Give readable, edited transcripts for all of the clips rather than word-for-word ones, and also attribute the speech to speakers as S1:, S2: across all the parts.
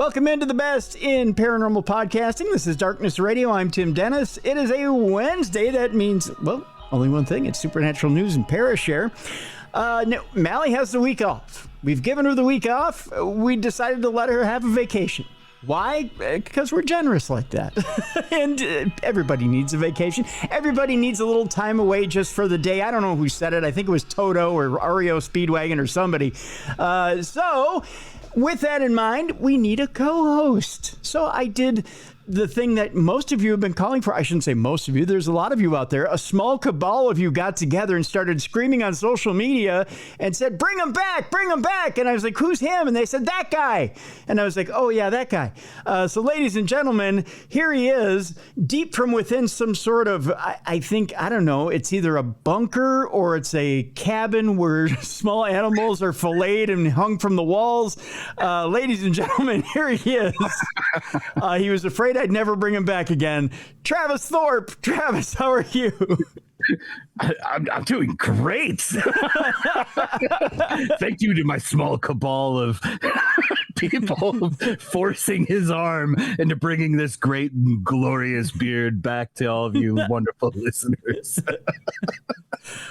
S1: Welcome into the best in paranormal podcasting. This is Darkness Radio. I'm Tim Dennis. It is a Wednesday. That means, well, only one thing. It's supernatural news and Parashare. No, Mally has the week off. We've given her the week off. We decided to let her have a vacation. Why? Because we're generous like that. And everybody needs a vacation. Everybody needs a little time away just for the day. I don't know who said it. I think it was Toto or REO Speedwagon or somebody. So with that in mind, we need a co-host. So I did the thing that most of you have been calling for. I shouldn't say most of you. There's a lot of you out there. A small cabal of you got together and started screaming on social media and said, bring him back, bring him back. And I was like, who's him? And they said, that guy. And I was like, oh, yeah, that guy. So ladies and gentlemen, here he is, deep from within some sort of, I think, I don't know, it's either a bunker or it's a cabin where small animals are filleted and hung from the walls. Ladies and gentlemen, here he is. He was afraid I'd never bring him back again. Travis Thorpe. Travis, how are you?
S2: I'm doing great. Thank you to my small cabal of people forcing his arm into bringing this great and glorious beard back to all of you wonderful listeners.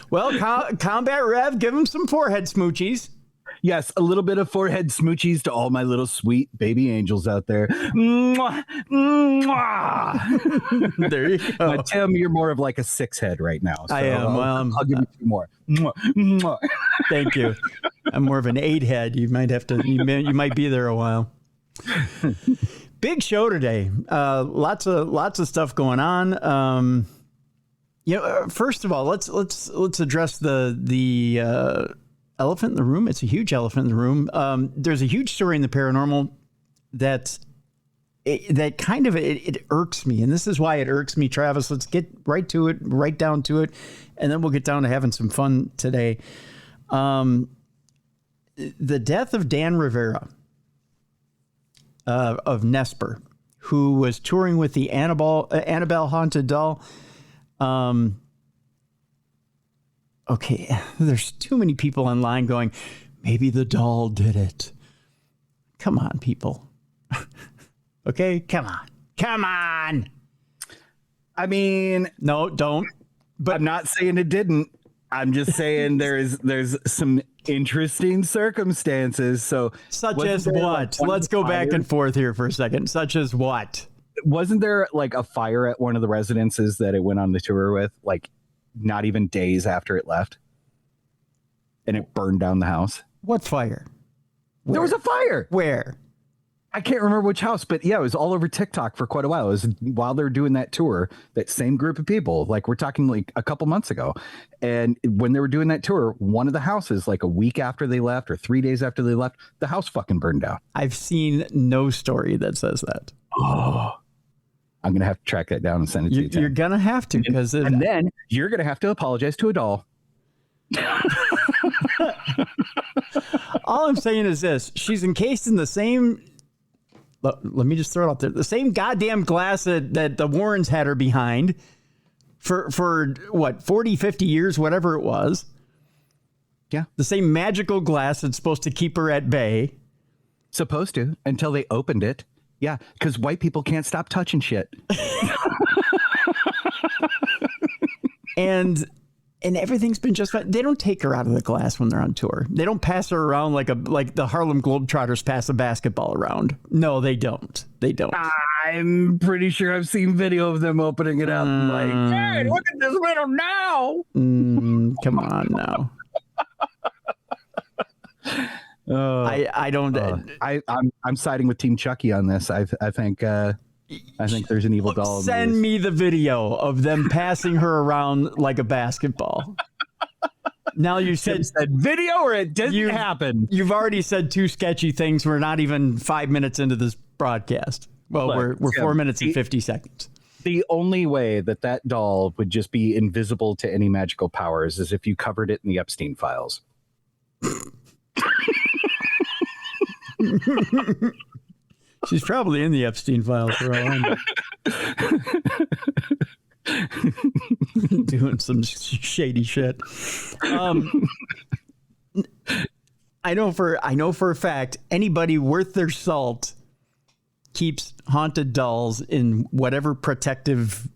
S1: Well, Combat Rev, give him some forehead smoochies.
S2: Yes, a little bit of forehead smoochies to all my little sweet baby angels out there. Mwah, mwah.
S1: There you go.
S2: Tim, you're more of like a 6 head right now. So
S1: I am.
S2: I'll give you 2 more. Mwah, mwah.
S1: Thank you. I'm more of an 8 head. You might have to. You might be there a while. Big show today. Lots of stuff going on. First of all, let's address the elephant in the room. It's a huge elephant in the room. There's a huge story in the paranormal that kind of irks me. And this is why it irks me, Travis. Let's get right to it, right down to it. And then we'll get down to having some fun today. The death of Dan Rivera of Nesper, who was touring with the Annabelle Haunted Doll. Okay, there's too many people online going, maybe the doll did it. Come on, people. Okay, come on.
S2: I mean,
S1: no, don't.
S2: But I'm not saying it didn't. I'm just saying there's some interesting circumstances. So,
S1: such as what? Let's go back and forth here for a second. Such as what?
S2: Wasn't there like a fire at one of the residences that it went on the tour with? Like, not even days after it left, and it burned down the house.
S1: What fire?
S2: There was a fire.
S1: Where?
S2: I can't remember which house, but yeah, it was all over TikTok for quite a while. It was while they were doing that tour, that same group of people, like we're talking like a couple months ago. And when they were doing that tour, one of the houses, like a week after they left or 3 days after they left, the house fucking burned down.
S1: I've seen no story that says that.
S2: Oh, I'm going to have to track that down and send it to you.
S1: You're going to have to.
S2: And then you're going to have to apologize to a doll.
S1: All I'm saying is this. She's encased in the same, let me just throw it out there, the same goddamn glass that the Warrens had her behind for what, 40, 50 years, whatever it was.
S2: Yeah.
S1: The same magical glass that's supposed to keep her at bay.
S2: Supposed to, until they opened it. Yeah, because white people can't stop touching shit.
S1: And everything's been just fine. They don't take her out of the glass when they're on tour. They don't pass her around like the Harlem Globetrotters pass a basketball around. No, they don't. They don't.
S2: I'm pretty sure I've seen video of them opening it up. Like, hey, look at this little now.
S1: Come on now. I don't.
S2: I'm siding with Team Chucky on this. I think there's an evil doll.
S1: Send me the video of them passing her around like a basketball. Now you said
S2: video, or it didn't happen.
S1: You've already said 2 sketchy things. We're not even 5 minutes into this broadcast. Well, we're 4 minutes and 50 seconds.
S2: The only way that doll would just be invisible to any magical powers is if you covered it in the Epstein files.
S1: She's probably in the Epstein files for all I know. Doing some shady shit. I know for a fact, anybody worth their salt keeps haunted dolls in whatever protective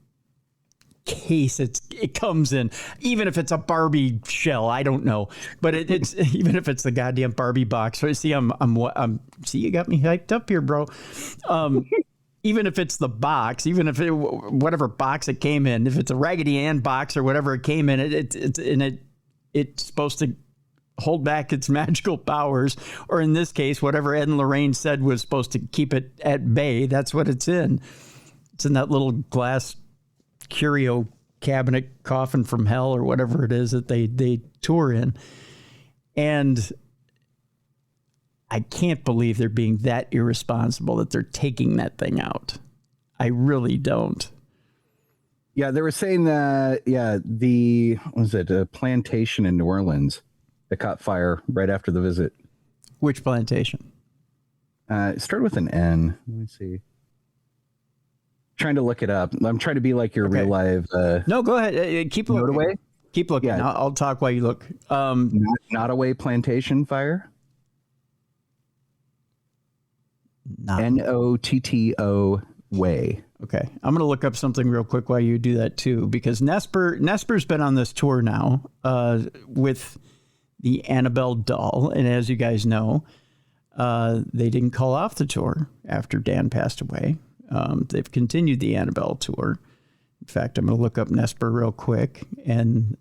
S1: case it comes in, even if it's a Barbie shell. I don't know, but it's even if it's the goddamn Barbie box. So see, I'm see, you got me hyped up here, bro. Even if it's the box, even if whatever box it came in, if it's a Raggedy Ann box or whatever it came in, it's supposed to hold back its magical powers, or in this case, whatever Ed and Lorraine said was supposed to keep it at bay. That's what it's in. It's in that little glass curio cabinet coffin from hell, or whatever it is that they tour in. And I can't believe they're being that irresponsible that they're taking that thing out. I really don't.
S2: Yeah, they were saying that, a plantation in New Orleans that caught fire right after the visit.
S1: Which plantation?
S2: It started with an N. Let me see. Trying to look it up. I'm trying to be like your real live.
S1: No, go ahead. Keep looking.
S2: Away?
S1: Keep looking.
S2: Yeah.
S1: I'll talk while you look.
S2: Not away plantation fire. Notto way.
S1: Okay, I'm going to look up something real quick while you do that too, because Nesper's been on this tour now with the Annabelle doll, and as you guys know, they didn't call off the tour after Dan passed away. They've continued the Annabelle tour. In fact, I'm going to look up Nesper real quick, and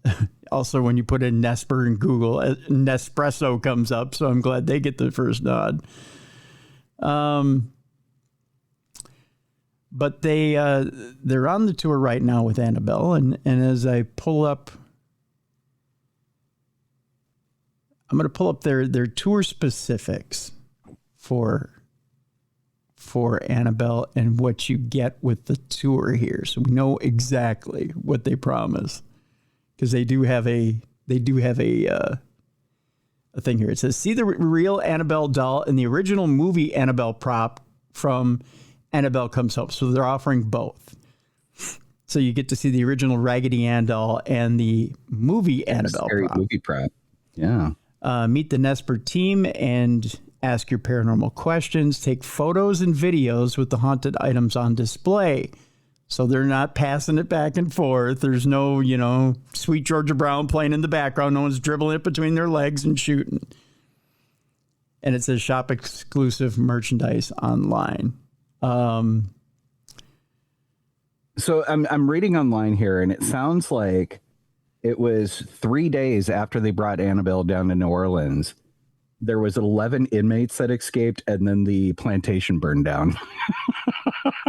S1: also when you put in Nesper in Google, Nespresso comes up, so I'm glad they get the first nod. But they're on the tour right now with Annabelle, and as I pull up, I'm going to pull up their tour specifics for Annabelle and what you get with the tour here, so we know exactly what they promise, because they do have a thing here. It says, see the real Annabelle doll and the original movie Annabelle prop from Annabelle Comes Home. So they're offering both. So you get to see the original Raggedy Ann doll and the movie Annabelle prop.
S2: Movie prop. Yeah.
S1: Meet the Nesper team and ask your paranormal questions. Take photos and videos with the haunted items on display. So they're not passing it back and forth. There's no, Sweet Georgia Brown playing in the background. No one's dribbling it between their legs and shooting. And it says shop exclusive merchandise online.
S2: So I'm reading online here, and it sounds like it was 3 days after they brought Annabelle down to New Orleans. There was 11 inmates that escaped, and then the plantation burned down.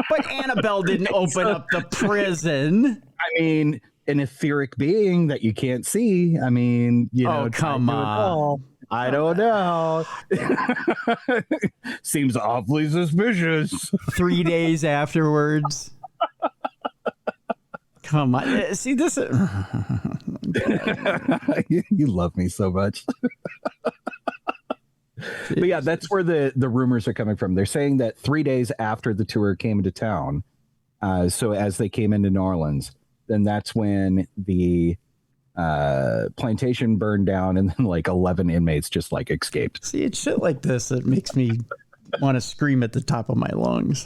S1: But Annabelle didn't open up the prison.
S2: I mean, an etheric being that you can't see. I mean,
S1: come on.
S2: I don't know. Seems awfully suspicious.
S1: 3 days afterwards. Come on. See, this is...
S2: You love me so much. But yeah, that's where the rumors are coming from. They're saying that 3 days after the tour came into town, so as they came into New Orleans, then that's when the plantation burned down, and then like 11 inmates just like escaped.
S1: See, it's shit like this that makes me want to scream at the top of my lungs.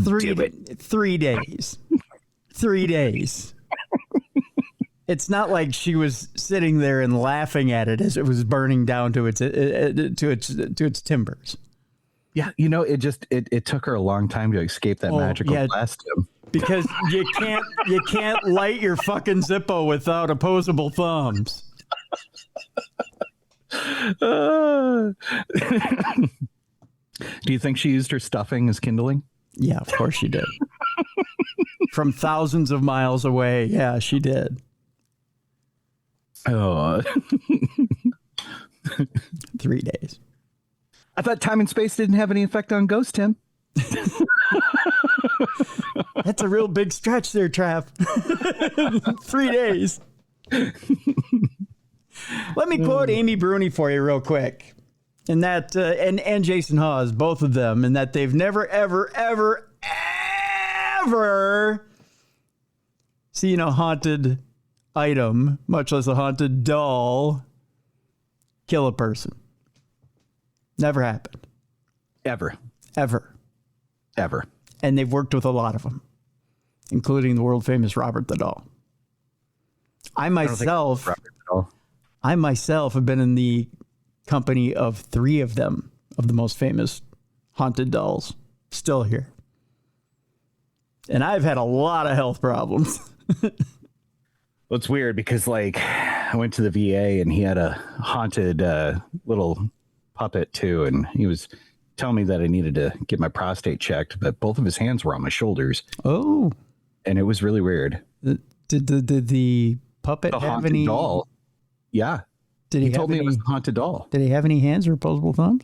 S1: 3 days. 3 days. It's not like she was sitting there and laughing at it as it was burning down to its timbers.
S2: Yeah, it took her a long time to escape that magical blast.
S1: Because you can't light your fucking Zippo without opposable thumbs.
S2: Do you think she used her stuffing as kindling?
S1: Yeah, of course she did. From thousands of miles away. Yeah, she did.
S2: Oh.
S1: 3 days.
S2: I thought time and space didn't have any effect on ghosts, Tim.
S1: That's a real big stretch there, Trav. 3 days. Let me quote Amy Bruni for you real quick. And that and Jason Hawes, both of them, and that they've never, ever, ever, ever seen a haunted item, much less a haunted doll, kill a person. Never happened.
S2: Ever.
S1: And they've worked with a lot of them, including the world famous Robert the Doll. I myself have been in the company of 3 of them, of the most famous haunted dolls, still here. And I've had a lot of health problems.
S2: Well, it's weird because, like, I went to the VA and he had a haunted little puppet too, and he was telling me that I needed to get my prostate checked, but both of his hands were on my shoulders.
S1: Oh,
S2: and it was really weird.
S1: Did the puppet have any
S2: doll? Yeah, he told me it was a haunted doll.
S1: Did he have any hands or opposable thumbs?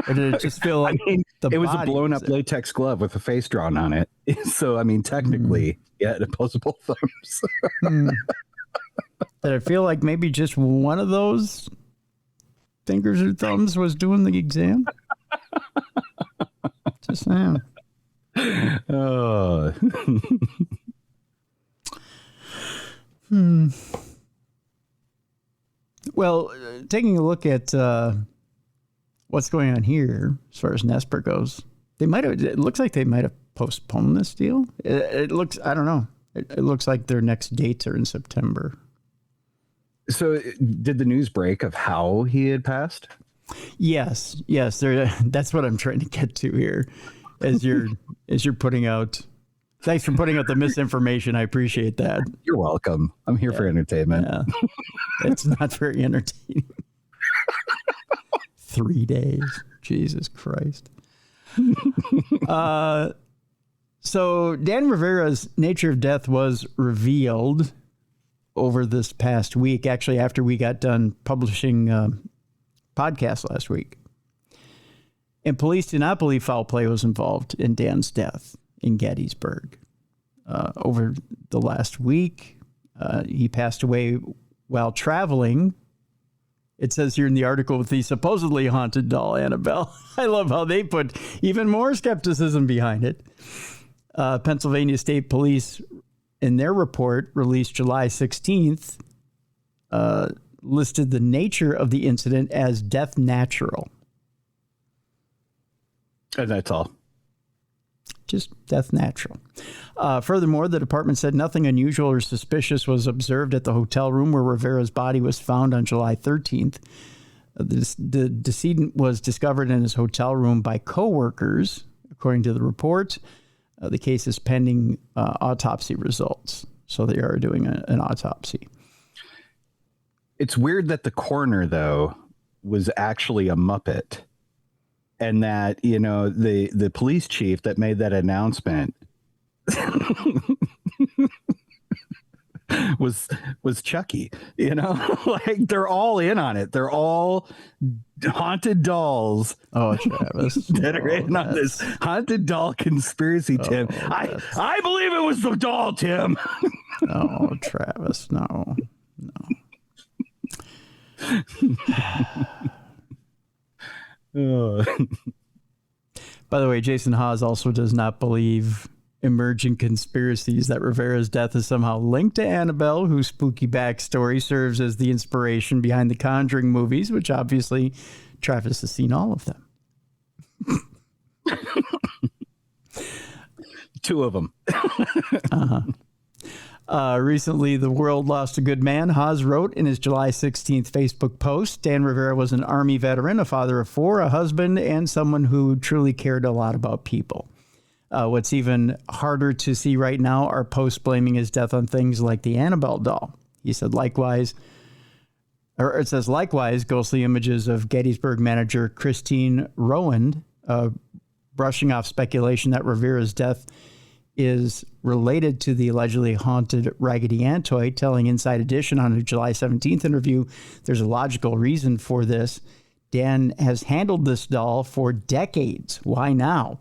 S1: Or did it just feel like
S2: it was a blown up latex glove with a face drawn on it? So I mean, technically, yeah, opposable thumbs.
S1: Did it feel like maybe just one of those fingers or thumbs was doing the exam? Just saying.
S2: Oh.
S1: Well, taking a look at what's going on here as far as Nesper goes, it looks like they might have postponed this deal. It looks, I don't know. It looks like their next dates are in September.
S2: So did the news break of how he had passed?
S1: Yes. That's what I'm trying to get to here. As you're putting out, thanks for putting out the misinformation. I appreciate that.
S2: You're welcome. I'm here for entertainment. Yeah.
S1: It's not very entertaining. 3 days. Jesus Christ. So Dan Rivera's nature of death was revealed over this past week, actually after we got done publishing podcast last week. And police do not believe foul play was involved in Dan's death in Gettysburg. Over the last week, he passed away while traveling. It says here in the article with the supposedly haunted doll, Annabelle. I love how they put even more skepticism behind it. Pennsylvania State Police, in their report released July 16th, listed the nature of the incident as death natural.
S2: And that's all.
S1: Just death natural. Furthermore, the department said nothing unusual or suspicious was observed at the hotel room where Rivera's body was found on July 13th. The decedent was discovered in his hotel room by coworkers, according to the report. The case is pending autopsy results. So they are doing an autopsy.
S2: It's weird that the coroner, though, was actually a Muppet. And that, you know, the police chief that made that announcement was Chucky, you know, like they're all in on it. They're all haunted dolls.
S1: Oh, Travis.
S2: That are in on this haunted doll conspiracy, Tim. I believe it was the doll, Tim.
S1: Oh, Travis. No. By the way, Jason Hawes also does not believe emerging conspiracies that Rivera's death is somehow linked to Annabelle, whose spooky backstory serves as the inspiration behind the Conjuring movies, which obviously Travis has seen all of them.
S2: 2 of them.
S1: Recently, the world lost a good man, Hawes wrote in his July 16th Facebook post. Dan Rivera was an Army veteran, a father of 4, a husband, and someone who truly cared a lot about people. What's even harder to see right now are posts blaming his death on things like the Annabelle doll. He said likewise, ghostly images of Gettysburg manager Christine Rowand brushing off speculation that Rivera's death is related to the allegedly haunted Raggedy Ann toy, telling Inside Edition on a July 17th interview, there's a logical reason for this. Dan has handled this doll for decades. Why now?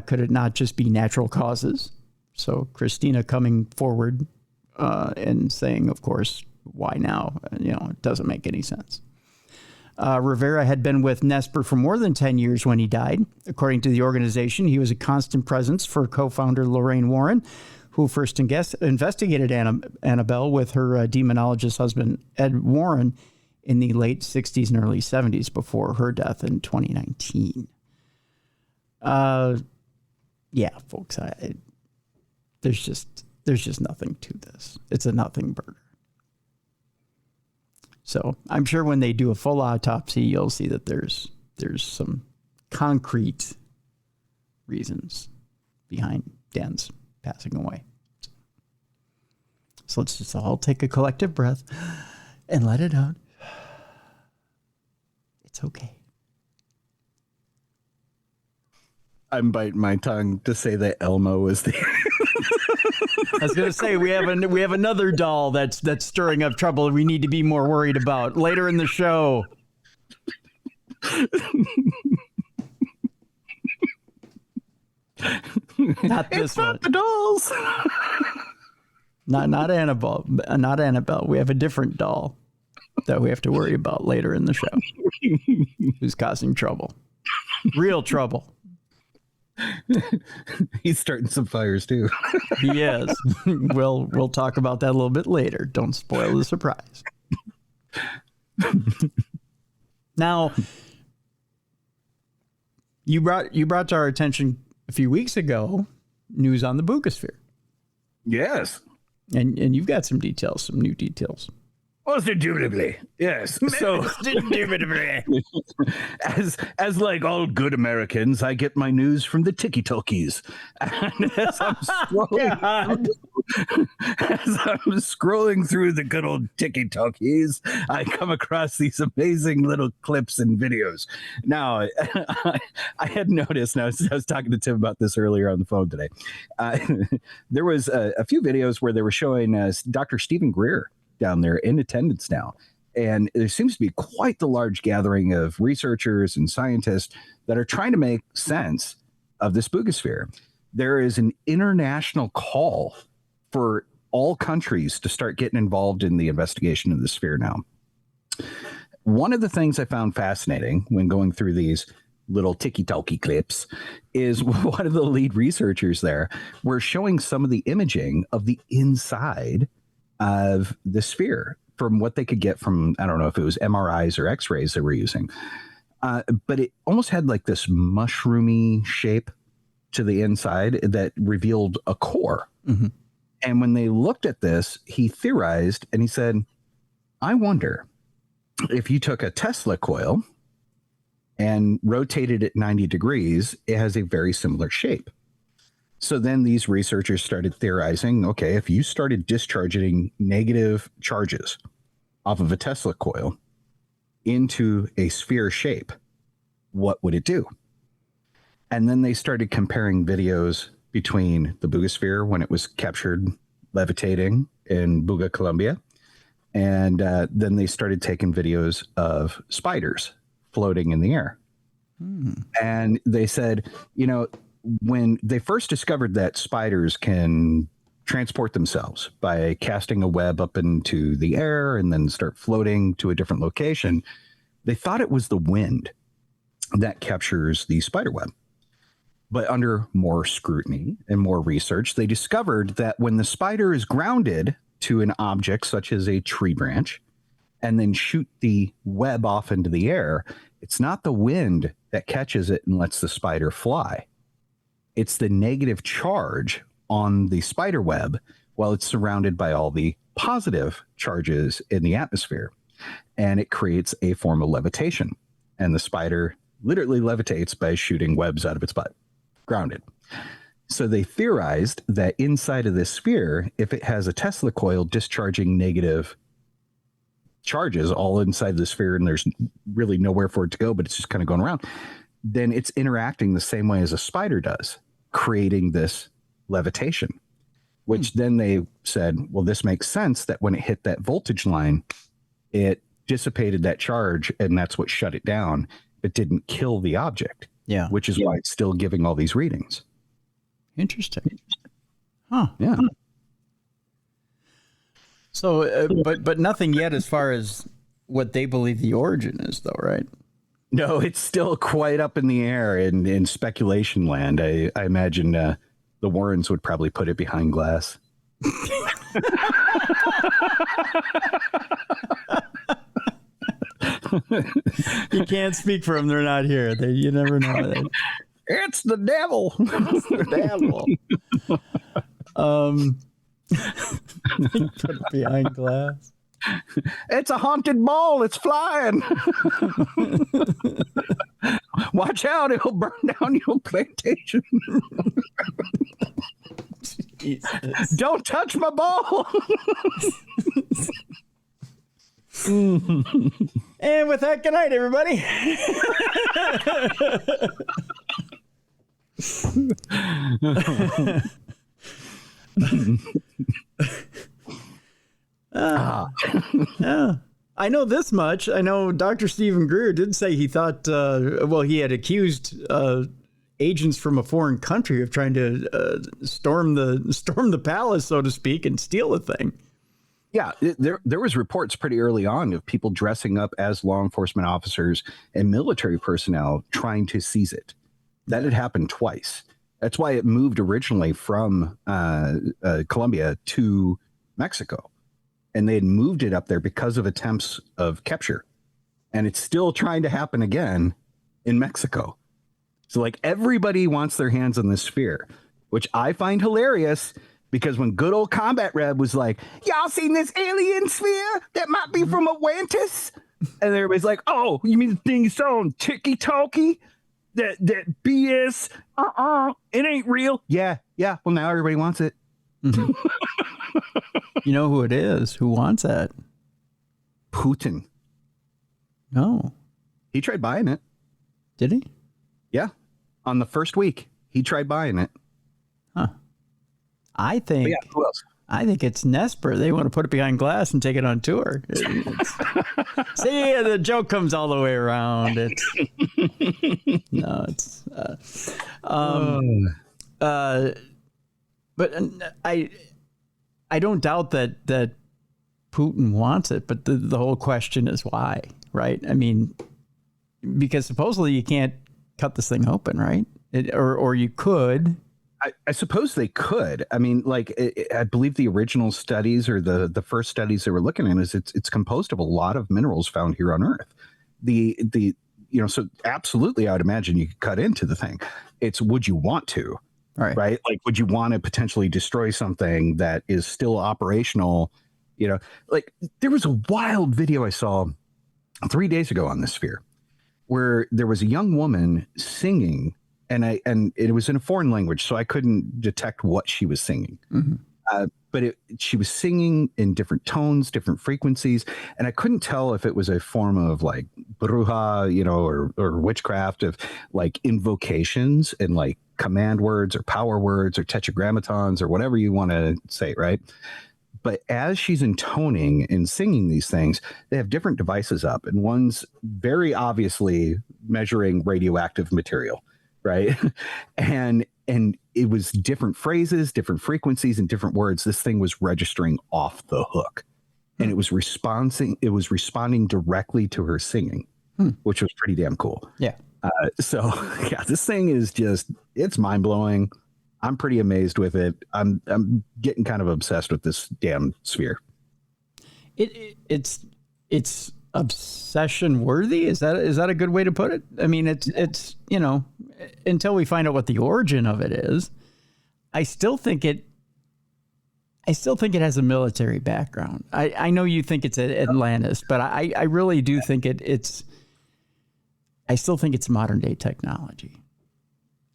S1: Could it not just be natural causes? So Christina coming forward and saying, of course, why now? You know, it doesn't make any sense. Rivera had been with Nesper for more than 10 years when he died. According to the organization, he was a constant presence for co-founder Lorraine Warren, who first investigated Annabelle with her demonologist husband, Ed Warren, in the late 60s and early 70s before her death in 2019. Yeah, folks, there's just nothing to this. It's a nothing burger. So I'm sure when they do a full autopsy, you'll see that there's some concrete reasons behind Dan's passing away. So let's just all take a collective breath and let it out. It's okay.
S2: I'm biting my tongue to say that Elmo was the.
S1: I was going to say we have another doll that's stirring up trouble we need to be more worried about later in the show. Not this
S2: It's not
S1: one.
S2: the dolls.
S1: Not Annabelle. Not Annabelle. We have a different doll that we have to worry about later in the show. Who's causing trouble? Real trouble.
S2: He's starting some fires too.
S1: He is. We'll talk about that a little bit later. Don't spoil the surprise. Now, you brought to our attention a few weeks ago news on the Buga Sphere.
S2: Yes.
S1: And you've got some details, some new details.
S2: Most indubitably, yes. So, as like all good Americans, I get my news from the tiki-talkies. And as I'm scrolling through the good old tiki-talkies, I come across these amazing little clips and videos. Now, I had noticed, and I was talking to Tim about this earlier on the phone today. There was a few videos where they were showing Dr. Stephen Greer down there in attendance now. And there seems to be quite the large gathering of researchers and scientists that are trying to make sense of this Buga Sphere. There is an international call for all countries to start getting involved in the investigation of the sphere now. One of the things I found fascinating when going through these little tiki-talkie clips is one of the lead researchers there were showing some of the imaging of the inside of the sphere from what they could get from, I don't know if it was MRIs or X-rays they were using. But it almost had like this mushroomy shape to the inside that revealed a core. Mm-hmm. And when they looked at this, he theorized and he said, I wonder if you took a Tesla coil and rotated it 90 degrees, it has a very similar shape. So then these researchers started theorizing, okay, if you started discharging negative charges off of a Tesla coil into a sphere shape, what would it do? And then they started comparing videos between the Buga Sphere when it was captured levitating in Buga, Colombia. And then they started taking videos of spiders floating in the air. And they said, you know, when they first discovered that spiders can transport themselves by casting a web up into the air and then start floating to a different location, they thought it was the wind that captures the spider web. But under more scrutiny and more research, they discovered that when the spider is grounded to an object such as a tree branch and then shoot the web off into the air, it's not the wind that catches it and lets the spider fly. It's the negative charge on the spider web while it's surrounded by all the positive charges in the atmosphere. And it creates a form of levitation. And the spider literally levitates by shooting webs out of its butt, grounded. So they theorized that inside of this sphere, if it has a Tesla coil discharging negative charges all inside the sphere and there's really nowhere for it to go, but it's just kind of going around, then it's interacting the same way as a spider does, creating this levitation, which then they said, well, this makes sense that when it hit that voltage line, it dissipated that charge and that's what shut it down. It didn't kill the object.
S1: Yeah.
S2: Which is why it's still giving all these readings.
S1: Interesting. Huh.
S2: Yeah.
S1: So, but nothing yet as far as what they believe the origin is, though, right?
S2: No, it's still quite up in the air in speculation land. I imagine the Warrens would probably put it behind glass.
S1: You can't speak for them. They're not here. You never know.
S2: It's the devil.
S1: It's the devil. Put it behind glass.
S2: It's a haunted ball. It's flying. Watch out. It'll burn down your plantation. Don't touch my ball.
S1: And with that, good night, everybody. Yeah. I know this much. I know Dr. Stephen Greer did say he thought, he had accused agents from a foreign country of trying to storm the palace, so to speak, and steal the thing.
S2: Yeah, there was reports pretty early on of people dressing up as law enforcement officers and military personnel trying to seize it. That had happened twice. That's why it moved originally from Colombia to Mexico. And they had moved it up there because of attempts of capture. And it's still trying to happen again in Mexico. So like everybody wants their hands on this sphere, which I find hilarious because when good old Combat Red was like, y'all seen this alien sphere that might be from Atlantis? And everybody's like, oh, you mean the thing is on tiki-talkie? That BS? It ain't real. Yeah. Well, now everybody wants it.
S1: Mm-hmm. You know who it is? Who wants that?
S2: Putin.
S1: No.
S2: He tried buying it.
S1: Did he?
S2: Yeah. On the first week, he tried buying it.
S1: Huh. I think.
S2: Yeah, who else?
S1: I think it's Nesper. They want to put it behind glass and take it on tour. See, the joke comes all the way around. But I don't doubt that Putin wants it, but the whole question is why, right? I mean, because supposedly you can't cut this thing open, right? Or you could.
S2: I suppose they could. I mean, like, I believe the original studies or the first studies they were looking at is it's composed of a lot of minerals found here on Earth. So absolutely, I would imagine you could cut into the thing. It's would you want to, right? Like, would you want to potentially destroy something that is still operational? Like there was a wild video I saw 3 days ago on the Sphere where there was a young woman singing. And it was in a foreign language, so I couldn't detect what she was singing. Mm-hmm. But she was singing in different tones, different frequencies, and I couldn't tell if it was a form of like bruja, or witchcraft, of like invocations and like command words or power words or tetragrammatons or whatever you want to say, right? But as she's intoning and singing these things, they have different devices up, and one's very obviously measuring radioactive material. Right. And it was different phrases, different frequencies, and different words. This thing was registering off the hook, and it was responding directly to her singing, which was pretty damn cool.
S1: Yeah.
S2: This thing is it's mind blowing. I'm pretty amazed with it. I'm getting kind of obsessed with this damn sphere.
S1: It's obsession worthy. Is that a good way to put it? I mean, it's until we find out what the origin of it is, I still think it has a military background. I know you think it's Atlantis, but I really do think I still think it's modern day technology.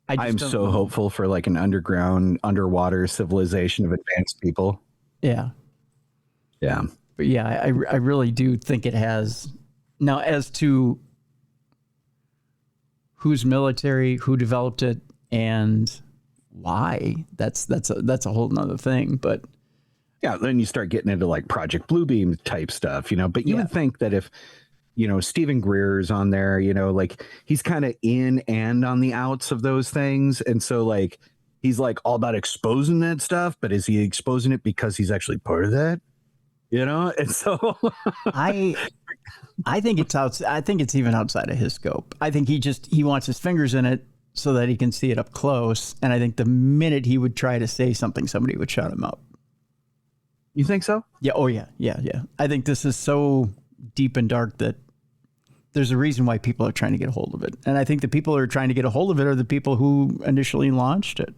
S2: I'm so hopeful for like an underwater civilization of advanced people.
S1: Yeah.
S2: Yeah.
S1: But yeah, I really do think it has. Now, as to who's military, who developed it, and why, that's a whole nother thing. But
S2: yeah, then you start getting into like Project Bluebeam type stuff, But you would think that if Stephen Greer's on there, like he's kind of in and on the outs of those things, and so like he's like all about exposing that stuff. But is he exposing it because he's actually part of that? And so
S1: I think it's I think it's even outside of his scope. I think he wants his fingers in it so that he can see it up close. And I think the minute he would try to say something, somebody would shut him up.
S2: You think so?
S1: Yeah. Oh yeah. Yeah. I think this is so deep and dark that there's a reason why people are trying to get a hold of it. And I think the people who are trying to get a hold of it are the people who initially launched it.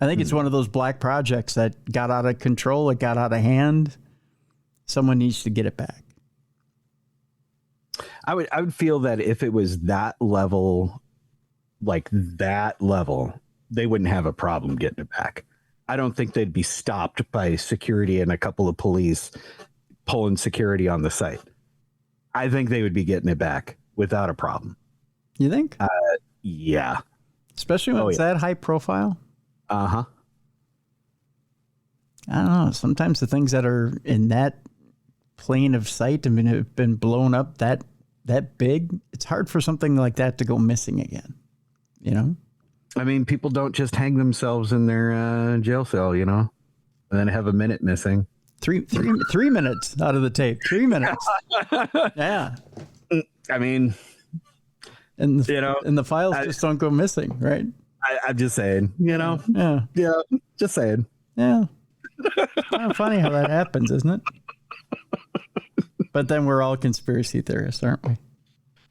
S1: I think it's one of those black projects that got out of control. It got out of hand. Someone needs to get it back.
S2: I would feel that if it was that level, like that level, they wouldn't have a problem getting it back. I don't think they'd be stopped by security and a couple of police pulling security on the site. I think they would be getting it back without a problem.
S1: You think?
S2: Yeah.
S1: Especially when it's that high profile?
S2: Uh-huh.
S1: I don't know. Sometimes the things that are in that plane of sight, I mean, have been blown up that big. It's hard for something like that to go missing again. You know?
S2: I mean, people don't just hang themselves in their jail cell, you know, and then have a minute missing.
S1: 3 minutes out of the tape. 3 minutes. Yeah.
S2: I mean,
S1: and the files just don't go missing, right?
S2: I'm just saying, you know. Yeah. Just saying.
S1: Yeah. Kind of funny how that happens, isn't it? But then we're all conspiracy theorists, aren't we?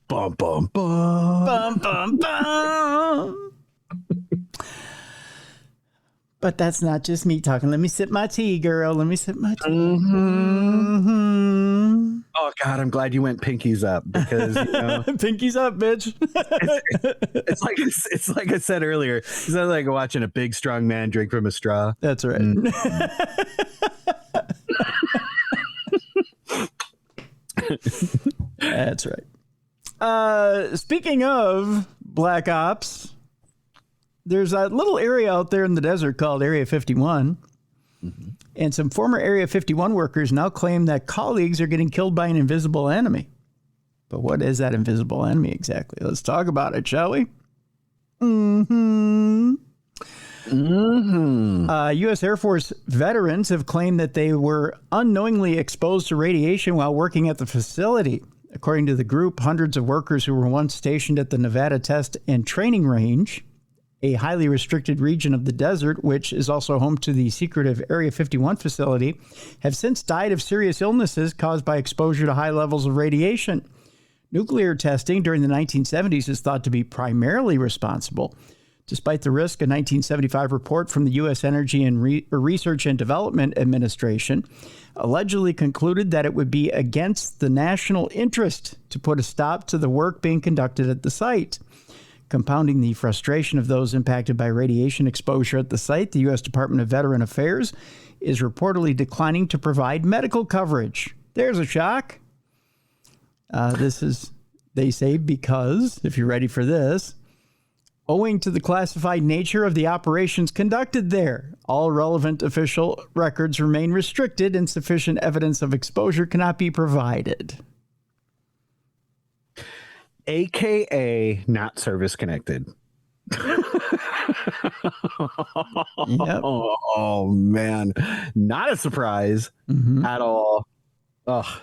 S2: Bum bum bum.
S1: Bum bum bum. But that's not just me talking. Let me sip my tea, girl. Let me sip my tea. Mm-hmm.
S2: Oh God, I'm glad you went pinkies up because you know,
S1: pinkies up, bitch.
S2: it's like I said earlier. It's not like watching a big strong man drink from a straw.
S1: That's right. That's right. Speaking of Black Ops, there's a little area out there in the desert called Area 51. Mm-hmm. And some former Area 51 workers now claim that colleagues are getting killed by an invisible enemy. But what is that invisible enemy exactly? Let's talk about it, shall we? Mm-hmm. Mm-hmm. U.S. Air Force veterans have claimed that they were unknowingly exposed to radiation while working at the facility. According to the group, hundreds of workers who were once stationed at the Nevada Test and Training Range, a highly restricted region of the desert, which is also home to the secretive Area 51 facility, have since died of serious illnesses caused by exposure to high levels of radiation. Nuclear testing during the 1970s is thought to be primarily responsible. Despite the risk, a 1975 report from the U.S. Energy and Research and Development Administration allegedly concluded that it would be against the national interest to put a stop to the work being conducted at the site. Compounding the frustration of those impacted by radiation exposure at the site, the U.S. Department of Veteran Affairs is reportedly declining to provide medical coverage. There's a shock. This is, they say, because, if you're ready for this, owing to the classified nature of the operations conducted there, all relevant official records remain restricted and sufficient evidence of exposure cannot be provided.
S2: AKA not service connected.
S1: Yep.
S2: Oh man, not a surprise at all. Oh,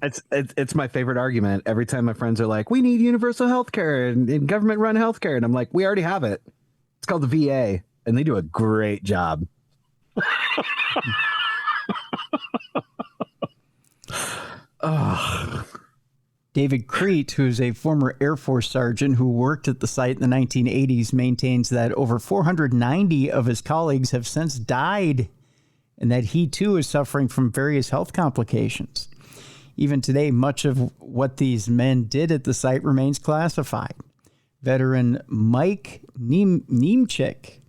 S2: it's my favorite argument. Every time my friends are like, "We need universal health care and government run health care," and I'm like, "We already have it. It's called the VA, and they do a great job." Oh.
S1: David Crete, who's a former Air Force sergeant who worked at the site in the 1980s, maintains that over 490 of his colleagues have since died and that he too is suffering from various health complications. Even today, much of what these men did at the site remains classified. Veteran Mike Niemczyk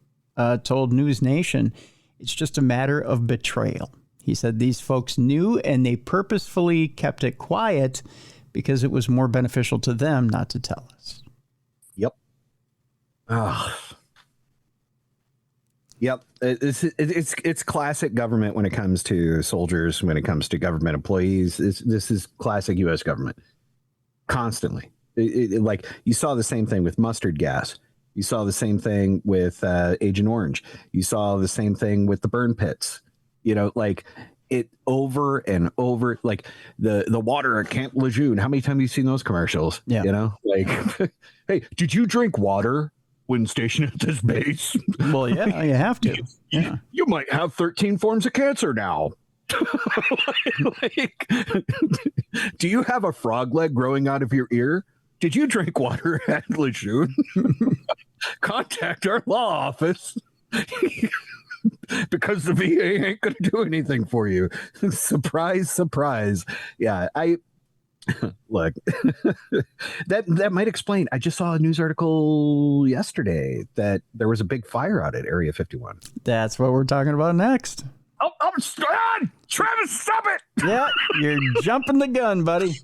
S1: told News Nation, "It's just a matter of betrayal." He said these folks knew and they purposefully kept it quiet because it was more beneficial to them not to tell us.
S2: Yep. Yep. It's classic government when it comes to soldiers, when it comes to government employees. This is classic U.S. government. Constantly. Like you saw the same thing with mustard gas. You saw the same thing with Agent Orange. You saw the same thing with the burn pits. You know, like it over and over, like the water at Camp Lejeune. How many times have you seen those commercials?
S1: Yeah.
S2: You know, like, hey, did you drink water when stationed at this base?
S1: Well, yeah, you have to.
S2: You might have 13 forms of cancer now. like, do you have a frog leg growing out of your ear? Did you drink water at Lejeune? Contact our law office. Because the VA ain't going to do anything for you. Surprise, surprise. Yeah, look, that might explain. I just saw a news article yesterday that there was a big fire out at Area 51.
S1: That's what we're talking about next.
S2: Oh, Travis, stop it!
S1: Yeah, you're jumping the gun, buddy.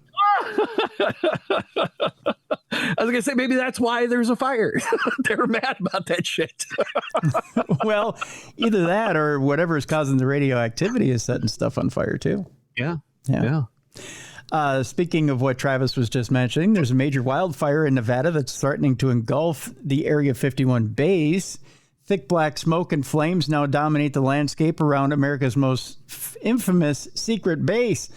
S2: I was gonna say maybe that's why there's a fire. They were mad about that shit.
S1: Well, either that or whatever is causing the radioactivity is setting stuff on fire too.
S2: Yeah.
S1: Speaking of what Travis was just mentioning, there's a major wildfire in Nevada that's threatening to engulf the Area 51 base. Thick black smoke and flames now dominate the landscape around America's most infamous secret base.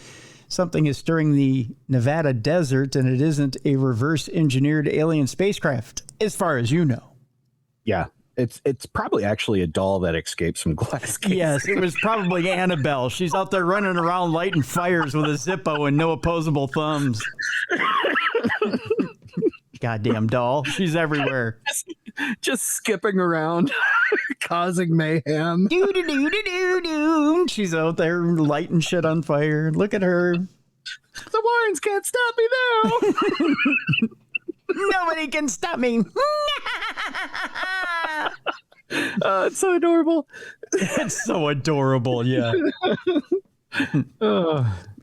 S1: Something is stirring the Nevada desert, and it isn't a reverse-engineered alien spacecraft, as far as you know.
S2: Yeah, it's probably actually a doll that escaped some glass cases.
S1: Yes, it was probably Annabelle. She's out there running around lighting fires with a Zippo and no opposable thumbs. Goddamn doll. She's everywhere.
S2: Just skipping around, causing mayhem.
S1: Do. She's out there lighting shit on fire. Look at her.
S2: The Warrens can't stop me now.
S1: Nobody can stop me.
S2: It's so adorable.
S1: It's so adorable, yeah.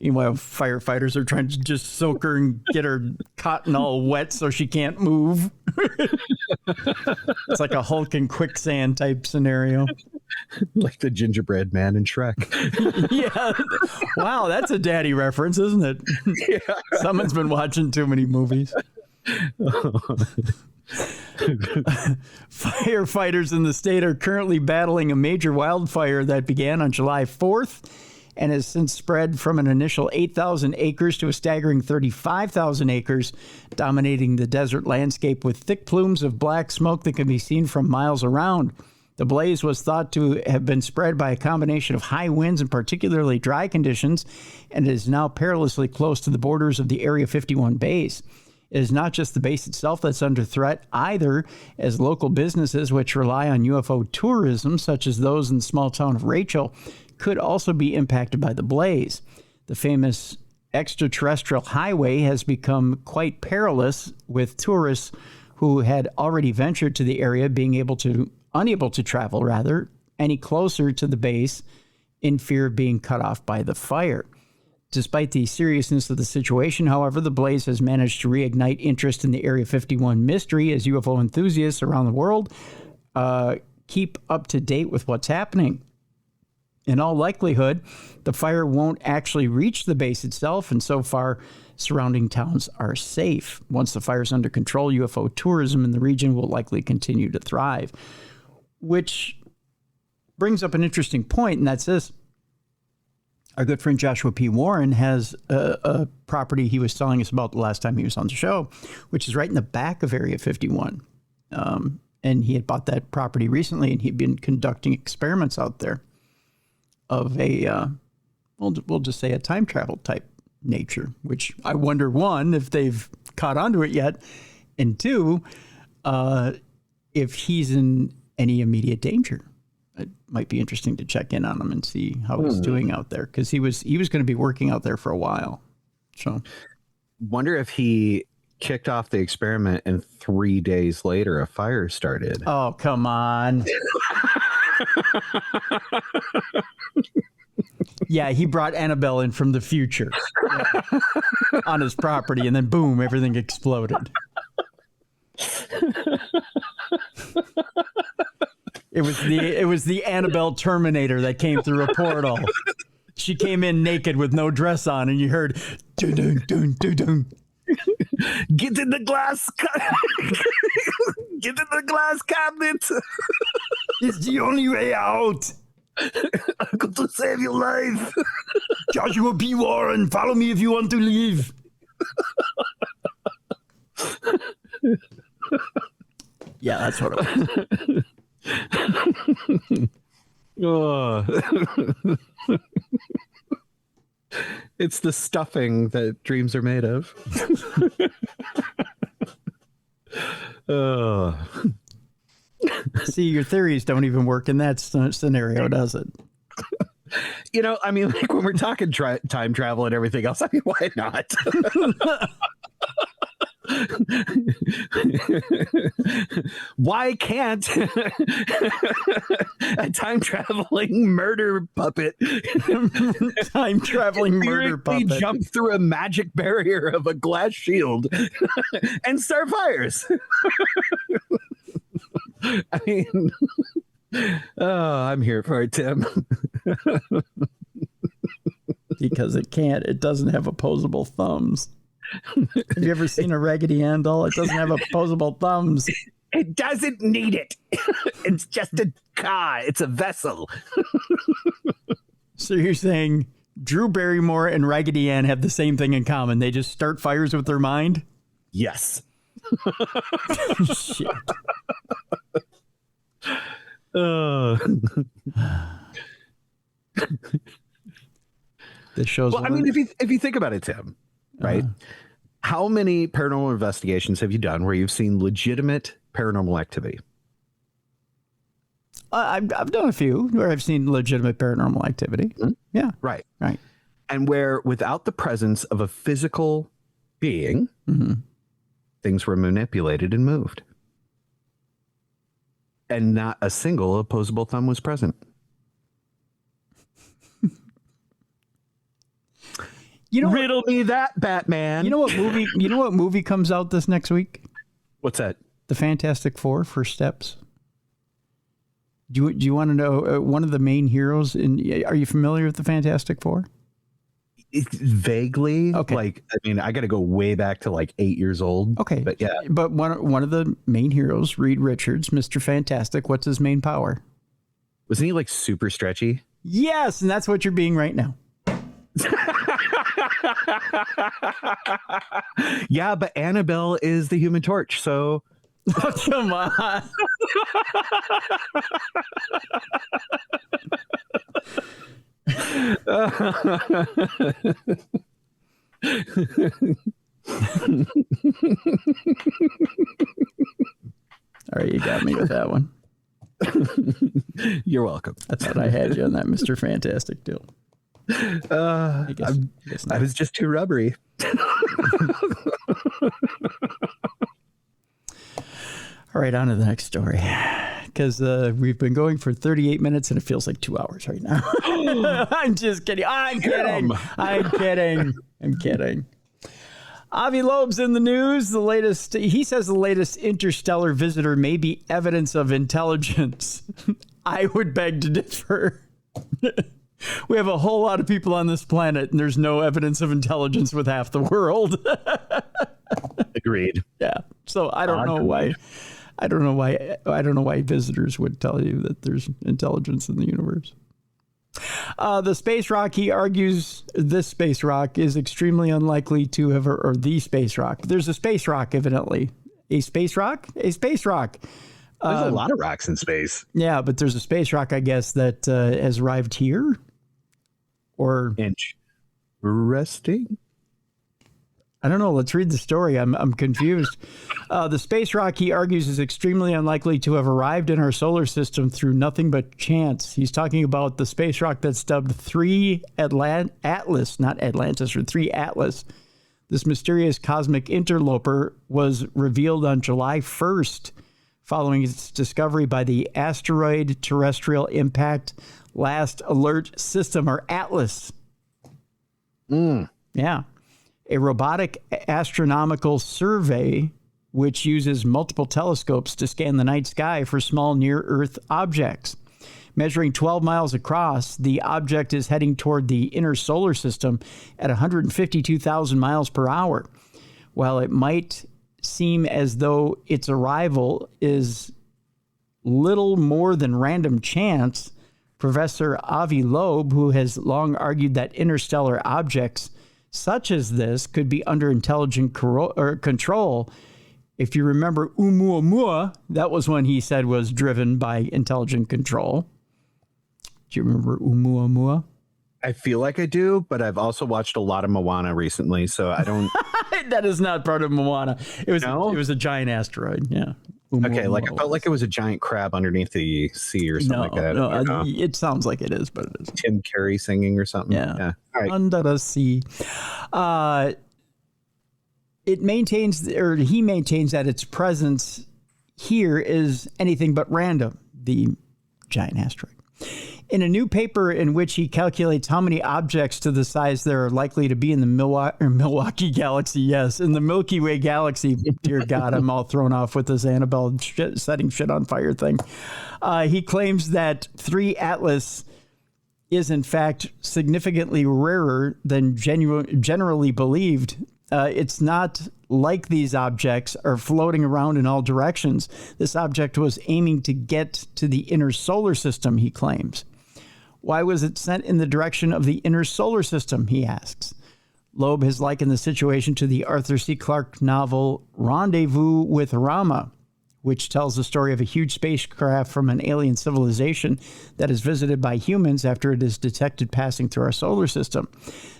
S1: Meanwhile, firefighters are trying to just soak her and get her cotton all wet so she can't move. It's like a Hulk and quicksand type scenario.
S2: Like the gingerbread man in Shrek.
S1: Yeah. Wow, that's a daddy reference, isn't it?
S2: Yeah.
S1: Someone's been watching too many movies. Firefighters in the state are currently battling a major wildfire that began on July 4th and has since spread from an initial 8,000 acres to a staggering 35,000 acres, dominating the desert landscape with thick plumes of black smoke that can be seen from miles around. The blaze was thought to have been spread by a combination of high winds and particularly dry conditions, and it is now perilously close to the borders of the Area 51 base. It is not just the base itself that's under threat either, as local businesses which rely on UFO tourism, such as those in the small town of Rachel, could also be impacted by the blaze. The famous extraterrestrial highway has become quite perilous, with tourists who had already ventured to the area being unable to travel any closer to the base in fear of being cut off by the fire. Despite the seriousness of the situation, however, the blaze has managed to reignite interest in the Area 51 mystery as UFO enthusiasts around the world keep up to date with what's happening. In all likelihood, the fire won't actually reach the base itself, and so far, surrounding towns are safe. Once the fire's under control, UFO tourism in the region will likely continue to thrive. Which brings up an interesting point, and that's this. Our good friend Joshua P. Warren has a property he was telling us about the last time he was on the show, which is right in the back of Area 51. And he had bought that property recently, and he'd been conducting experiments out there of a, we'll just say a time travel type nature, which I wonder, one, if they've caught onto it yet, and two, if he's in any immediate danger. It might be interesting to check in on him and see how he's doing out there, because he was going to be working out there for a while. So,
S2: wonder if he kicked off the experiment and 3 days later a fire started.
S1: Oh, come on. Yeah, he brought Annabelle in from the future on his property, and then boom, everything exploded. It was the Annabelle Terminator that came through a portal. She came in naked with no dress on, and you heard dun dun dun dun dun.
S2: Get in the glass. Get in the glass cabinet.
S1: It's the only way out.
S2: I'm going to save your life.
S1: Joshua P. Warren, follow me if you want to leave. Yeah, that's what it was.
S2: Oh. It's the stuffing that dreams are made of.
S1: See, your theories don't even work in that scenario, does it?
S2: You know, I mean, like when we're talking time travel and everything else, I mean, why not? Why can't a time traveling murder puppet
S1: time traveling murder puppet
S2: jump through a magic barrier of a glass shield and start fires? I mean, I'm here for it, Tim.
S1: Because it can't. It doesn't have opposable thumbs. Have you ever seen a Raggedy Ann doll? It doesn't have opposable thumbs.
S2: It doesn't need it. It's just a car. It's a vessel.
S1: So you're saying Drew Barrymore and Raggedy Ann have the same thing in common. They just start fires with their mind?
S2: Yes.
S1: Shit. This shows.
S2: Well, I mean, if you think about it, Tim, right? How many paranormal investigations have you done where you've seen legitimate paranormal activity?
S1: I've done a few where I've seen legitimate paranormal activity. Mm-hmm. Yeah.
S2: Right.
S1: Right.
S2: And where without the presence of a physical being, things were manipulated and moved. And not a single opposable thumb was present.
S1: You know,
S2: riddle me that, Batman.
S1: You know what movie comes out this next week?
S2: What's that?
S1: The Fantastic Four: First Steps. Do you want to know one of the main heroes? Are you familiar with the Fantastic Four?
S2: It's vaguely.
S1: Okay.
S2: Like, I mean, I got to go way back to like 8 years old.
S1: Okay.
S2: But yeah.
S1: But one of the main heroes, Reed Richards, Mr. Fantastic. What's his main power?
S2: Wasn't he like super stretchy?
S1: Yes, and that's what you're being right now.
S2: Yeah, but Annabelle is the Human Torch, so
S1: oh, come on. All right, you got me with that one.
S2: You're welcome.
S1: That's what I had you on that Mr. Fantastic deal.
S2: I was just too rubbery.
S1: All right, on to the next story, because we've been going for 38 minutes and it feels like 2 hours right now. I'm just kidding. I'm kidding. Avi Loeb's in the news. He says the latest interstellar visitor may be evidence of intelligence. I would beg to differ. We have a whole lot of people on this planet, and there's no evidence of intelligence with half the world.
S2: Agreed.
S1: Yeah. So I don't know why. I don't know why visitors would tell you that there's intelligence in the universe. The space rock, he argues, this space rock is extremely unlikely to have, or the space rock. There's a space rock, evidently. A space rock? A space rock.
S2: There's a lot of rocks in space.
S1: Yeah, but there's a space rock, I guess, that has arrived here. Or
S2: interesting.
S1: I don't know. Let's read the story. I'm confused. The space rock, he argues, is extremely unlikely to have arrived in our solar system through nothing but chance. He's talking about the space rock that's dubbed 3 Atlas, not Atlantis, or 3 Atlas. This mysterious cosmic interloper was revealed on July 1st, following its discovery by the Asteroid Terrestrial Impact Last Alert System, or ATLAS. Yeah. A robotic astronomical survey which uses multiple telescopes to scan the night sky for small near-Earth objects. Measuring 12 miles across, the object is heading toward the inner solar system at 152,000 miles per hour. While it might seem as though its arrival is little more than random chance, Professor Avi Loeb, who has long argued that interstellar objects such as this could be under intelligent control. If you remember Oumuamua, that was when he said was driven by intelligent control. Do you remember Oumuamua?
S2: I feel like I do, but I've also watched a lot of Moana recently, so I don't.
S1: That is not part of Moana. It was
S2: No?
S1: it was a giant asteroid. Yeah.
S2: Okay, like I felt like it was a giant crab underneath the sea or something like that.
S1: No, it sounds like it is, but it isn't.
S2: Tim Curry singing or something.
S1: Yeah.
S2: All right.
S1: Under the sea. It maintains, or he maintains, that its presence here is anything but random, the giant asteroid. In a new paper in which he calculates how many objects to the size there are likely to be in the Milwaukee galaxy, yes, in the Milky Way galaxy. Dear God, I'm all thrown off with this Annabelle setting shit on fire thing. He claims that 3 Atlas is in fact significantly rarer than generally believed. It's not like these objects are floating around in all directions. This object was aiming to get to the inner solar system, he claims. Why was it sent in the direction of the inner solar system, he asks. Loeb has likened the situation to the Arthur C. Clarke novel Rendezvous with Rama, which tells the story of a huge spacecraft from an alien civilization that is visited by humans after it is detected passing through our solar system.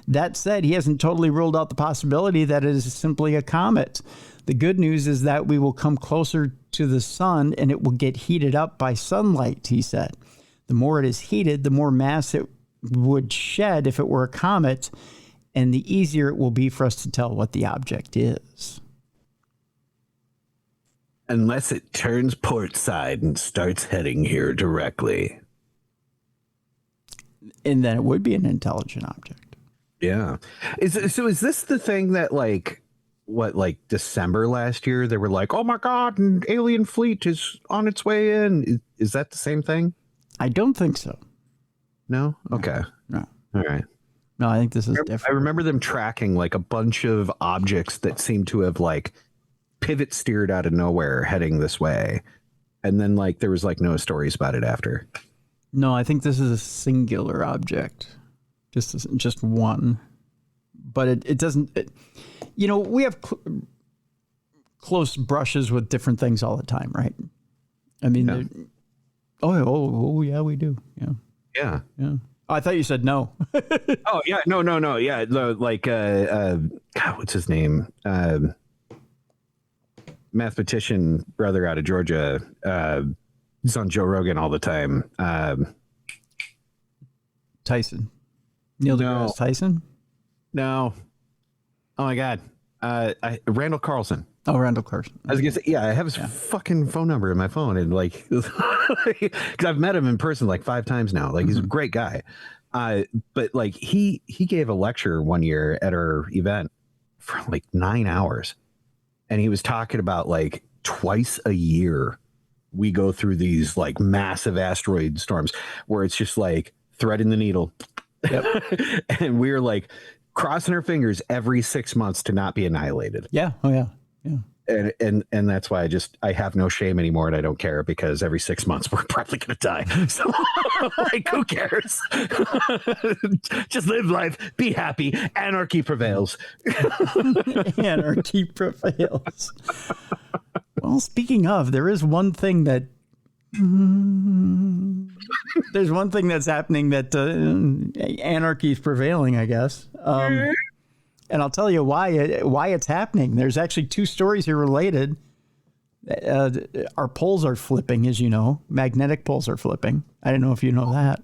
S1: That said, he hasn't totally ruled out the possibility that it is simply a comet. The good news is that we will come closer to the sun and it will get heated up by sunlight, he said. The more it is heated, the more mass it would shed if it were a comet, and the easier it will be for us to tell what the object is.
S2: Unless it turns port side and starts heading here directly.
S1: And then it would be an intelligent object.
S2: Yeah. Is this the thing that like December last year they were like, oh my God, an alien fleet is on its way in? Is that the same thing?
S1: I don't think so.
S2: No? Okay.
S1: No.
S2: All right.
S1: No, I think this is different.
S2: I remember them tracking like a bunch of objects that seemed to have like pivot steered out of nowhere heading this way. And then like there was like no stories about it after.
S1: No, I think this is a singular object. Just one. But it doesn't... we have close brushes with different things all the time, right? I mean... Yeah. Oh, yeah, we do. Yeah.
S2: Yeah.
S1: Yeah. Oh, I thought you said no.
S2: Oh, yeah. No. Yeah. Like, God, what's his name? Mathematician brother out of Georgia. He's on Joe Rogan all the time.
S1: Tyson. Neil deGrasse Tyson?
S2: No. Oh, my God. Randall Carlson.
S1: Oh, Randall Carlson.
S2: I was gonna say, yeah, I have his fucking phone number in my phone, and like, because I've met him in person like 5 times now. Like, he's a great guy. But like, he gave a lecture one year at our event for like 9 hours, and he was talking about like twice a year we go through these like massive asteroid storms where it's just like threading the needle, and we're like crossing our fingers every 6 months to not be annihilated.
S1: Yeah. Oh, yeah. Yeah.
S2: And that's why I have no shame anymore, and I don't care, because every 6 months we're probably gonna die. So like, who cares? Just live life, be happy, anarchy prevails.
S1: Anarchy prevails. Well, speaking of, there is one thing that there's one thing that's happening that anarchy is prevailing, I guess. And I'll tell you why it's happening. There's actually 2 stories here related. Our poles are flipping, as you know. Magnetic poles are flipping. I don't know if you know that.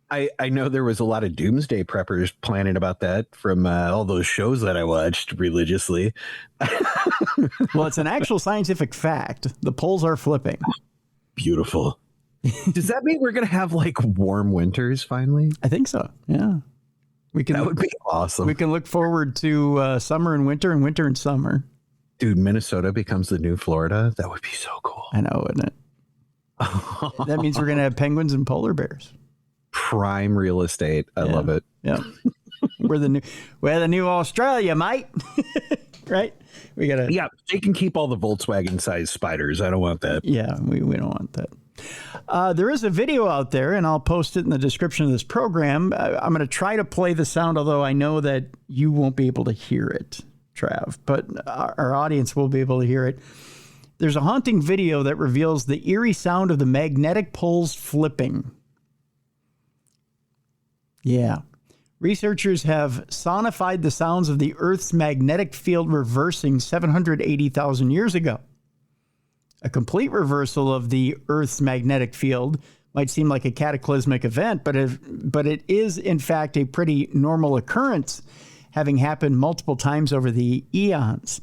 S2: I know there was a lot of doomsday preppers planning about that from all those shows that I watched religiously.
S1: Well, it's an actual scientific fact. The poles are flipping.
S2: Beautiful. Does that mean we're going to have like warm winters finally?
S1: I think so. Yeah.
S2: That would be awesome.
S1: We can look forward to summer and winter and summer.
S2: Dude, Minnesota becomes the new Florida. That would be so cool.
S1: I know, wouldn't it? That means we're going to have penguins and polar bears.
S2: Prime real estate. I love it.
S1: Yeah. We're the new Australia, mate. Right? We gotta.
S2: Yeah, they can keep all the Volkswagen-sized spiders. I don't want that.
S1: Yeah, we don't want that. There is a video out there, and I'll post it in the description of this program. I'm going to try to play the sound, although I know that you won't be able to hear it, Trav, but our audience will be able to hear it. There's a haunting video that reveals the eerie sound of the magnetic poles flipping. Yeah. Researchers have sonified the sounds of the Earth's magnetic field reversing 780,000 years ago. A complete reversal of the Earth's magnetic field might seem like a cataclysmic event, but it is, in fact, a pretty normal occurrence, having happened multiple times over the eons.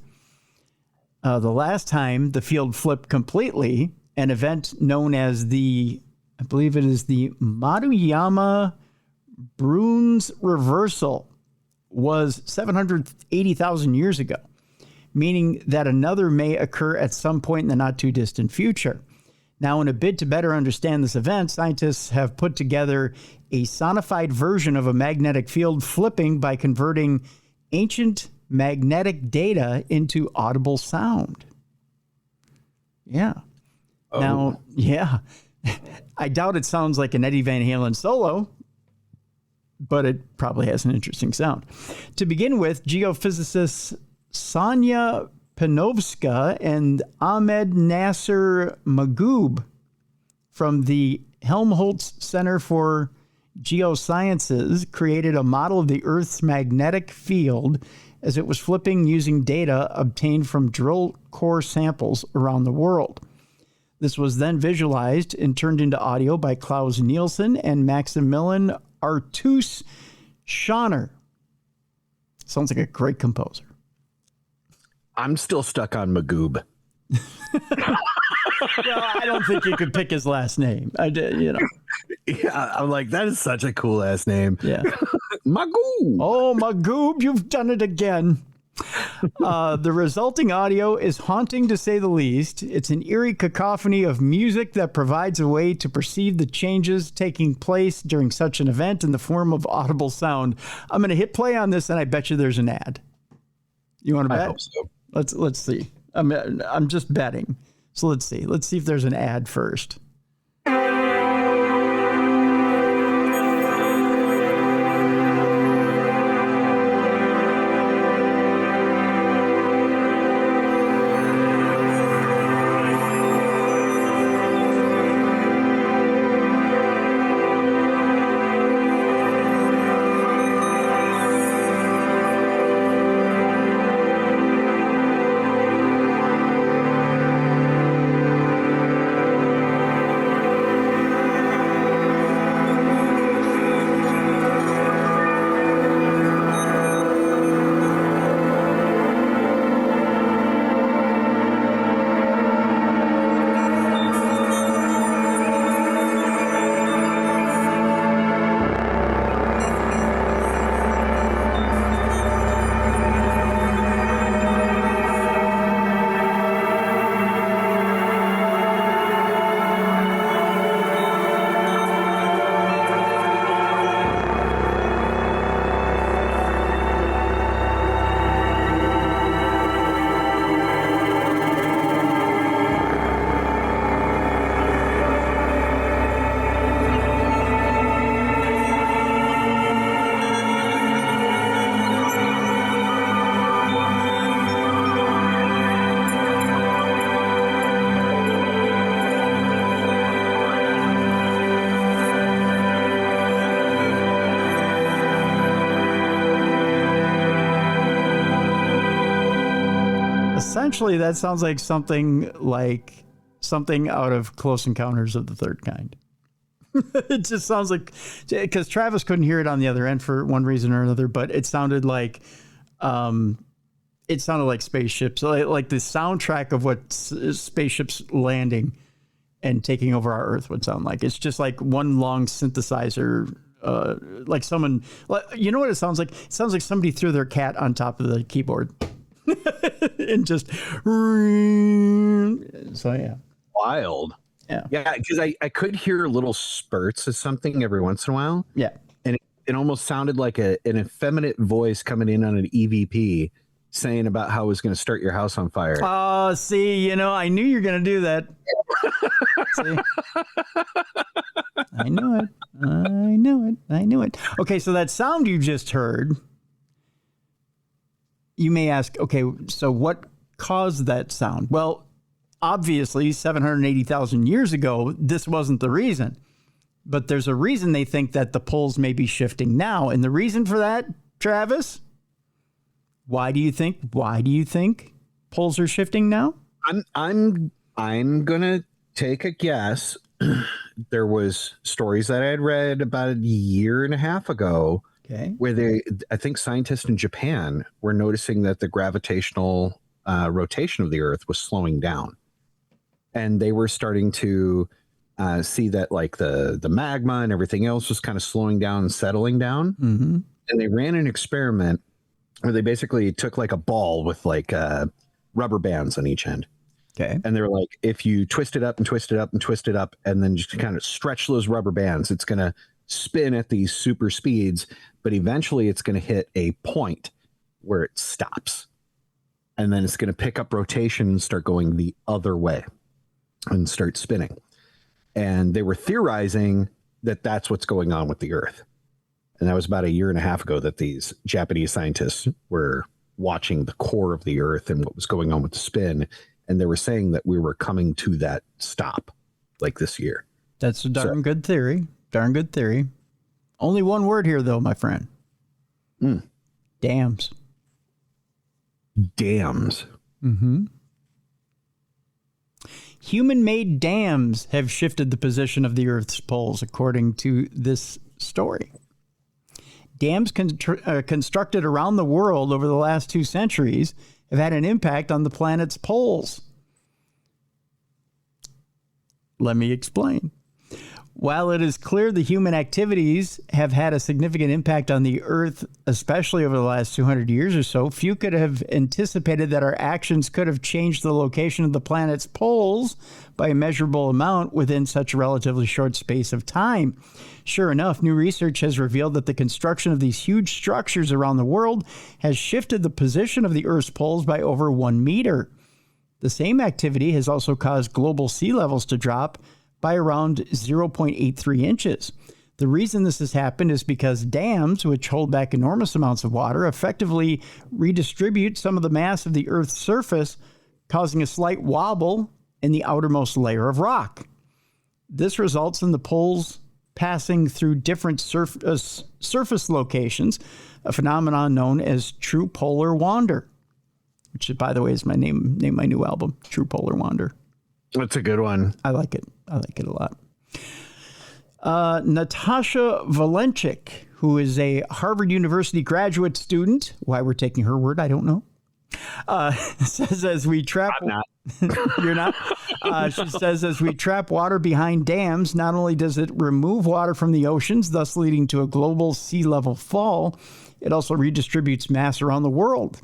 S1: The last time the field flipped completely, an event known as I believe it is the Maruyama Bruns reversal, was 780,000 years ago, meaning that another may occur at some point in the not too distant future. Now, in a bid to better understand this event, scientists have put together a sonified version of a magnetic field flipping by converting ancient magnetic data into audible sound. Yeah. Oh. Now, yeah, I doubt it sounds like an Eddie Van Halen solo, but it probably has an interesting sound. To begin with, geophysicists Sonia Panovska and Ahmed Nasser Magoob from the Helmholtz Center for Geosciences created a model of the Earth's magnetic field as it was flipping using data obtained from drill core samples around the world. This was then visualized and turned into audio by Klaus Nielsen and Maximilian Artus Schoner. Sounds like a great composer.
S2: I'm still stuck on Magoob.
S1: Well, I don't think you could pick his last name.
S2: Yeah, I'm like, that is such a cool ass name.
S1: Yeah.
S2: Magoob.
S1: Oh, Magoob, you've done it again. The resulting audio is haunting, to say the least. It's an eerie cacophony of music that provides a way to perceive the changes taking place during such an event in the form of audible sound. I'm going to hit play on this, and I bet you there's an ad. You want to bet?
S2: I hope so.
S1: Let's see. I'm just betting. So let's see. Let's see if there's an ad first. Essentially, that sounds like something out of Close Encounters of the Third Kind. It just sounds like, because Travis couldn't hear it on the other end for one reason or another, but it sounded like spaceships, like the soundtrack of what spaceships landing and taking over our Earth would sound like. It's just like one long synthesizer, like someone, you know what it sounds like? It sounds like somebody threw their cat on top of the keyboard. And just so yeah,
S2: wild. Yeah, because I could hear little spurts of something every once in a while.
S1: Yeah,
S2: and it almost sounded like an effeminate voice coming in on an EVP saying about how it was going to start your house on fire.
S1: Oh, see, I knew you were going to do that. See? I knew it. Okay, so that sound you just heard. You may ask, okay, so what caused that sound? Well, obviously, 780,000 years ago, this wasn't the reason. But there's a reason they think that the poles may be shifting now. And the reason for that, Travis, why do you think poles are shifting now?
S2: I'm gonna take a guess. There was stories that I had read about a year and a half ago, where I think scientists in Japan were noticing that the gravitational rotation of the Earth was slowing down, and they were starting to see that like the magma and everything else was kind of slowing down and settling down.
S1: Mm-hmm.
S2: And they ran an experiment where they basically took like a ball with like rubber bands on each end.
S1: Okay.
S2: And they were like, if you twist it up and twist it up and twist it up and then just kind of stretch those rubber bands, it's going to spin at these super speeds, but eventually it's going to hit a point where it stops. And then it's going to pick up rotation and start going the other way and start spinning. And they were theorizing that that's what's going on with the Earth. And that was about a year and a half ago that these Japanese scientists were watching the core of the Earth and what was going on with the spin. And they were saying that we were coming to that stop like this year.
S1: That's a darn good theory. Darn good theory. Only one word here, though, my friend. Dams.
S2: Dams.
S1: Mm-hmm. Human-made dams have shifted the position of the Earth's poles, according to this story. Dams constructed around the world over the last 2 centuries have had an impact on the planet's poles. Let me explain. While it is clear the human activities have had a significant impact on the Earth, especially over the last 200 years or so, few could have anticipated that our actions could have changed the location of the planet's poles by a measurable amount within such a relatively short space of time. Sure enough, new research has revealed that the construction of these huge structures around the world has shifted the position of the Earth's poles by over 1 meter. The same activity has also caused global sea levels to drop by around 0.83 inches. The reason this has happened is because dams, which hold back enormous amounts of water, effectively redistribute some of the mass of the Earth's surface, causing a slight wobble in the outermost layer of rock. This results in the poles passing through different surface locations, a phenomenon known as true polar wander, which, by the way, is my name my new album, True Polar Wander.
S2: That's a good one.
S1: I like it. I like it a lot. Natasha Valenchik, who is a Harvard University graduate student, why we're taking her word, I don't know, says as we trap...
S2: I'm not.
S1: You're not? She says as we trap water behind dams, not only does it remove water from the oceans, thus leading to a global sea level fall, it also redistributes mass around the world.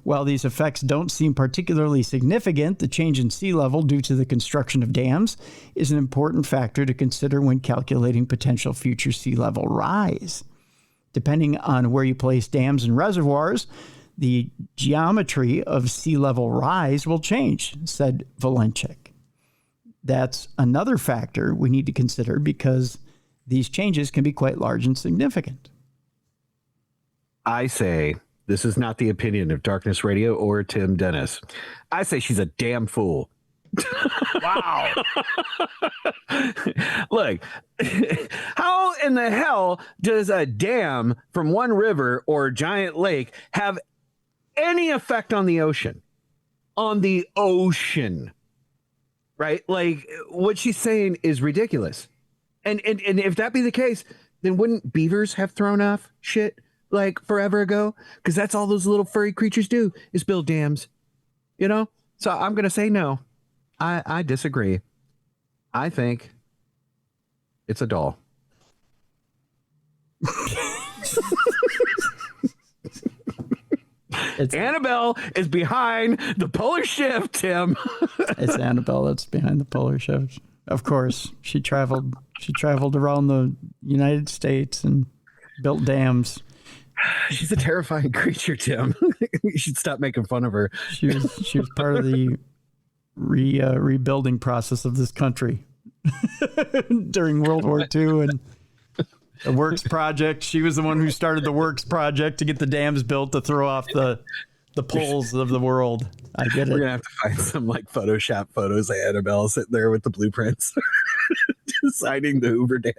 S1: While these effects don't seem particularly significant, the change in sea level due to the construction of dams is an important factor to consider when calculating potential future sea level rise. Depending on where you place dams and reservoirs, the geometry of sea level rise will change, said Valenchik. That's another factor we need to consider because these changes can be quite large and significant.
S2: I say this is not the opinion of Darkness Radio or Tim Dennis. I say she's a damn fool.
S1: Wow.
S2: Look, how in the hell does a dam from one river or giant lake have any effect on the ocean? On the ocean, right? Like what she's saying is ridiculous. And if that be the case, then wouldn't beavers have thrown off shit like forever ago? Because that's all those little furry creatures do is build dams, you know? So I'm going to say no. I disagree. I think it's a doll. Annabelle is behind the polar shift, Tim.
S1: It's Annabelle that's behind the polar shift. Of course, she traveled around the United States and built dams.
S2: She's a terrifying creature, Tim. You should stop making fun of her.
S1: She was part of the rebuilding process of this country during World War II and the Works Project. She was the one who started the Works Project to get the dams built to throw off the poles of the world. I get it.
S2: We're gonna have to find some like Photoshop photos of Annabelle sitting there with the blueprints. Signing the Hoover Dam.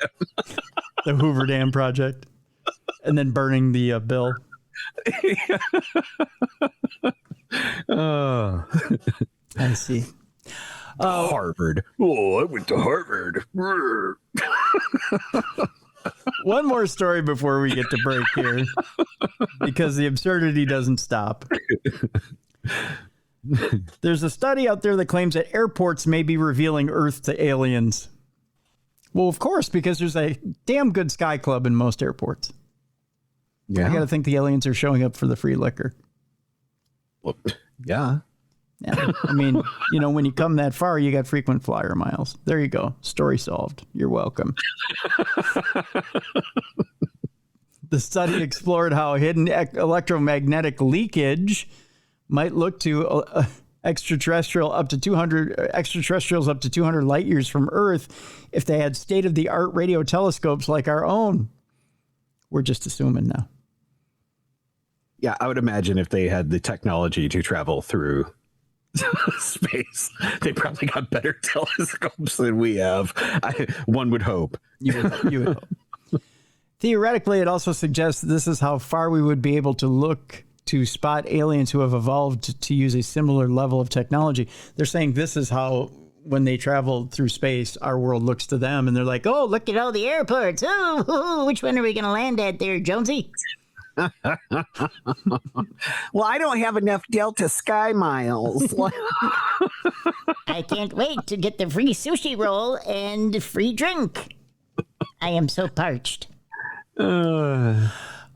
S1: The Hoover Dam project. And then burning the bill. I see.
S2: Harvard. Oh, I went to Harvard.
S1: One more story before we get to break here, because the absurdity doesn't stop. There's a study out there that claims that airports may be revealing Earth to aliens. Well, of course, because there's a damn good Sky Club in most airports.
S2: Yeah.
S1: I got to think the aliens are showing up for the free liquor.
S2: Well, yeah.
S1: Yeah. I mean, you know, when you come that far, you got frequent flyer miles. There you go. Story solved. You're welcome. The study explored how hidden electromagnetic leakage might look to extraterrestrials up to 200 light years from Earth if they had state-of-the-art radio telescopes like our own. We're just assuming now.
S2: Yeah, I would imagine if they had the technology to travel through space, they probably got better telescopes than we have. One would hope.
S1: You would hope. Theoretically, it also suggests this is how far we would be able to look to spot aliens who have evolved to use a similar level of technology. They're saying this is how, when they travel through space, our world looks to them, and they're like, oh, look at all the airports. Oh, which one are we going to land at there, Jonesy?
S3: Well, I don't have enough Delta Sky miles.
S4: I can't wait to get the free sushi roll and free drink. I am so parched.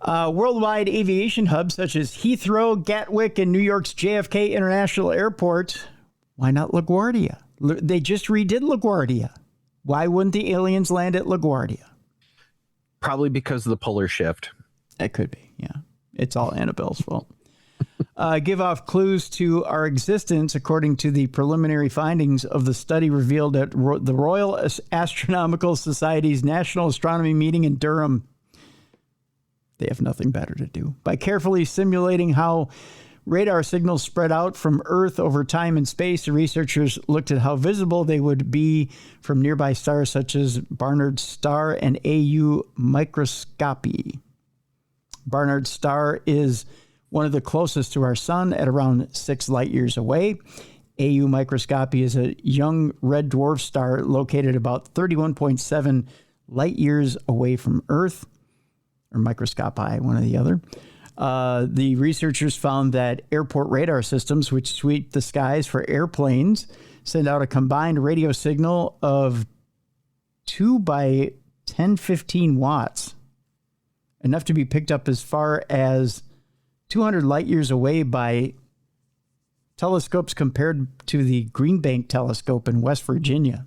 S1: Worldwide aviation hubs such as Heathrow, Gatwick, and New York's JFK International Airport. Why not LaGuardia? They just redid LaGuardia. Why wouldn't the aliens land at LaGuardia?
S2: Probably because of the polar shift.
S1: That could be, yeah. It's all Annabelle's fault. Give off clues to our existence, according to the preliminary findings of the study revealed at the Royal Astronomical Society's National Astronomy meeting in Durham. They have nothing better to do. By carefully simulating how radar signals spread out from Earth over time and space, the researchers looked at how visible they would be from nearby stars such as Barnard's Star and AU Microscopy. Barnard's Star is one of the closest to our sun at around 6 light years away. AU Microscopy is a young red dwarf star located about 31.7 light years away from Earth, or microscopy, one or the other. The researchers found that airport radar systems, which sweep the skies for airplanes, send out a combined radio signal of 2 by 1015 watts, enough to be picked up as far as 200 light years away by telescopes compared to the Green Bank telescope in West Virginia.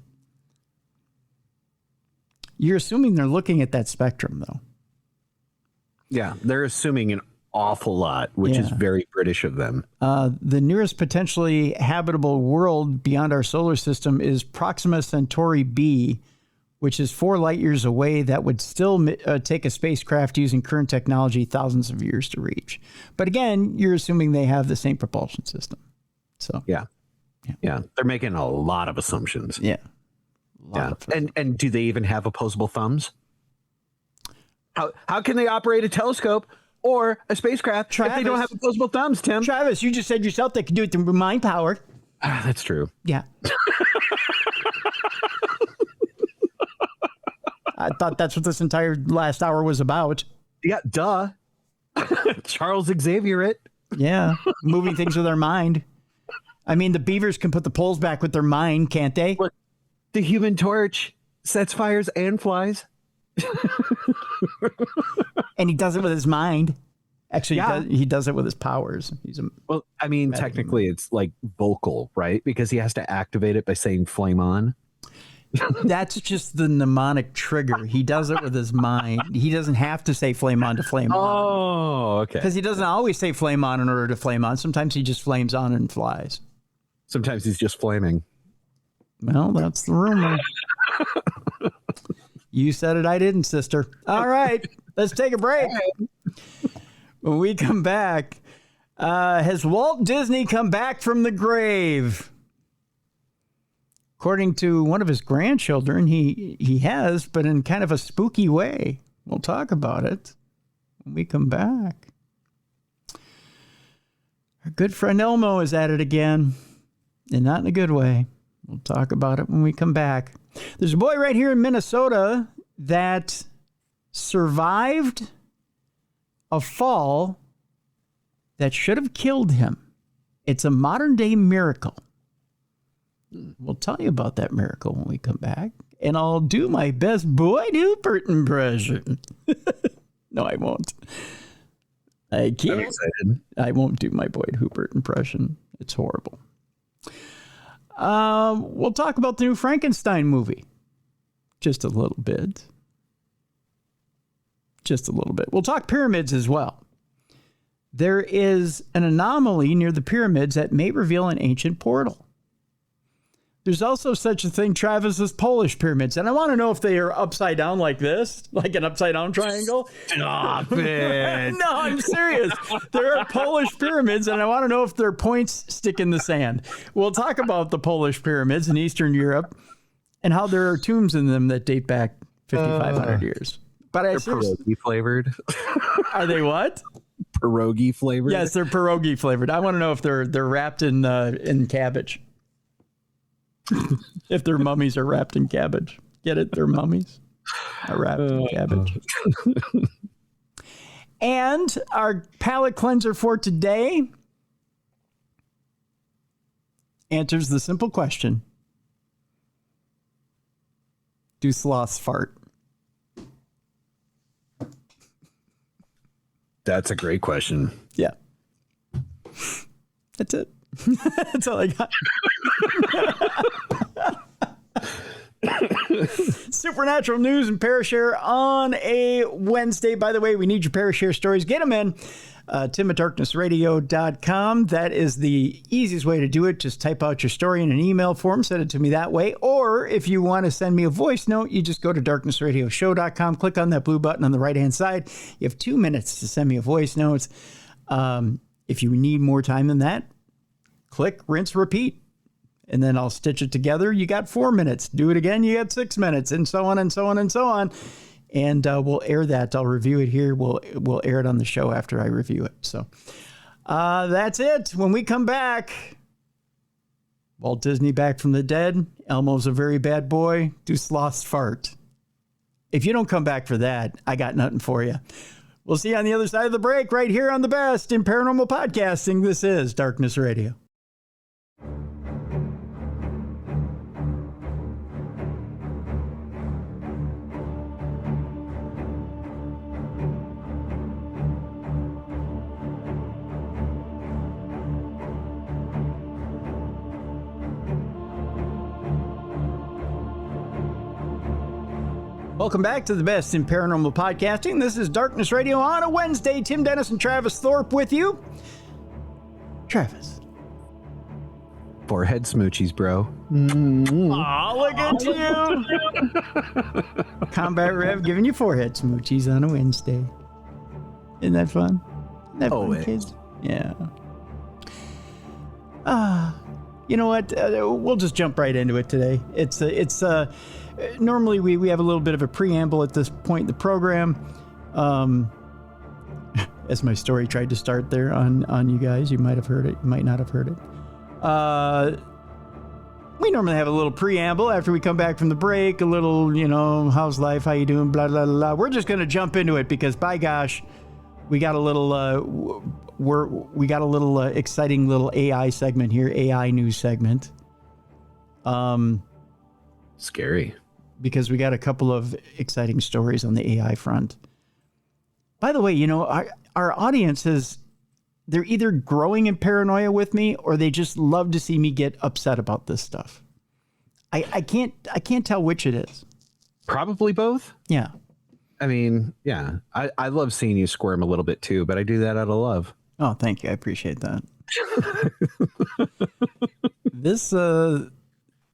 S1: You're assuming they're looking at that spectrum, though.
S2: Yeah, they're assuming an awful lot, which is very British of them.
S1: The nearest potentially habitable world beyond our solar system is Proxima Centauri b, which is 4 light years away. That would still take a spacecraft using current technology thousands of years to reach. But again, you're assuming they have the same propulsion system. So
S2: yeah, they're making a lot of assumptions.
S1: Yeah.
S2: And do they even have opposable thumbs? How can they operate a telescope or a spacecraft if they don't have opposable thumbs, Tim?
S1: Travis, you just said yourself they could do it through mind power.
S2: That's true.
S1: Yeah. I thought that's what this entire last hour was about.
S2: Yeah, duh. Charles Xavier it.
S1: Yeah, moving things with our mind. I mean, the beavers can put the poles back with their mind, can't they?
S2: Look, the Human Torch sets fires and flies.
S1: And he does it with his mind. Actually, he does it with his powers.
S2: Well, I mean, technically it's like vocal, right? Because he has to activate it by saying flame on.
S1: That's just the mnemonic trigger. He does it with his mind. He doesn't have to say flame on to flame on.
S2: Oh, okay.
S1: Because he doesn't always say flame on in order to flame on. Sometimes he just flames on and flies.
S2: Sometimes he's just flaming.
S1: Well, that's the rumor. You said it, I didn't, sister. All right, let's take a break. When we come back, has Walt Disney come back from the grave? According to one of his grandchildren, he has, but in kind of a spooky way. We'll talk about it when we come back. Our good friend Elmo is at it again, and not in a good way. We'll talk about it when we come back. There's a boy right here in Minnesota that survived a fall that should have killed him. It's a modern day miracle. We'll tell you about that miracle when we come back. And I'll do my best Boyd Hooper impression. No, I won't. I can't.
S2: I'm excited.
S1: I won't do my Boyd Hooper impression. It's horrible. We'll talk about the new Frankenstein movie. Just a little bit. Just a little bit. We'll talk pyramids as well. There is an anomaly near the pyramids that may reveal an ancient portal. There's also such a thing, Travis, as Polish pyramids. And I want to know if they are upside down like this, like an upside down triangle.
S2: Stop it.
S1: No, I'm serious. There are Polish pyramids, and I want to know if their points stick in the sand. We'll talk about the Polish pyramids in Eastern Europe and how there are tombs in them that date back 5,500 years. But
S2: They're pierogi flavored.
S1: Are they what?
S2: Pierogi flavored?
S1: Yes, they're pierogi flavored. I want to know if they're wrapped in cabbage. If their mummies are wrapped in cabbage. Get it? Their mummies are wrapped in cabbage. And our palate cleanser for today answers the simple question. Do sloths fart?
S2: That's a great question.
S1: Yeah. That's it. That's all I got. Supernatural news and Parashare on a Wednesday. By the way, we need your Parashare stories. Get them in. Tim@darknessradio.com. That is the easiest way to do it. Just type out your story in an email form. Send it to me that way. Or if you want to send me a voice note, you just go to darknessradioshow.com. Click on that blue button on the right-hand side. You have 2 minutes to send me a voice note. If you need more time than that, click, rinse, repeat, and then I'll stitch it together. You got 4 minutes. Do it again, you got 6 minutes, and so on and so on and so on. And we'll air that. I'll review it here. We'll air it on the show after I review it. So that's it. When we come back, Walt Disney back from the dead. Elmo's a very bad boy. Do sloths fart? If you don't come back for that, I got nothing for you. We'll see you on the other side of the break right here on the best in paranormal podcasting. This is Darkness Radio. Welcome back to the best in paranormal podcasting. This is Darkness Radio on a Wednesday. Tim Dennis and Travis Thorpe with you. Travis.
S2: Forehead smoochies, bro.
S1: Aw, look at you. Combat Rev giving you forehead smoochies on a Wednesday. Isn't that fun? Isn't that fun, kids? Yeah. You know what? We'll just jump right into it today. It's normally we have a little bit of a preamble at this point in the program. As my story tried to start there on you guys, you might have heard it, you might not have heard it. We normally have a little preamble after we come back from the break, a little, how's life, how you doing, blah, blah, blah. We're just going to jump into it because, by gosh, we got a little exciting little AI segment here, AI news segment.
S2: Scary.
S1: Because we got a couple of exciting stories on the AI front. By the way, our audience they're either growing in paranoia with me or they just love to see me get upset about this stuff. I can't tell which it is.
S2: Probably both.
S1: Yeah.
S2: I mean, yeah. I love seeing you squirm a little bit too, but I do that out of love.
S1: Oh, thank you. I appreciate that.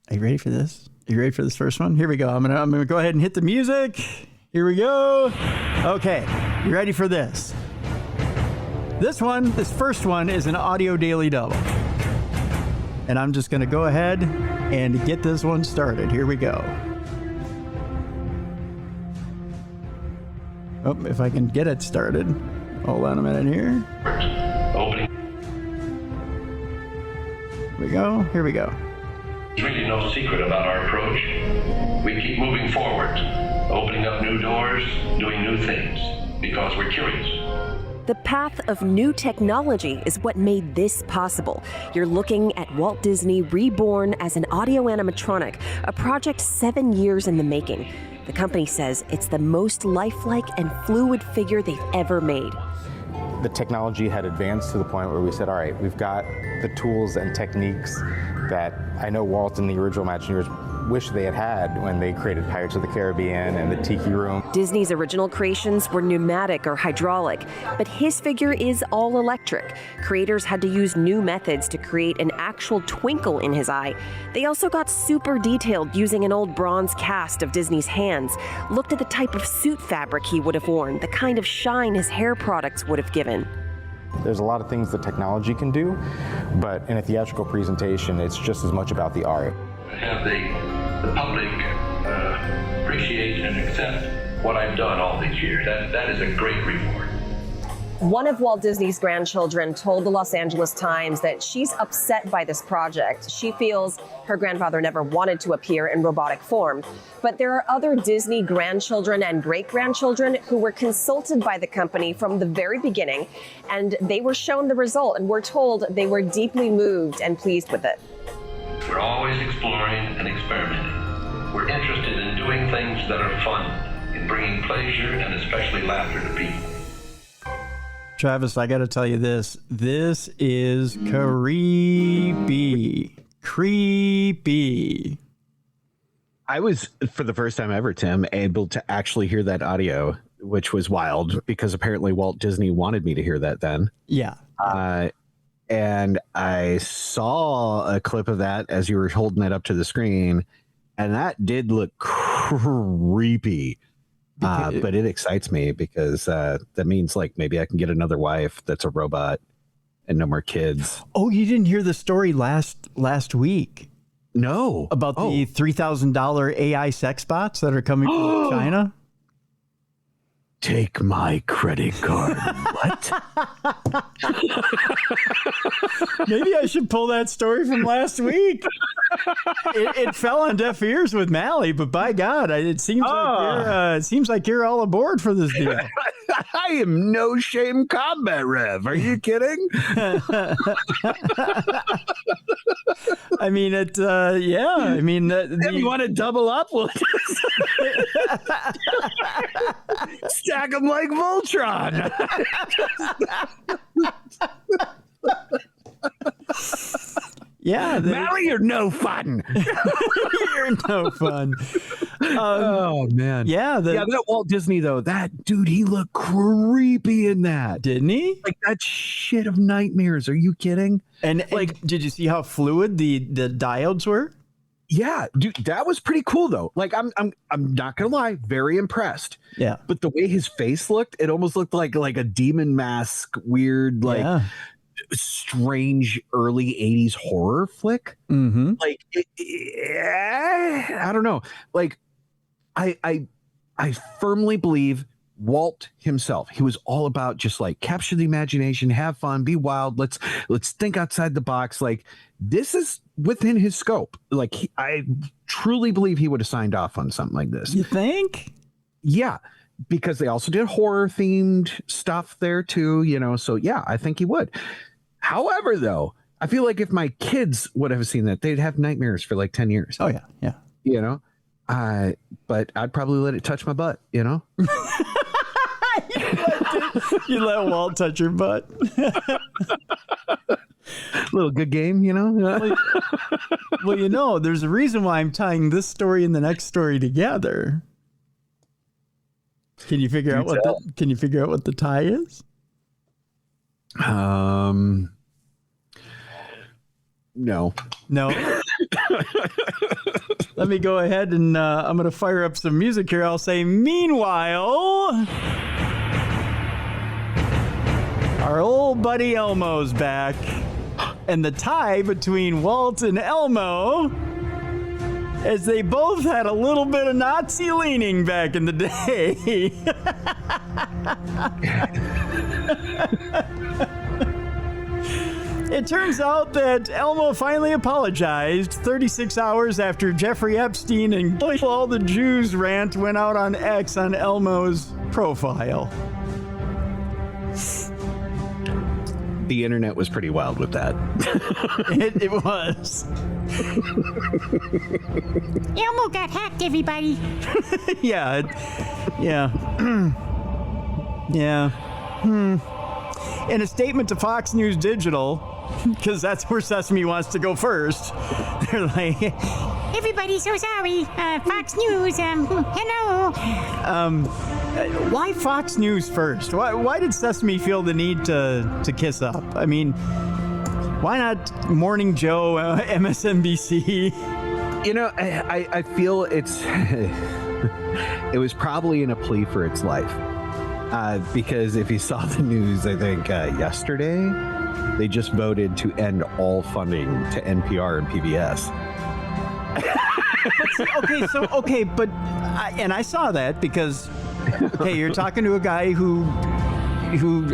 S1: Are you ready for this? Are you ready for this first one? Here we go. I'm gonna go ahead and hit the music. Here we go. Okay, you ready for this? This first one is an audio daily double. And I'm just gonna go ahead And to get this one started, here we go. Oh, if I can get it started. Hold on a minute here.
S5: Opening.
S1: Here we go.
S5: There's really no secret about our approach. We keep moving forward, opening up new doors, doing new things, because we're curious.
S6: The path of new technology is what made this possible. You're looking at Walt Disney reborn as an audio animatronic, a project 7 years in the making. The company says it's the most lifelike and fluid figure they've ever made.
S7: The technology had advanced to the point where we said, all right, we've got the tools and techniques that I know Walt and the original Imagineers wish they had when they created Pirates of the Caribbean and the Tiki Room.
S6: Disney's original creations were pneumatic or hydraulic, but his figure is all electric. Creators had to use new methods to create an actual twinkle in his eye. They also got super detailed using an old bronze cast of Disney's hands, looked at the type of suit fabric he would have worn, the kind of shine his hair products would have given.
S7: There's a lot of things that technology can do, but in a theatrical presentation, it's just as much about the art.
S5: Have the public appreciate and accept what I've done all these years. That is a great reward.
S6: One of Walt Disney's grandchildren told the Los Angeles Times that she's upset by this project. She feels her grandfather never wanted to appear in robotic form. But there are other Disney grandchildren and great-grandchildren who were consulted by the company from the very beginning, and they were shown the result, and we're told they were deeply moved and pleased with it.
S5: We're always exploring and experimenting. We're interested in doing things that are fun, in bringing pleasure and especially laughter to people.
S1: Travis, I got to tell you this. This is creepy. Creepy.
S2: I was, for the first time ever, Tim, able to actually hear that audio, which was wild because apparently Walt Disney wanted me to hear that then.
S1: Yeah.
S2: And I saw a clip of that as you were holding it up to the screen, and that did look creepy. But it excites me because that means like maybe I can get another wife that's a robot and no more kids.
S1: Oh, you didn't hear the story last week?
S2: No.
S1: About the $3,000 AI sex bots that are coming from China?
S2: Take my credit card. What?
S1: Maybe I should pull that story from last week. It fell on deaf ears with Mally, but by God, it seems like you're all aboard for this deal.
S2: I am no shame combat rev. Are you kidding?
S1: I mean, yeah. I mean,
S2: you want to double up? We'll stack them like Voltron.
S1: Yeah,
S2: Mally, you're no fun.
S1: You're no fun.
S2: Oh man,
S1: yeah,
S2: that Walt Disney though. That dude, he looked creepy in that,
S1: didn't he?
S2: Like that shit of nightmares. Are you kidding?
S1: And did you see how fluid the diodes were?
S2: Yeah, dude, that was pretty cool though. Like I'm not gonna lie, very impressed.
S1: Yeah, but
S2: the way his face looked, it almost looked like a demon mask, weird, like strange early 80s horror flick.
S1: Mm-hmm.
S2: Like I don't know. Like I firmly believe Walt himself, he was all about just like capture the imagination, have fun, be wild. Let's think outside the box. Like this is within his scope. Like I truly believe he would have signed off on something like this.
S1: You think?
S2: Yeah, because they also did horror themed stuff there too, you know. So yeah, I think he would. However, though, I feel like if my kids would have seen that, they'd have nightmares for like 10 years.
S1: Oh yeah, yeah.
S2: You know, but I'd probably let it touch my butt. You know.
S1: You let Walt touch your butt.
S2: Little good game, you know.
S1: Well, you know, there's a reason why I'm tying this story and the next story together. Can you figure out what the tie is?
S2: No.
S1: Let me go ahead and I'm going to fire up some music here. I'll say, meanwhile, our old buddy Elmo's back. And the tie between Walt and Elmo as they both had a little bit of Nazi leaning back in the day. It turns out that Elmo finally apologized 36 hours after Jeffrey Epstein and all the Jews rant went out on X on Elmo's profile.
S2: The internet was pretty wild with that.
S1: It was.
S4: Elmo got hacked, everybody.
S1: Yeah. Yeah. In a statement to Fox News Digital, because that's where Sesame wants to go first, they're like,
S4: Everybody's so sorry. Fox News, hello.
S1: why Fox News first? Why did Sesame feel the need to kiss up? I mean, why not Morning Joe, MSNBC?
S2: You know, I feel it's it was probably in a plea for its life. Because if you saw the news, I think yesterday, they just voted to end all funding to NPR and PBS.
S1: But I saw that because, okay, you're talking to a guy who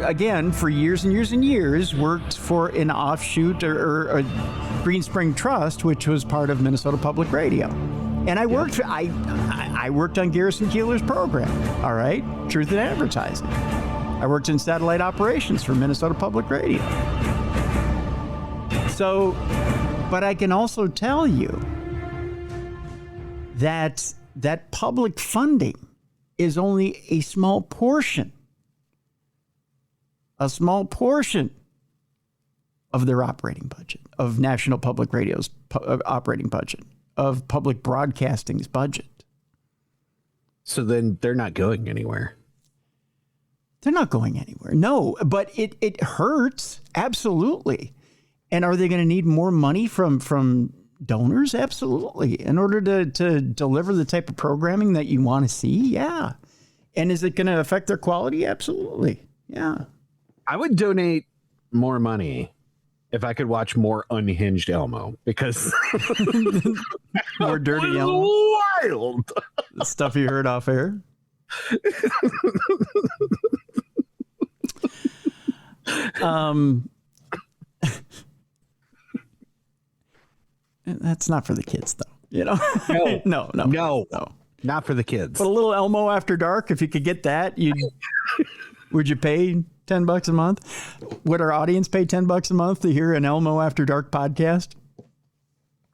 S1: again, for years and years and years, worked for an offshoot or a Green Spring Trust, which was part of Minnesota Public Radio. And I worked I worked on Garrison Keillor's program, all right? Truth in Advertising. I worked in satellite operations for Minnesota Public Radio. So, but I can also tell you that public funding is only a small portion of their operating budget, of National Public Radio's operating budget, of public broadcasting's budget.
S2: So then they're not going anywhere.
S1: They're not going anywhere. No, but it hurts. Absolutely. And are they going to need more money from donors? Absolutely. In order to deliver the type of programming that you want to see? Yeah. And is it going to affect their quality? Absolutely. Yeah.
S2: I would donate more money if I could watch more unhinged Elmo, because
S1: more dirty Elmo.
S2: Wild.
S1: The stuff you heard off air. That's not for the kids, though. You know, no,
S2: not for the kids.
S1: But a little Elmo After Dark, if you could get that, would you pay $10 a month? Would our audience pay $10 a month to hear an Elmo After Dark podcast?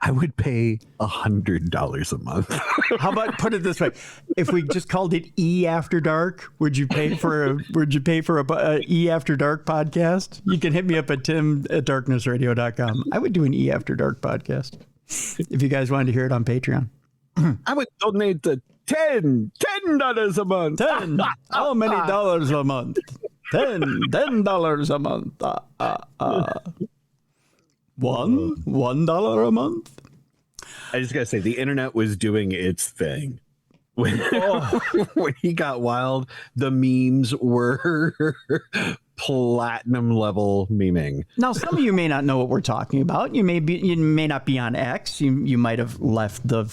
S2: I would pay $100 a month.
S1: How about put it this way? If we just called it E After Dark, would you pay for a E After Dark podcast? You can hit me up at tim@darknessradio.com. I would do an E After Dark podcast if you guys wanted to hear it on Patreon.
S2: I would donate the $10 a month.
S1: How many dollars a month? $10 a month. $1 a month.
S2: I just gotta say, the internet was doing its thing when he got wild. The memes were platinum level memeing.
S1: Now, some of you may not know what we're talking about. You may not be on X. You might have left the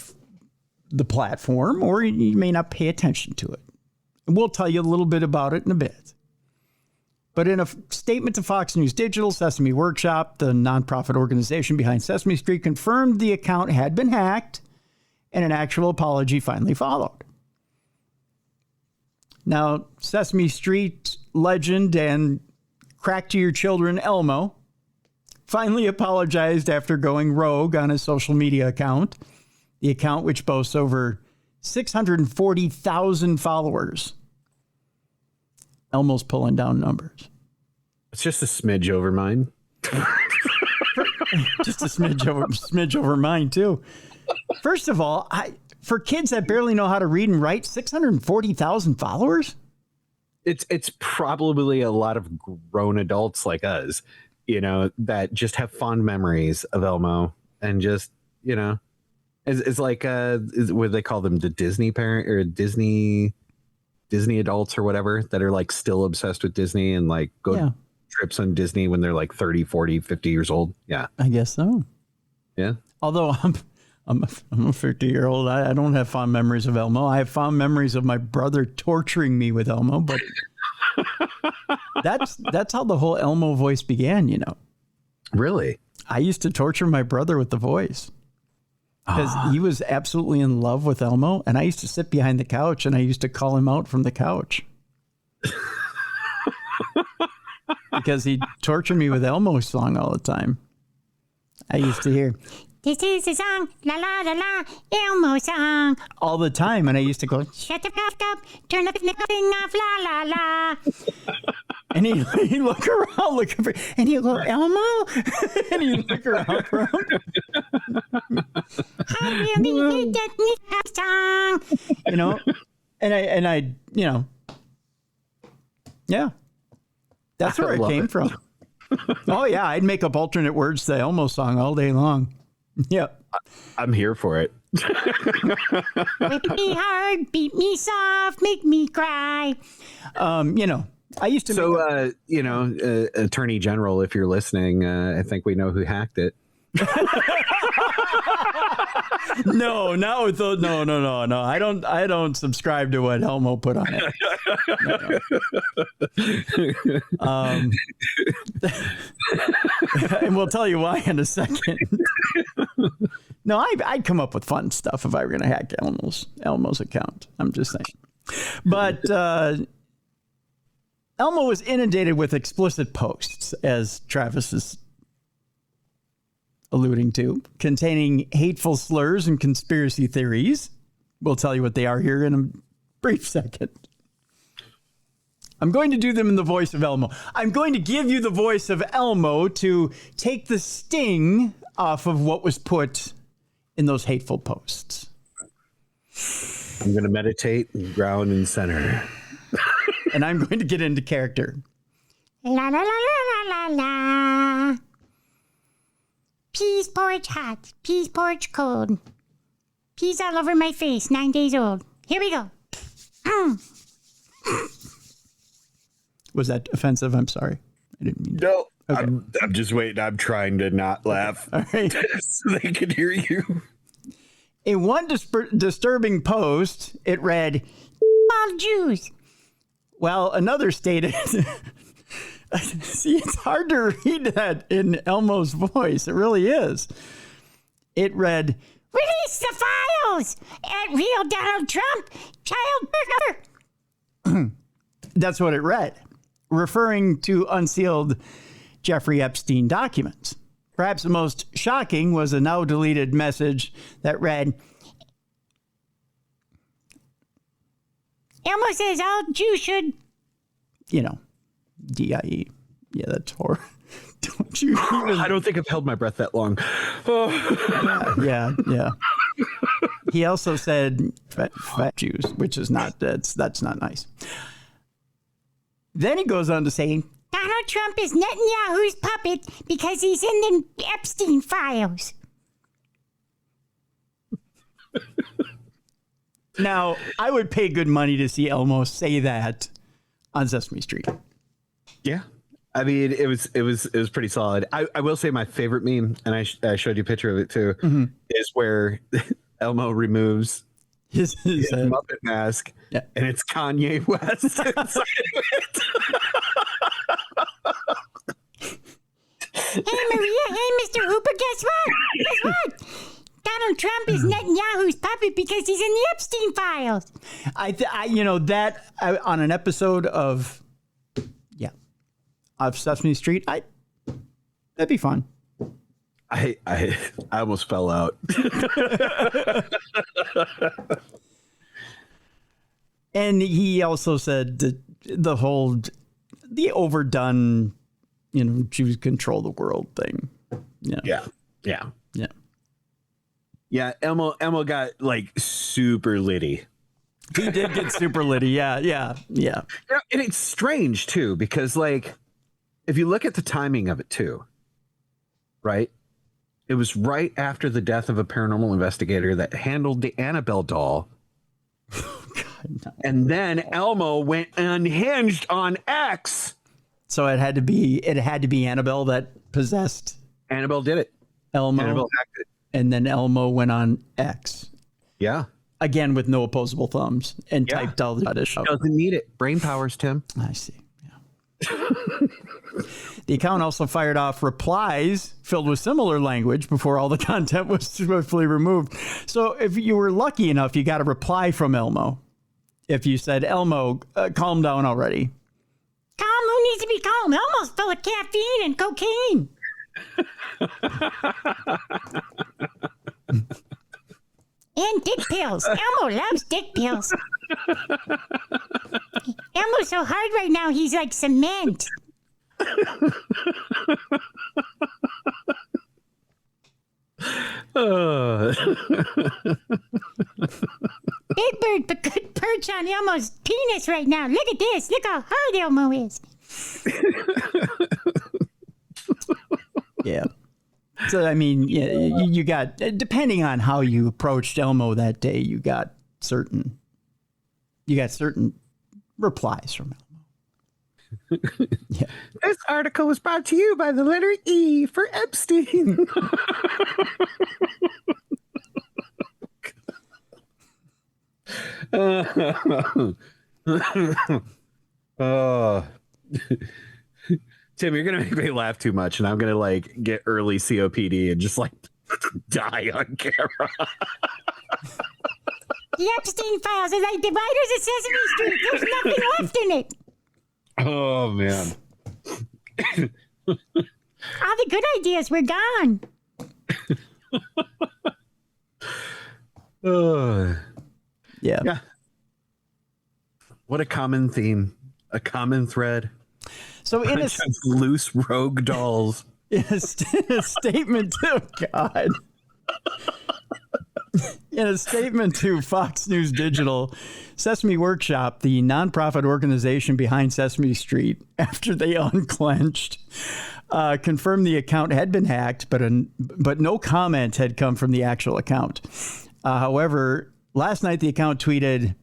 S1: platform, or you may not pay attention to it. We'll tell you a little bit about it in a bit. But in a statement to Fox News Digital, Sesame Workshop, the nonprofit organization behind Sesame Street, confirmed the account had been hacked, and an actual apology finally followed. Now, Sesame Street legend and crack to your children Elmo finally apologized after going rogue on his social media account, the account which boasts over 640,000 followers. Elmo's pulling down numbers.
S2: It's just a smidge over mine.
S1: Just a smidge over mine too. First of all, for kids that barely know how to read and write, 640,000 followers?
S2: It's probably a lot of grown adults like us, that just have fond memories of Elmo, and just, it's like what do they call them, the Disney parent or Disney adults or whatever, that are like still obsessed with Disney and like go trips on Disney when they're like 30, 40, 50 years old. Yeah.
S1: I guess so.
S2: Yeah.
S1: Although I'm a 50-year-old. I don't have fond memories of Elmo. I have fond memories of my brother torturing me with Elmo, but that's how the whole Elmo voice began, you know.
S2: Really?
S1: I used to torture my brother with the voice because he was absolutely in love with Elmo, and I used to sit behind the couch and I used to call him out from the couch because he tortured me with Elmo's song all the time. I used to hear, "This is a song, la la la la, Elmo song," all the time, and I used to go, "Shut the fuck up, turn the thing off, la la la." And he'd look around looking for, and he'd go, "Elmo?" And he'd look around for him. I really hate that song. You know, and I, you know, yeah, that's where it came from. Oh yeah, I'd make up alternate words to the Elmo song all day long. Yeah,
S8: I'm here for it.
S4: Whip me hard, beat me soft, make me cry.
S1: You know, I used to.
S8: So, you know, Attorney General, if you're listening, I think we know who hacked it.
S1: No, not with those. No. I don't subscribe to what Elmo put on it. No. And we'll tell you why in a second. No, I'd come up with fun stuff if I were going to hack Elmo's account. I'm just saying. But Elmo was inundated with explicit posts, as Travis is alluding to, containing hateful slurs and conspiracy theories. We'll tell you what they are here in a brief second. I'm going to do them in the voice of Elmo. I'm going to give you the voice of Elmo to take the sting off of what was put in those hateful posts.
S8: I'm going to meditate and ground and center.
S1: And I'm going to get into character.
S4: La la la la la la la. Peas porridge hot, peas porridge cold. Peas all over my face, 9 days old. Here we go.
S1: Was that offensive? I'm sorry. I didn't mean to.
S8: No,
S1: Okay.
S8: I'm just waiting. I'm trying to not laugh
S1: All right.
S8: so they can hear you.
S1: In one disturbing post, it read,
S4: All Jews.
S1: well, another stated, see, it's hard to read that in Elmo's voice. It really is. It read,
S4: Release the files at real Donald Trump, child murderer.
S1: that's what it read, referring to unsealed Jeffrey Epstein documents. Perhaps the most shocking was a now deleted message that read,
S4: Elmo says all Jews should.
S1: you know, DIE. Yeah, that's horrible. Don't you even...
S8: I don't think I've held my breath that long. Oh.
S1: Yeah. He also said fat Jews, which is not, that's not nice. Then he goes on to say,
S4: Donald Trump is Netanyahu's puppet because he's in the Epstein files.
S1: now, I would pay good money to see Elmo say that on Sesame Street.
S8: Yeah. I mean, it was pretty solid. I will say my favorite meme, and I showed you a picture of it too, is where Elmo removes
S1: His
S8: Muppet mask,
S1: Yeah.
S8: and it's Kanye West inside of it.
S4: Hey, Maria. Hey, Mr. Hooper. Guess what? Donald Trump is Netanyahu's puppet because he's in the Epstein files.
S1: On an episode of Sesame Street, that'd be fun.
S8: I almost fell out.
S1: And he also said that the overdone, Jews control the world thing. Yeah.
S8: Yeah, Elmo got like super litty.
S1: He did get super litty. Yeah.
S8: And it's strange too, because like, if you look at the timing of it too, right? It was right after the death of a paranormal investigator that handled the Annabelle doll.
S1: Oh, God, no.
S8: And then Elmo went unhinged on X.
S1: So it had to be Annabelle that possessed
S8: Annabelle did it.
S1: Elmo.
S8: Annabelle hacked it.
S1: and then Elmo went on X.
S8: Yeah.
S1: Again, with no opposable thumbs, and typed all the out.
S8: Doesn't need it. Brain powers, Tim.
S1: I see. Yeah. The account also fired off replies filled with similar language before all the content was swiftly removed. So if you were lucky enough, you got a reply from Elmo. If you said, Elmo, calm down already.
S4: Calm? Who needs to be calm? Elmo's full of caffeine and cocaine. And dick pills. Elmo loves dick pills. Elmo's so hard right now, he's like cement. Big Bird could perch on Elmo's penis right now. Look at this. Look how hard Elmo is.
S1: Yeah. So, I mean, you got, depending on how you approached Elmo that day, you got certain replies from Elmo. Yeah.
S8: This article was brought to you by the letter E for Epstein. Tim, you're gonna make me laugh too much, and I'm gonna like get early COPD and just like die on camera.
S4: The Epstein files are like dividers of Sesame Street. There's nothing left in it.
S8: Oh man.
S4: All the good ideas were gone.
S1: Yeah.
S8: What a common theme, a common thread.
S1: So in a
S8: loose rogue dolls.
S1: In a statement to God. In a statement to Fox News Digital, Sesame Workshop, the nonprofit organization behind Sesame Street, after they unclenched, confirmed the account had been hacked, but no comment had come from the actual account. However, last night the account tweeted,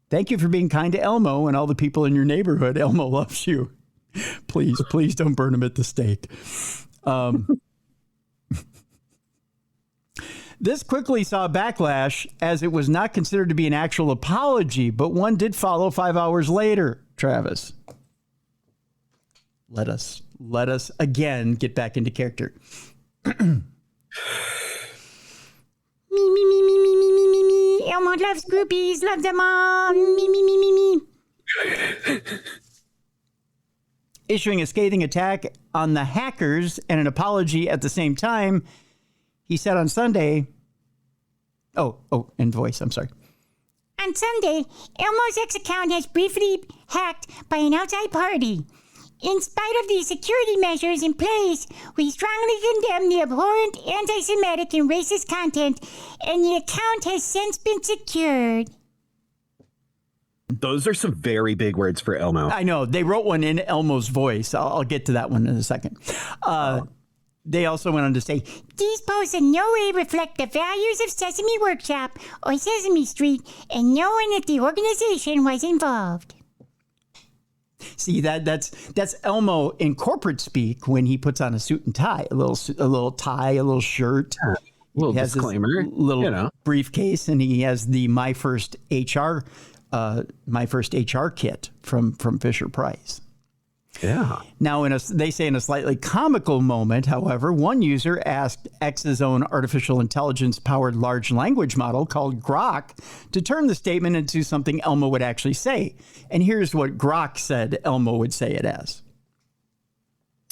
S1: "Thank you for being kind to Elmo and all the people in your neighborhood. Elmo loves you. Please don't burn him at the stake." This quickly saw backlash as it was not considered to be an actual apology, but one did follow 5 hours later. Travis, let us again get back into character.
S4: Me. Elmo loves groupies, loves them all. Me.
S1: Issuing a scathing attack on the hackers and an apology at the same time, he said on Sunday, and voice, I'm sorry.
S4: On Sunday, Elmo's X account has briefly hacked by an outside party. In spite of the security measures in place, we strongly condemn the abhorrent anti-Semitic and racist content, and the account has since been secured.
S8: Those are some very big words for Elmo.
S1: I know. They wrote one in Elmo's voice. I'll get to that one in a second. They also went on to say,
S4: these posts in no way reflect the values of Sesame Workshop or Sesame Street, and no one at the organization was involved.
S1: See, that's Elmo in corporate speak when he puts on a suit and tie, a little tie, a little shirt.
S8: A little
S1: he has
S8: disclaimer.
S1: This little briefcase, and he has the My First HR kit from Fisher Price.
S8: Yeah.
S1: Now, they say in a slightly comical moment, however, one user asked X's own artificial intelligence-powered large language model called Grok to turn the statement into something Elmo would actually say. And here's what Grok said Elmo would say it as.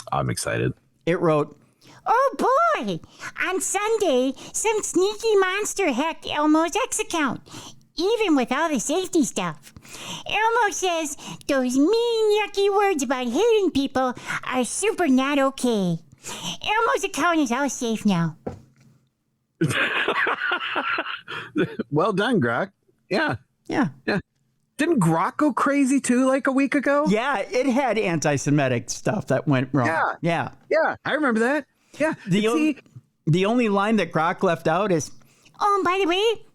S8: I'm excited.
S1: It wrote,
S4: "Oh boy! On Sunday, some sneaky monster hacked Elmo's X account, even with all the safety stuff. Elmo says those mean, yucky words about hating people are super not okay. Elmo's account is all safe now."
S8: Well done, Grok. Yeah. Didn't Grok go crazy too, like a week ago?
S1: Yeah, it had anti-Semitic stuff that went wrong. Yeah.
S8: I remember that. Yeah.
S1: The only line that Grok left out is,
S4: "Oh, and by the way,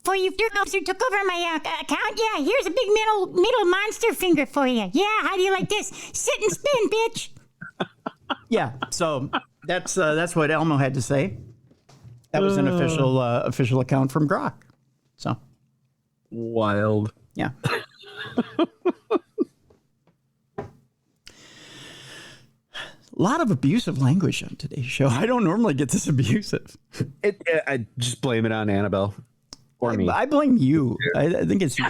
S4: for you officer took over my account, yeah, here's a big middle monster finger for you. Yeah, how do you like this? Sit and spin, bitch."
S1: Yeah, so that's what Elmo had to say. That was an official account from Grok. So
S8: Wild.
S1: yeah. A lot of abusive language on today's show. I don't normally get this abusive.
S8: I just blame it on Annabelle or me.
S1: I blame you. I think it's you.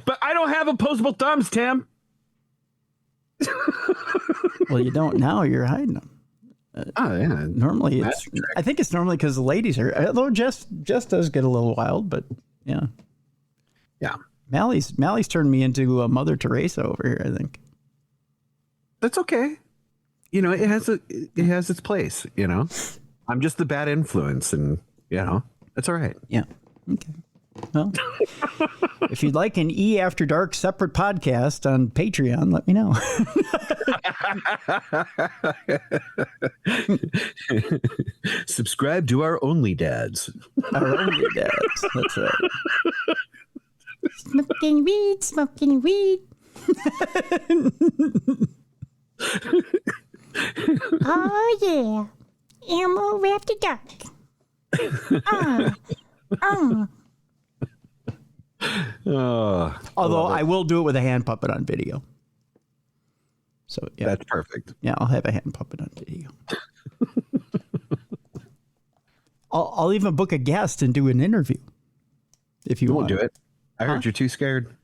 S8: But I don't have opposable thumbs, Tim.
S1: Well, you don't now. You're hiding them.
S8: Oh yeah.
S1: Normally, I think it's normally because the ladies are. Although Jess does get a little wild, but yeah. Mally's turned me into a Mother Teresa over here, I think.
S8: That's okay. You know, it has its place. You know, I'm just the bad influence, and you know, that's all right.
S1: Yeah. Okay. Well, if you'd like an E After Dark separate podcast on Patreon, let me know.
S8: Subscribe to our Only Dads.
S1: Our Only Dads. That's right.
S4: Smoking weed. Oh, yeah. Elmo After Dark.
S1: Although I will do it with a hand puppet on video. So yeah,
S8: that's perfect.
S1: Yeah, I'll have a hand puppet on video. I'll even book a guest and do an interview. If you
S8: won't do it. I heard you're too scared.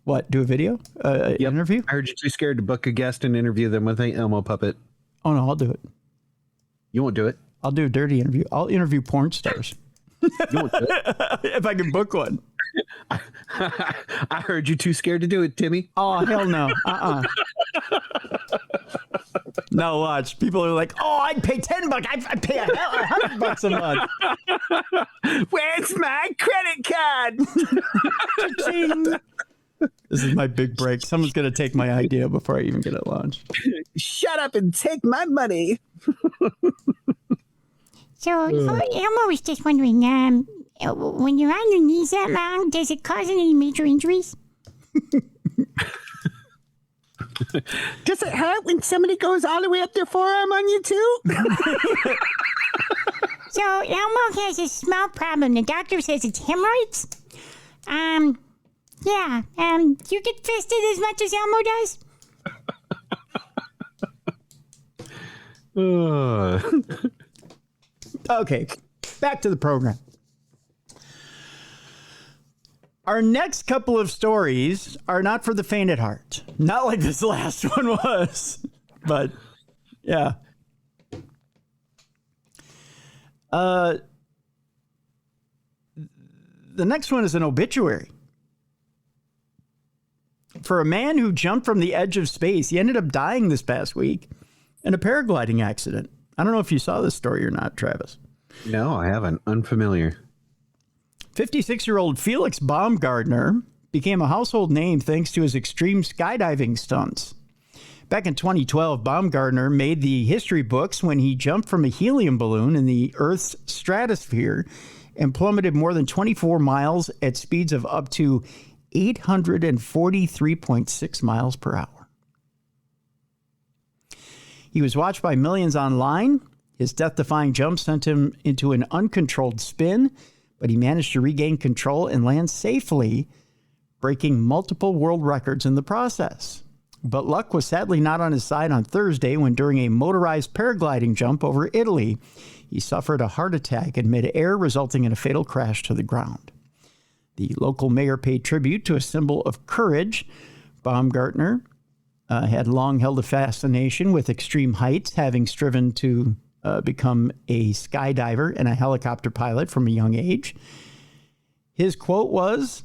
S1: What? Do a video? Interview?
S8: I heard you're too scared to book a guest and interview them with an Elmo puppet.
S1: Oh no, I'll do it.
S8: You won't do it?
S1: I'll do a dirty interview. I'll interview porn stars.
S8: You won't do it?
S1: If I can book one.
S8: I heard you too scared to do it, Timmy.
S1: Oh, hell no. No, watch. People are like, oh, I'd pay $10. I pay $100 a month.
S3: Where's my credit card?
S1: This is my big break. Someone's going to take my idea before I even get it launched.
S3: Shut up and take my money.
S4: So, Elmo was just wondering, when you're on your knees that long, does it cause any major injuries?
S3: Does it hurt when somebody goes all the way up their forearm on you too?
S4: So Elmo has a small problem. The doctor says it's hemorrhoids. Yeah. Do you get fisted as much as Elmo does?
S1: Okay, back to the program. Our next couple of stories are not for the faint at heart. Not like this last one was, but yeah. The next one is an obituary. For a man who jumped from the edge of space, he ended up dying this past week in a paragliding accident. I don't know if you saw this story or not, Travis.
S8: No, I haven't. Unfamiliar.
S1: 56-year-old Felix Baumgartner became a household name thanks to his extreme skydiving stunts. Back in 2012, Baumgartner made the history books when he jumped from a helium balloon in the Earth's stratosphere and plummeted more than 24 miles at speeds of up to 843.6 miles per hour. He was watched by millions online. His death-defying jump sent him into an uncontrolled spin, but he managed to regain control and land safely, breaking multiple world records in the process. But luck was sadly not on his side on Thursday when, during a motorized paragliding jump over Italy, he suffered a heart attack in midair, resulting in a fatal crash to the ground. The local mayor paid tribute to a symbol of courage. Baumgartner had long held a fascination with extreme heights, having striven to become a skydiver and a helicopter pilot from a young age. His quote was,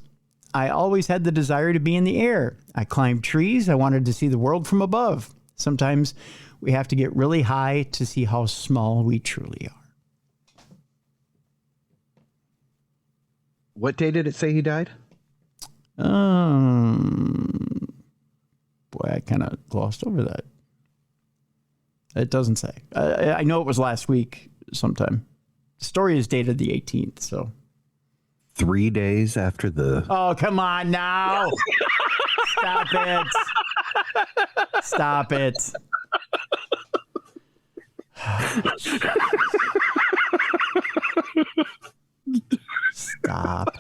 S1: "I always had the desire to be in the air. I climbed trees. I wanted to see the world from above. Sometimes we have to get really high to see how small we truly are."
S8: What day did it say he died?
S1: Boy, I kind of glossed over that. It doesn't say. I know it was last week sometime. The story is dated the 18th, so.
S8: 3 days after the...
S1: Oh, come on now. Stop it. Stop it. Stop.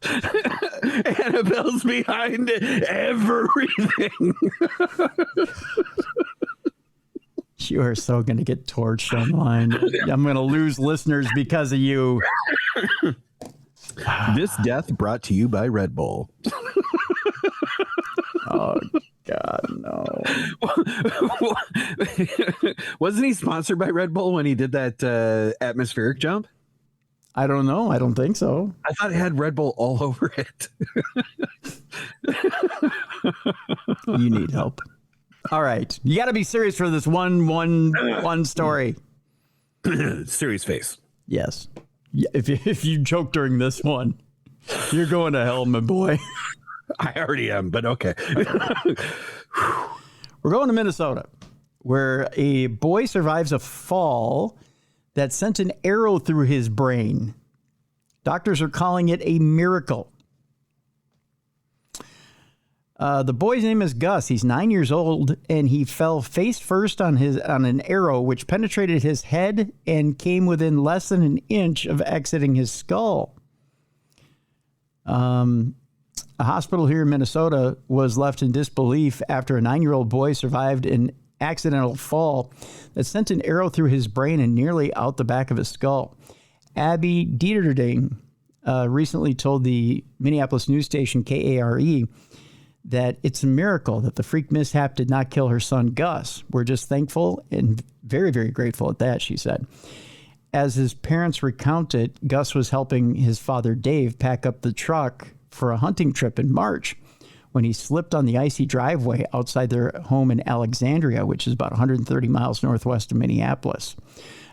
S8: Annabelle's behind everything.
S1: You are so going to get torched online. I'm going to lose listeners because of you.
S2: This death brought to you by Red Bull.
S1: Oh, God, no.
S8: Wasn't he sponsored by Red Bull when he did that atmospheric jump?
S1: I don't know. I don't think so.
S8: I thought it had Red Bull all over it.
S1: You need help. All right. You got to be serious for this one story.
S8: Serious face.
S1: Yes. If you joke during this one, you're going to hell, my boy.
S8: I already am, but okay.
S1: We're going to Minnesota, where a boy survives a fall that sent an arrow through his brain. Doctors are calling it a miracle. The boy's name is Gus. He's 9 years old, and he fell face first on an arrow which penetrated his head and came within less than an inch of exiting his skull. A hospital here in Minnesota was left in disbelief after a 9-year-old boy survived an accidental fall that sent an arrow through his brain and nearly out the back of his skull. Abby Dieterding recently told the Minneapolis news station KARE that it's a miracle that the freak mishap did not kill her son, Gus. We're just thankful and very, very grateful at that, she said. As his parents recounted, Gus was helping his father, Dave, pack up the truck for a hunting trip in March when he slipped on the icy driveway outside their home in Alexandria, which is about 130 miles northwest of Minneapolis.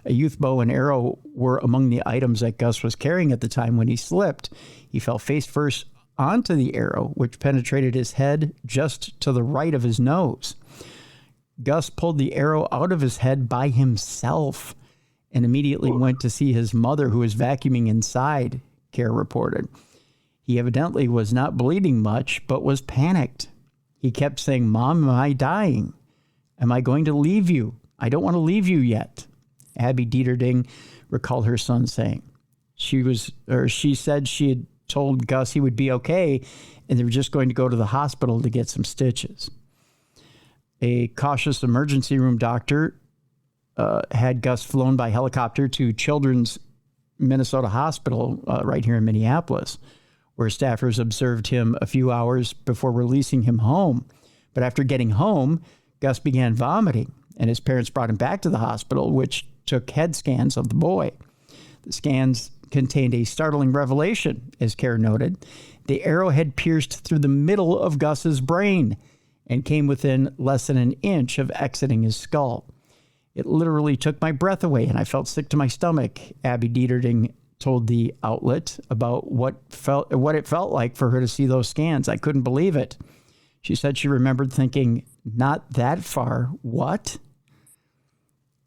S1: A youth bow and arrow were among the items that Gus was carrying at the time when he slipped. He fell face first onto the arrow, which penetrated his head just to the right of his nose. Gus pulled the arrow out of his head by himself and immediately went to see his mother, who was vacuuming inside, Care reported. He evidently was not bleeding much, but was panicked. He kept saying, "Mom, am I dying? Am I going to leave you? I don't want to leave you yet." Abby Dieterding recalled her son saying she said she had told Gus he would be okay, and they were just going to go to the hospital to get some stitches. A cautious emergency room doctor had Gus flown by helicopter to Children's Minnesota Hospital right here in Minneapolis, where staffers observed him a few hours before releasing him home. But after getting home, Gus began vomiting, and his parents brought him back to the hospital, which took head scans of the boy. The scans contained a startling revelation, as Care noted. The arrow had pierced through the middle of Gus's brain and came within less than an inch of exiting his skull. It literally took my breath away, and I felt sick to my stomach, Abby Dieterding told the outlet about what it felt like for her to see those scans. I couldn't believe it. She said she remembered thinking, "Not that far, what?"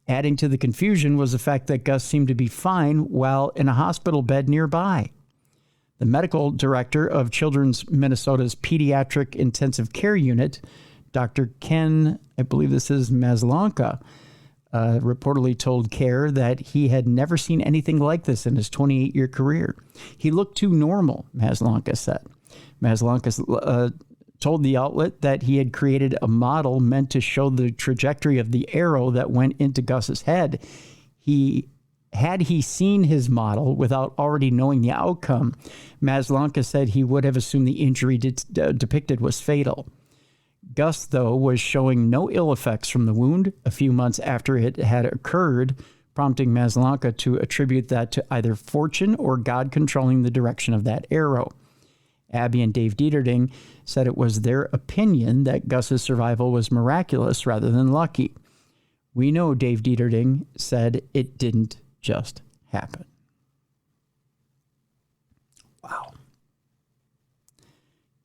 S1: Adding to the confusion was the fact that Gus seemed to be fine while in a hospital bed nearby. The medical director of Children's Minnesota's Pediatric Intensive Care Unit, Dr. Ken, I believe this is Maslanka, reportedly told Care that he had never seen anything like this in his 28-year career. He looked too normal, Maslanka said. Maslanka told the outlet that he had created a model meant to show the trajectory of the arrow that went into Gus's head. Had he seen his model without already knowing the outcome, Maslanka said he would have assumed the injury depicted was fatal. Gus, though, was showing no ill effects from the wound a few months after it had occurred, prompting Maslanka to attribute that to either fortune or God controlling the direction of that arrow. Abby and Dave Dieterding said it was their opinion that Gus's survival was miraculous rather than lucky. We know, Dave Dieterding said, it didn't just happen. Wow.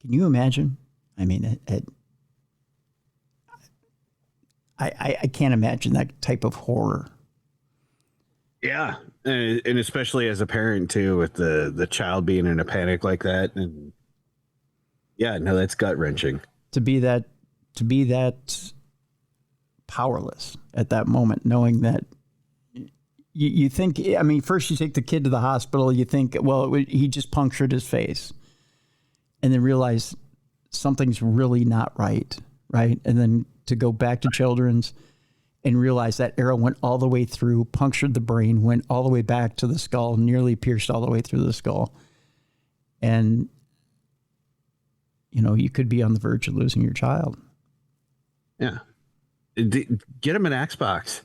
S1: Can you imagine? I mean, I can't imagine that type of horror.
S8: Yeah, and especially as a parent too, with the child being in a panic like that, and yeah, no, that's gut wrenching.
S1: To be that powerless at that moment, knowing that you think, I mean, first you take the kid to the hospital, you think, well, he just punctured his face, and then realize something's really not right. And then to go back to Children's and realize that arrow went all the way through, punctured the brain, went all the way back to the skull, nearly pierced all the way through the skull. And, you could be on the verge of losing your child.
S8: Yeah. Get him an Xbox.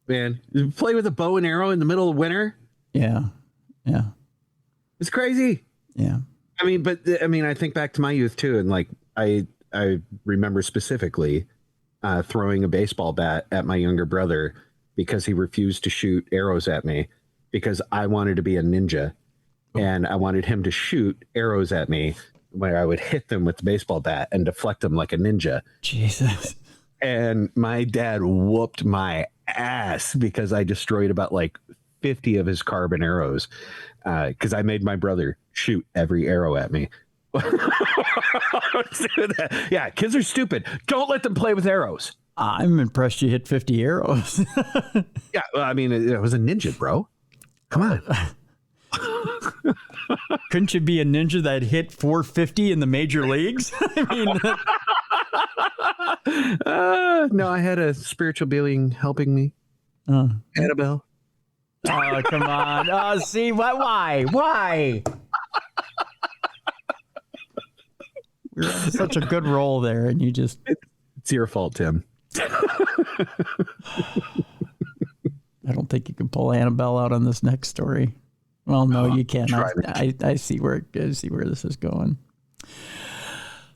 S8: Man, play with a bow and arrow in the middle of winter.
S1: Yeah.
S8: It's crazy.
S1: Yeah.
S8: I think back to my youth too. And like, I remember specifically throwing a baseball bat at my younger brother because he refused to shoot arrows at me because I wanted to be a ninja and I wanted him to shoot arrows at me where I would hit them with the baseball bat and deflect them like a ninja.
S1: Jesus.
S8: And my dad whooped my ass because I destroyed about like 50 of his carbon arrows because I made my brother shoot every arrow at me. Yeah, kids are stupid. Don't let them play with arrows.
S1: I'm impressed you hit 50 arrows.
S8: Yeah, well, I mean, it was a ninja, bro. Come on.
S1: Couldn't you be a ninja that hit 450 in the major leagues?
S8: No, I had a spiritual being helping me. Annabelle.
S1: Oh, come on. Oh, see, why? We're on such a good roll there, and you just...
S8: It's your fault, Tim.
S1: I don't think you can pull Annabelle out on this next story. Well, no, you can. I see where this is going.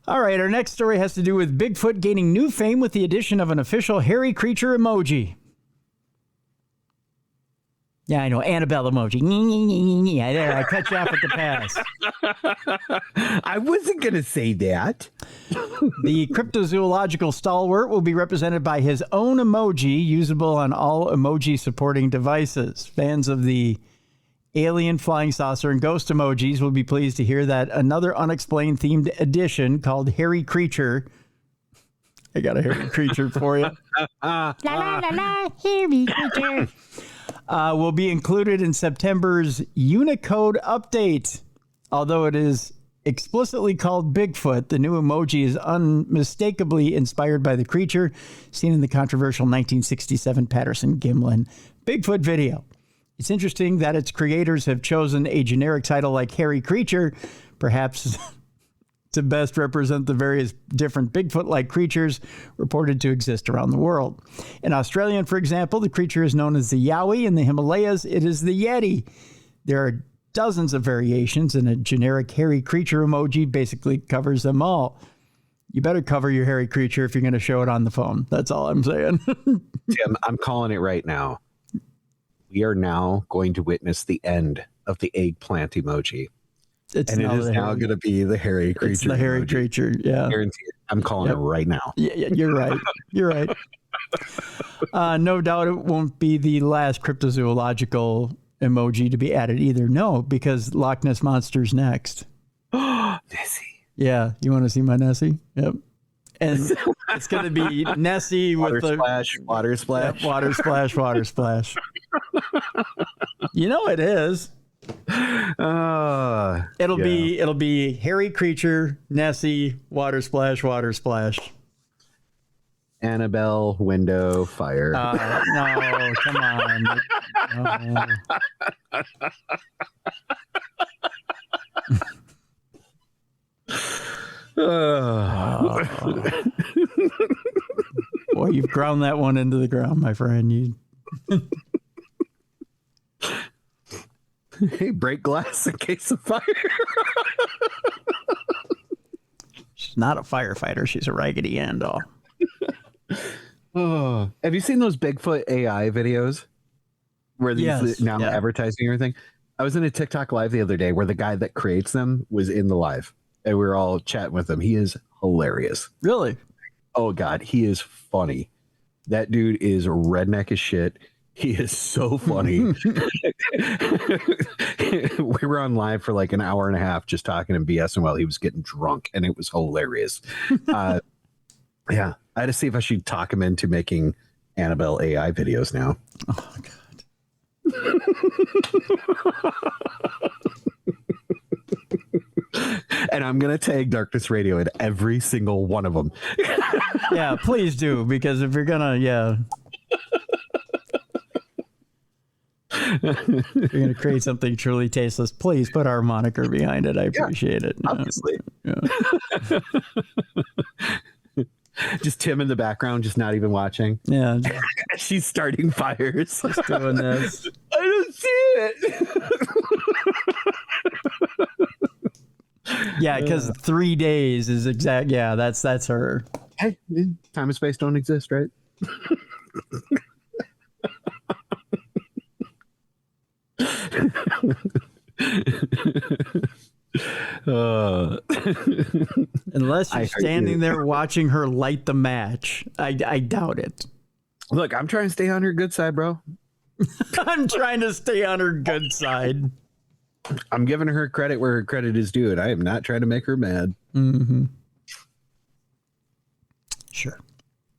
S1: All right, our next story has to do with Bigfoot gaining new fame with the addition of an official hairy creature emoji. Yeah, I know, Annabelle emoji. Yeah, there, I cut you off at the pass.
S8: I wasn't going to say that.
S1: The cryptozoological stalwart will be represented by his own emoji, usable on all emoji-supporting devices. Fans of the alien, flying saucer, and ghost emojis will be pleased to hear that another unexplained-themed edition called Hairy Creature... I got a hairy creature for you.
S4: La la la la, hairy creature.
S1: Will be included in September's Unicode update. Although it is explicitly called Bigfoot, the new emoji is unmistakably inspired by the creature seen in the controversial 1967 Patterson-Gimlin Bigfoot video. It's interesting that its creators have chosen a generic title like Hairy Creature, perhaps to best represent the various different Bigfoot-like creatures reported to exist around the world. In Australia, for example, the creature is known as the Yowie. In the Himalayas, it is the Yeti. There are dozens of variations, and a generic hairy creature emoji basically covers them all. You better cover your hairy creature if you're going to show it on the phone. That's all I'm saying.
S8: Tim, I'm calling it right now. We are now going to witness the end of the eggplant emoji. It is now going to be the hairy creature.
S1: It's the hairy creature, yeah.
S8: Guaranteed. I'm calling it right now.
S1: Yeah, you're right. You're right. No doubt it won't be the last cryptozoological emoji to be added either. No, because Loch Ness Monster's next.
S8: Nessie.
S1: Yeah, you want to see my Nessie? Yep. And it's going to be Nessie with the
S8: water splash.
S1: Yep, water splash. You know it is. It'll be hairy creature, Nessie, water splash.
S8: Annabelle, window, fire.
S1: No, come on. Boy, you've ground that one into the ground, my friend.
S8: Hey, break glass in case of fire.
S1: She's not a firefighter. She's a Raggedy Ann doll.
S8: Oh, have you seen those Bigfoot AI videos where these advertising everything? I was in a TikTok live the other day where the guy that creates them was in the live and we were all chatting with him. He is hilarious.
S1: Really?
S8: Oh God, he is funny. That dude is redneck as shit. He is so funny. We were on live for like an hour and a half just talking and BSing while he was getting drunk, and it was hilarious. Yeah, I had to see if I should talk him into making Annabelle AI videos now.
S1: Oh, God.
S8: And I'm going to tag Darkness Radio in every single one of them.
S1: Yeah, please do, because if you're gonna, if you're gonna create something truly tasteless, please put our moniker behind it. I appreciate it.
S8: Obviously.
S1: Yeah.
S8: Just Tim in the background, just not even watching.
S1: Yeah.
S8: She's starting fires.
S1: Just doing this.
S8: I don't see it.
S1: Yeah, because 3 days is exact. Yeah, that's her.
S8: Hey, time and space don't exist, right?
S1: Unless you're standing there watching her light the match, I doubt it.
S8: Look, I'm trying to stay on her good side, bro.
S1: I'm trying to stay on her good side.
S8: I'm giving her credit where her credit is due, and I am not trying to make her mad.
S1: Mm-hmm. Sure.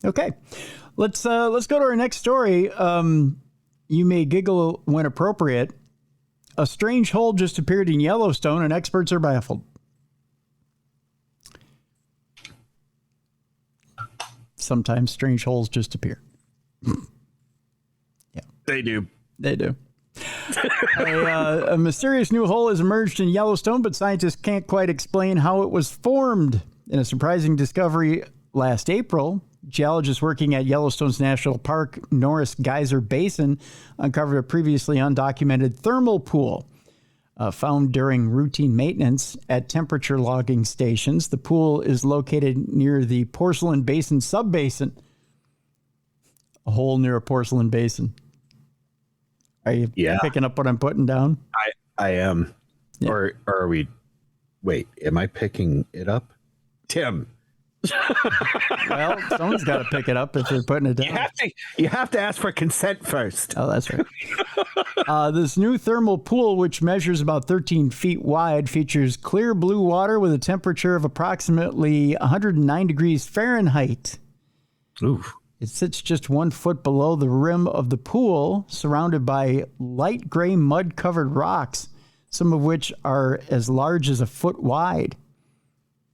S1: Okay. Let's go to our next story. You may giggle when appropriate. A strange hole just appeared in Yellowstone, and experts are baffled. Sometimes strange holes just appear. Yeah,
S8: They do.
S1: they do. A mysterious new hole has emerged in Yellowstone, but scientists can't quite explain how it was formed. In a surprising discovery last April, geologists working at Yellowstone's National Park Norris Geyser Basin uncovered a previously undocumented thermal pool found during routine maintenance at temperature logging stations. The pool is located near the Porcelain Basin subbasin. A hole near a porcelain basin. Are you picking up what I'm putting down?
S8: I am. Yeah. Or are we? Wait, am I picking it up? Tim.
S1: Well, someone's got to pick it up if they're putting it down.
S8: You have to ask for consent first.
S1: Oh, that's right. This new thermal pool, which measures about 13 feet wide, features clear blue water with a temperature of approximately 109 degrees Fahrenheit.
S8: Oof.
S1: It sits just 1 foot below the rim of the pool, surrounded by light gray mud-covered rocks, some of which are as large as a foot wide.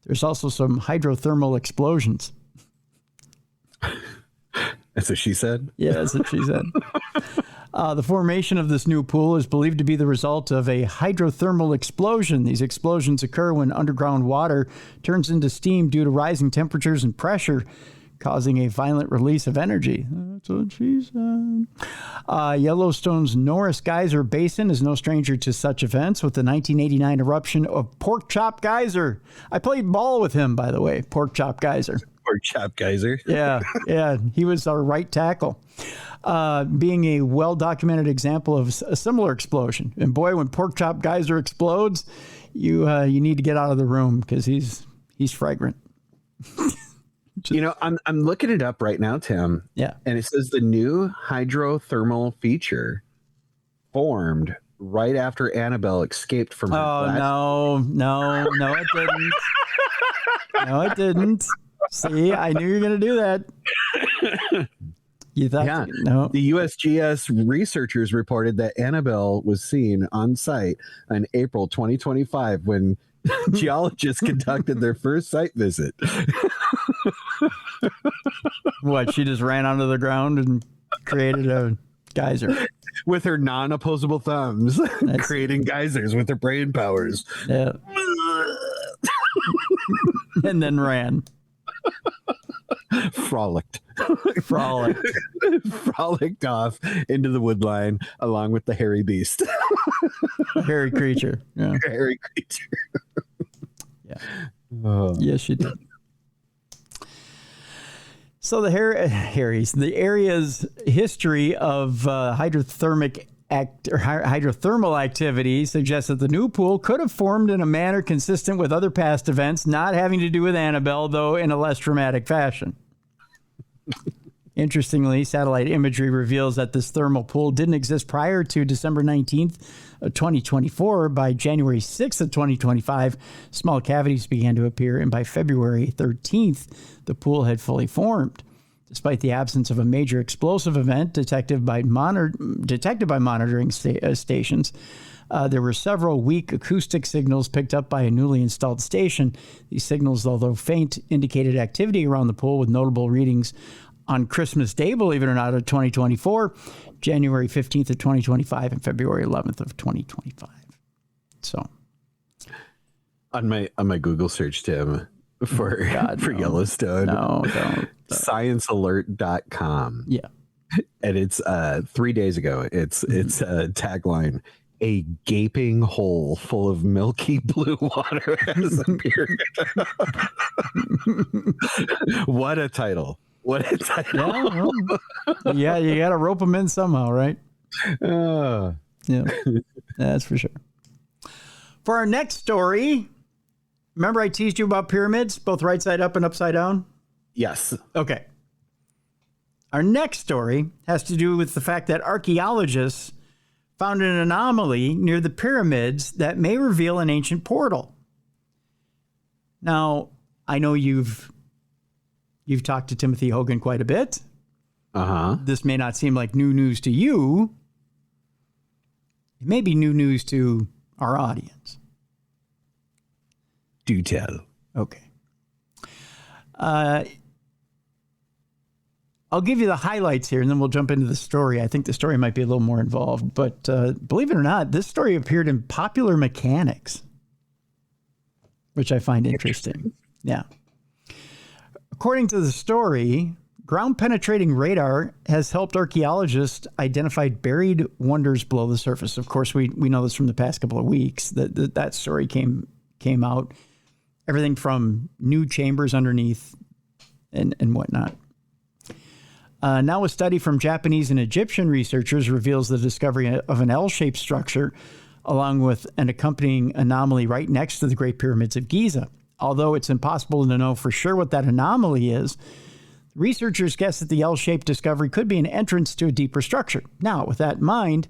S1: There's also some hydrothermal explosions.
S8: That's what she said?
S1: Yeah, that's what she said. The formation of this new pool is believed to be the result of a hydrothermal explosion. These explosions occur when underground water turns into steam due to rising temperatures and pressure, causing a violent release of energy. That's what she said. Yellowstone's Norris Geyser Basin is no stranger to such events, with the 1989 eruption of Pork Chop Geyser. I played ball with him, by the way, Pork Chop Geyser.
S8: Pork Chop Geyser.
S1: Yeah. He was our right tackle. Being a well-documented example of a similar explosion. And boy, when Pork Chop Geyser explodes, you need to get out of the room because he's fragrant.
S8: I'm looking it up right now, Tim.
S1: Yeah.
S8: And it says the new hydrothermal feature formed right after Annabelle escaped from her
S1: no, it didn't. No, it didn't. See, I knew you were going to do that. You thought, no.
S8: The USGS researchers reported that Annabelle was seen on site in April 2025 when geologists conducted their first site visit.
S1: What, she just ran onto the ground and created a geyser
S8: with her non-opposable thumbs, creating geysers with her brain powers.
S1: Yeah. And then ran.
S8: Frolicked off into the woodline along with the hairy beast.
S1: Hairy creature. Yeah.
S8: Hairy creature.
S1: Yeah. Yes, she did. So the area's history of hydrothermal activity suggests that the new pool could have formed in a manner consistent with other past events, not having to do with Annabelle, though in a less dramatic fashion. Interestingly, satellite imagery reveals that this thermal pool didn't exist prior to December 19th of 2024. By January 6th of 2025, small cavities began to appear, and by February 13th, the pool had fully formed. Despite the absence of a major explosive event detected by monitoring stations, there were several weak acoustic signals picked up by a newly installed station. These signals, although faint, indicated activity around the pool with notable readings on Christmas Day, believe it or not, of 2024, January 15th of 2025, and February 11th of 2025. So,
S8: on my Google search, Tim, for Yellowstone,
S1: don't.
S8: sciencealert.com.
S1: Yeah.
S8: And it's 3 days ago. It's a tagline: a gaping hole full of milky blue water has appeared. What a title. What a title.
S1: Yeah, you got to rope them in somehow, right?
S8: Yeah,
S1: that's for sure. For our next story, remember I teased you about pyramids, both right side up and upside down?
S8: Yes.
S1: Okay. Our next story has to do with the fact that archaeologists found an anomaly near the pyramids that may reveal an ancient portal. Now, I know you've talked to Timothy Hogan quite a bit.
S8: Uh-huh.
S1: This may not seem like new news to you. It may be new news to our audience.
S8: Do tell.
S1: Okay. I'll give you the highlights here, and then we'll jump into the story. I think the story might be a little more involved, but believe it or not, this story appeared in Popular Mechanics, which I find interesting. Yeah. According to the story, ground-penetrating radar has helped archaeologists identify buried wonders below the surface. Of course, we know this from the past couple of weeks. That story came out. Everything from new chambers underneath and whatnot. Now a study from Japanese and Egyptian researchers reveals the discovery of an L-shaped structure along with an accompanying anomaly right next to the Great Pyramids of Giza. Although it's impossible to know for sure what that anomaly is, researchers guess that the L-shaped discovery could be an entrance to a deeper structure. Now, with that in mind,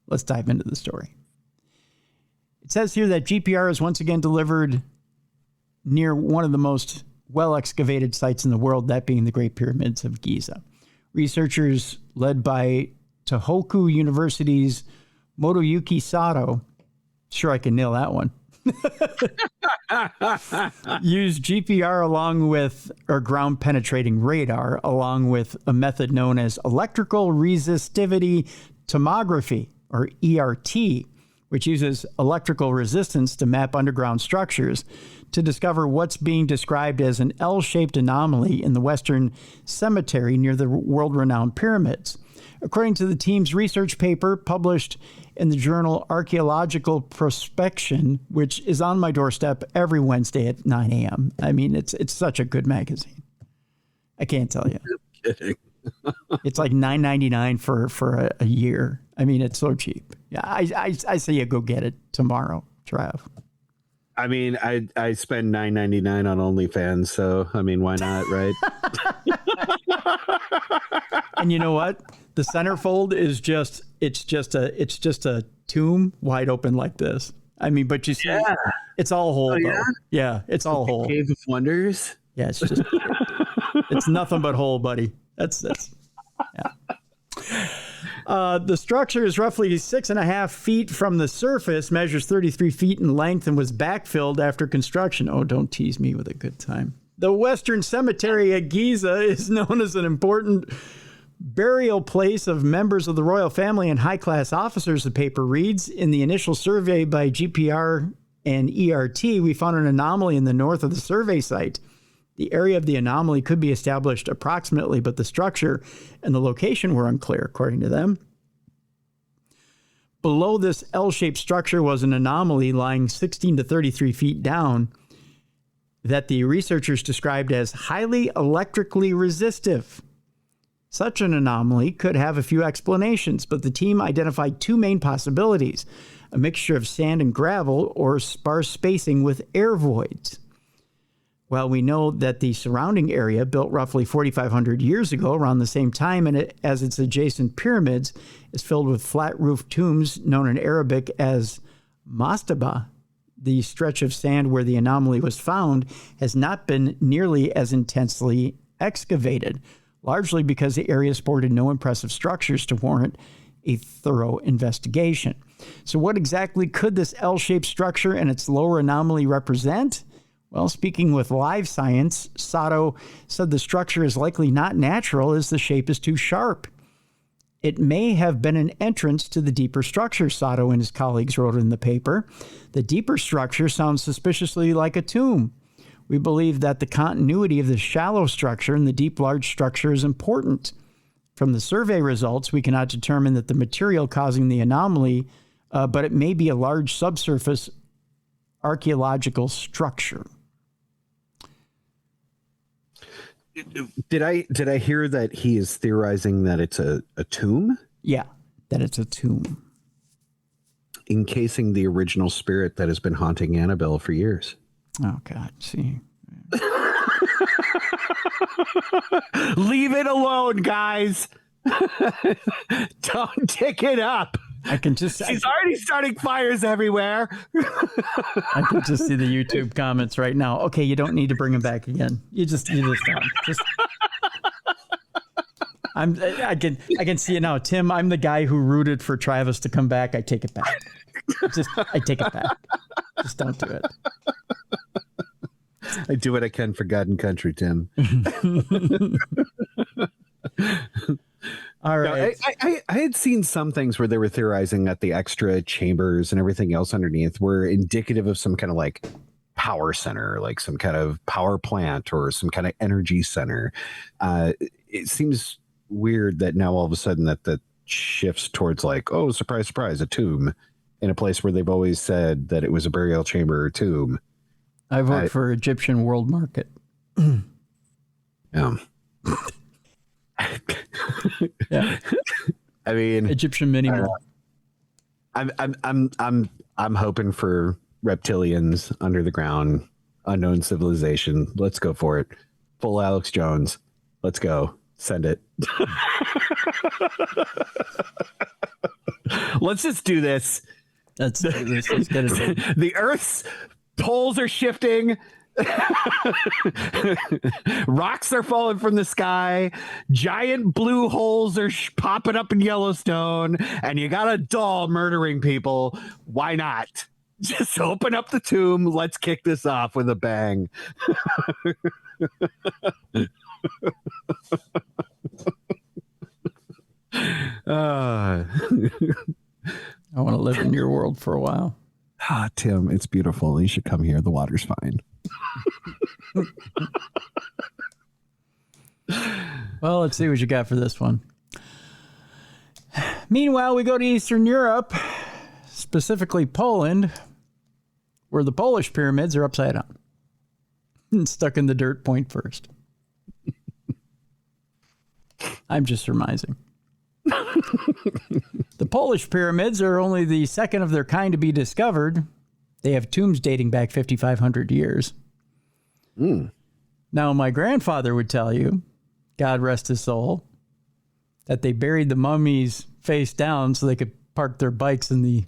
S1: let's dive into the story. It says here that GPR is once again delivered near one of the most well-excavated sites in the world, that being the Great Pyramids of Giza. Researchers led by Tohoku University's Motoyuki Sato, sure I can nail that one, used GPR ground-penetrating radar along with a method known as electrical resistivity tomography, or ERT, which uses electrical resistance to map underground structures to discover what's being described as an L-shaped anomaly in the Western Cemetery near the world-renowned pyramids. According to the team's research paper published in the journal Archaeological Prospection, which is on my doorstep every Wednesday at 9 a.m. I mean, it's such a good magazine. I can't tell you.
S8: I'm kidding.
S1: It's like $9.99 for a year. I mean, it's so cheap. Yeah, I say you go get it tomorrow, Trav.
S8: I mean, I spend $9.99 on OnlyFans, so I mean, why not, right?
S1: And you know what? The centerfold is just a tomb wide open like this. I mean, but you see, it's all whole.
S8: Yeah?
S1: Yeah, it's all whole.
S8: Cave of Wonders.
S1: Yeah, it's just it's nothing but whole, buddy. That's yeah. The structure is roughly 6.5 feet from the surface, measures 33 feet in length, and was backfilled after construction. Oh, don't tease me with a good time. The Western Cemetery at Giza is known as an important burial place of members of the royal family and high-class officers, the paper reads. In the initial survey by GPR and ERT, we found an anomaly in the north of the survey site. The area of the anomaly could be established approximately, but the structure and the location were unclear, according to them. Below this L-shaped structure was an anomaly lying 16 to 33 feet down that the researchers described as highly electrically resistive. Such an anomaly could have a few explanations, but the team identified two main possibilities: a mixture of sand and gravel or sparse spacing with air voids. Well, we know that the surrounding area, built roughly 4,500 years ago, around the same time as its adjacent pyramids, is filled with flat-roofed tombs known in Arabic as mastaba. the stretch of sand where the anomaly was found has not been nearly as intensely excavated, largely because the area sported no impressive structures to warrant a thorough investigation. So what exactly could this L-shaped structure and its lower anomaly represent? Well, speaking with Live Science, Sato said the structure is likely not natural as the shape is too sharp. It may have been an entrance to the deeper structure, Sato and his colleagues wrote in the paper. The deeper structure sounds suspiciously like a tomb. We believe that the continuity of the shallow structure and the deep large structure is important. From the survey results, we cannot determine that the material causing the anomaly, but it may be a large subsurface archaeological structure.
S8: Did I hear that he is theorizing that it's a tomb?
S1: Yeah, that it's a tomb.
S8: Encasing the original spirit that has been haunting Annabelle for years.
S1: Oh, God, see.
S8: Leave it alone, guys. Don't tick it up.
S1: I can just...
S8: He's already starting fires everywhere.
S1: I can just see the YouTube comments right now. Okay, you don't need to bring him back again. You just I can see it now. Tim, I'm the guy who rooted for Travis to come back. I take it back. I take it back. Just don't do it.
S8: I do what I can for God and country, Tim.
S1: All right.
S8: No, I had seen some things where they were theorizing that the extra chambers and everything else underneath were indicative of some kind of like power center, like some kind of power plant or some kind of energy center. It seems weird that now all of a sudden that shifts towards like, oh, surprise, surprise, a tomb in a place where they've always said that it was a burial chamber or tomb.
S1: I vote for Egyptian World Market.
S8: Yeah.
S1: Yeah.
S8: I mean,
S1: Egyptian mini mall.
S8: I'm hoping for reptilians under the ground, unknown civilization. Let's go for it. Full Alex Jones. Let's go. Send it. Let's just do this.
S1: Let's do this. Let's get it.
S8: The Earth's poles are shifting. Rocks are falling from the sky. Giant blue holes are popping up in Yellowstone, and you got a doll murdering people. Why not? Just open up the tomb. Let's kick this off with a bang.
S1: I want to live in your world for a while.
S8: Ah, Tim, it's beautiful. You should come here. The water's fine.
S1: Well, let's see what you got for this one. Meanwhile, we go to Eastern Europe, specifically Poland, where the Polish pyramids are upside down and stuck in the dirt point first. I'm just surmising. The Polish pyramids are only the second of their kind to be discovered. They have tombs dating back 5,500 years. Now, my grandfather would tell you, God rest his soul, that they buried the mummies face down so they could park their bikes in the...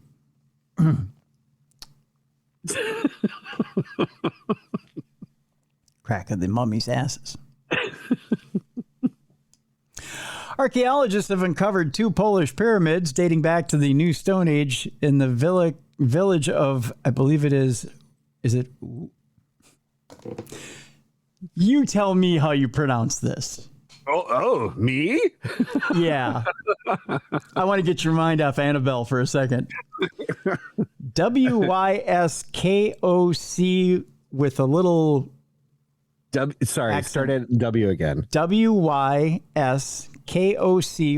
S1: crack of the mummies' asses. Archaeologists have uncovered two Polish pyramids dating back to the New Stone Age in the village of, I believe it is it? You tell me how you pronounce this.
S8: Oh, me?
S1: Yeah. I want to get your mind off Annabelle for a second. Wyskoc with a little...
S8: start at W again.
S1: Wyskoc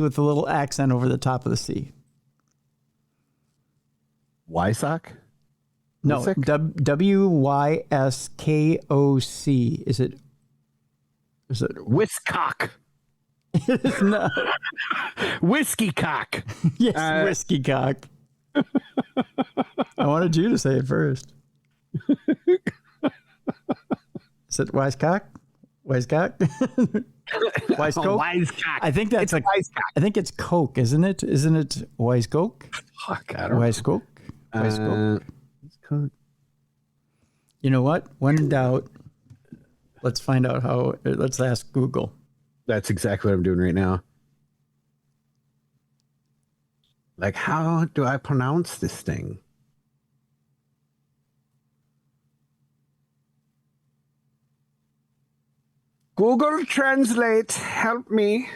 S1: with a little accent over the top of the C.
S8: Wysock?
S1: No, Wyskoc. Is it
S8: Wiscock?
S1: It is not.
S8: Whiskey cock.
S1: Yes, whiskey cock. I wanted you to say it first. Is it Wisecock? Wisecock? Wisecock?
S8: Wisecock.
S1: I think that's
S8: Wisecock.
S1: I think it's Coke, isn't it? Isn't it Wisecock?
S8: Fuck, I don't know.
S1: Wisecock? Wisecock? You know what? When in doubt, let's find out how. Let's ask Google.
S8: That's exactly what I'm doing right now. Like, how do I pronounce this thing? Google Translate, help me.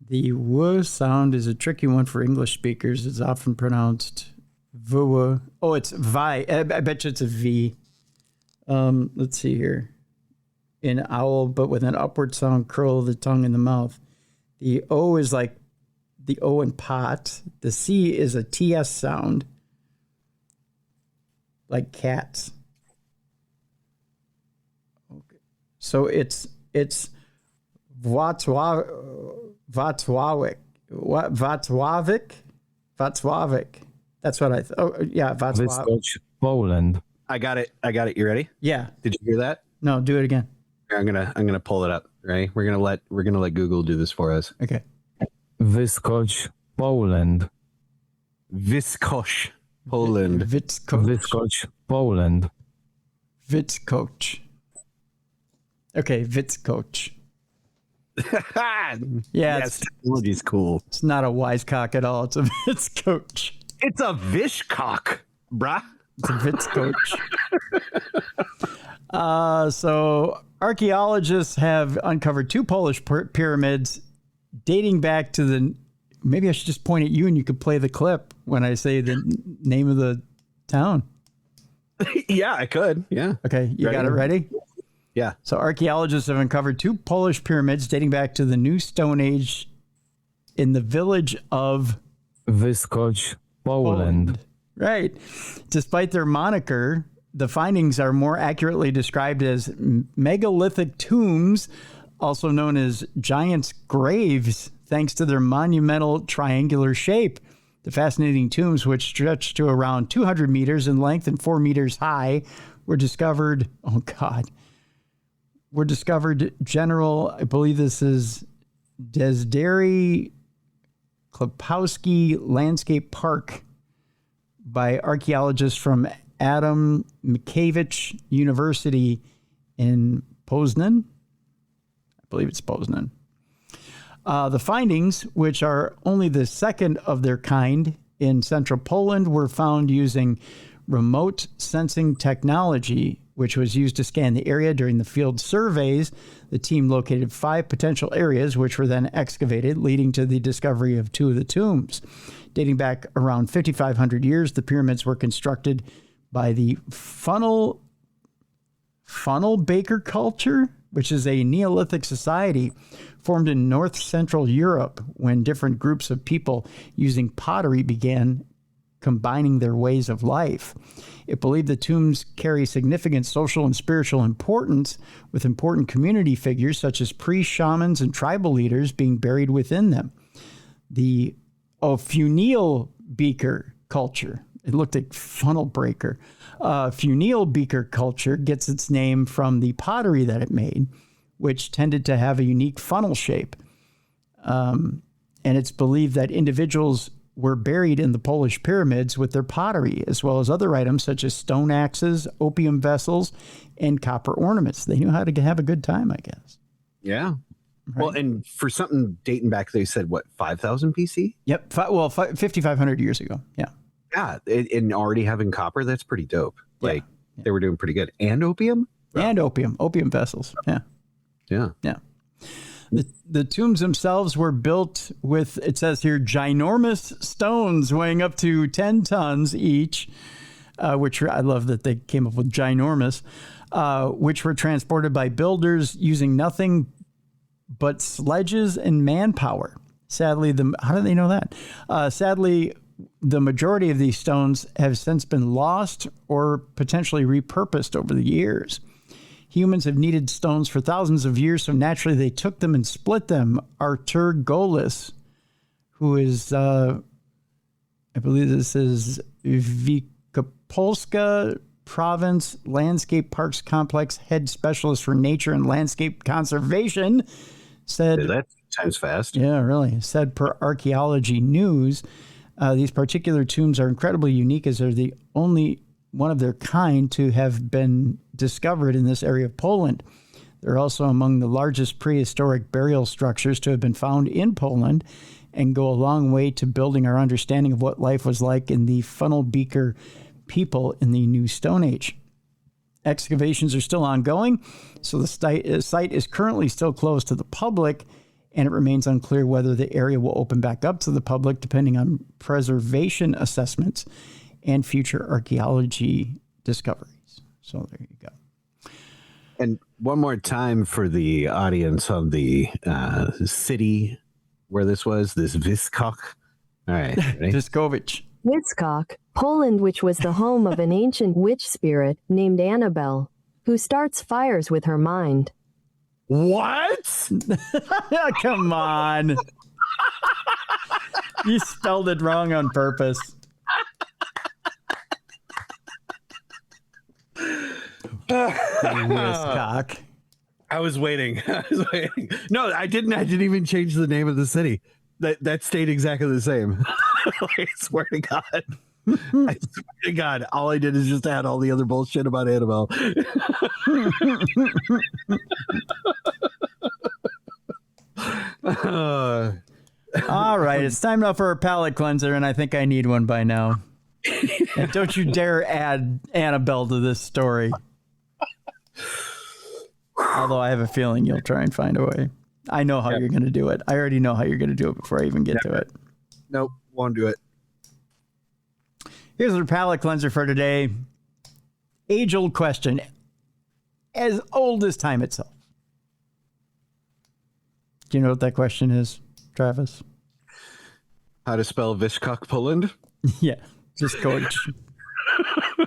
S1: The W sound is a tricky one for English speakers. It's often pronounced V. Oh, it's Vi. I bet you it's a V. Let's see here. In owl, but with an upward sound, curl of the tongue in the mouth. The O is like the O in pot. The C is a TS sound, like cats. Okay. So it's Vatswavik. What? Vatswavik? That's what I thought. Oh, yeah, Vatswavik.
S2: Poland.
S8: I got it. You ready?
S1: Yeah.
S8: Did you hear that?
S1: No, do it again.
S8: I'm gonna pull it up. Right? We're gonna let Google do this for us.
S1: Okay.
S2: Wyskocz, Poland.
S8: Wyskocz, Poland.
S2: Wyskocz, Poland.
S1: Wyskocz. Okay, Wyskocz. Yeah,
S8: technology's cool.
S1: It's not a wisecock at all. It's a Wyskocz.
S8: It's a Vishcock, bruh.
S1: It's a Wyskocz. So archaeologists have uncovered 2 Polish pyramids dating back to the. Maybe I should just point at you and you could play the clip when I say the name of the town.
S8: Yeah, I could. Yeah.
S1: Okay, you got it ready?
S8: Yeah.
S1: So archaeologists have uncovered 2 Polish pyramids dating back to the New Stone Age in the village of
S2: Wyskocz, Poland.
S1: Right. Despite their moniker, the findings are more accurately described as megalithic tombs, also known as giants' graves, thanks to their monumental triangular shape. The fascinating tombs, which stretch to around 200 meters in length and 4 meters high, were discovered. General, I believe this is Desdary Klopowski Landscape Park by archaeologists from Adam Mickiewicz University in Poznan. I believe it's Poznan. The findings, which are only the second of their kind in central Poland, were found using remote sensing technology, which was used to scan the area during the field surveys. The team located 5 potential areas, which were then excavated, leading to the discovery of 2 of the tombs. Dating back around 5,500 years, the pyramids were constructed by the funnel baker culture, which is a Neolithic society formed in north central Europe when different groups of people using pottery began combining their ways of life. It believed the tombs carry significant social and spiritual importance, with important community figures such as priests, shamans, and tribal leaders being buried within them. The Funeel beaker culture, it looked like funnel breaker. Funeel beaker culture gets its name from the pottery that it made, which tended to have a unique funnel shape. And it's believed that individuals were buried in the Polish pyramids with their pottery, as well as other items such as stone axes, opium vessels, and copper ornaments. They knew how to have a good time, I guess.
S8: Yeah. Right. Well, and for something dating back, they said, 5,000 BC?
S1: Yep. 5,500 years ago. Yeah.
S8: Yeah. And already having copper, that's pretty dope.
S1: Yeah.
S8: They were doing pretty good. And opium?
S1: And opium vessels. Yeah.
S8: Yeah.
S1: Yeah. The tombs themselves were built with, it says here, ginormous stones weighing up to 10 tons each, which I love that they came up with ginormous, which were transported by builders using nothing but sledges and manpower. Sadly, how do they know that? Sadly, the majority of these stones have since been lost or potentially repurposed over the years. Humans have needed stones for thousands of years, so naturally they took them and split them. Artur Golis, who is, I believe this is Wielkopolska Province Landscape Parks Complex head specialist for nature and landscape conservation, said...
S8: That time's fast.
S1: Yeah, really. Said per Archaeology News, These particular tombs are incredibly unique as they're the only one of their kind to have been discovered in this area of Poland. They're also among the largest prehistoric burial structures to have been found in Poland and go a long way to building our understanding of what life was like in the funnel beaker people in the New Stone Age. Excavations are still ongoing, so the site is currently still closed to the public, and it remains unclear whether the area will open back up to the public depending on preservation assessments and future archaeology discoveries. So there you go.
S8: And one more time for the audience on the city where this was, this Wyskok. All right. Ready?
S1: Viskovich.
S9: Wyskok, Poland, which was the home of an ancient witch spirit named Annabelle, who starts fires with her mind.
S8: What?
S1: Come on. You spelled it wrong on purpose. Wyskok.
S8: I was waiting. No, I didn't. I didn't even change the name of the city. That stayed exactly the same. I swear to God. I swear to God. All I did is just add all the other bullshit about Annabelle.
S1: All right. It's time now for a palate cleanser, and I think I need one by now. And don't you dare add Annabelle to this story. Although I have a feeling you'll try and find a way. I know how you're going to do it. I already know how you're going to do it before I even get to it.
S8: Nope, won't do it.
S1: Here's our palate cleanser for today. Age-old question. As old as time itself. Do you know what that question is, Travis?
S8: How to spell Wyskok, Poland?
S1: Yeah, just coach.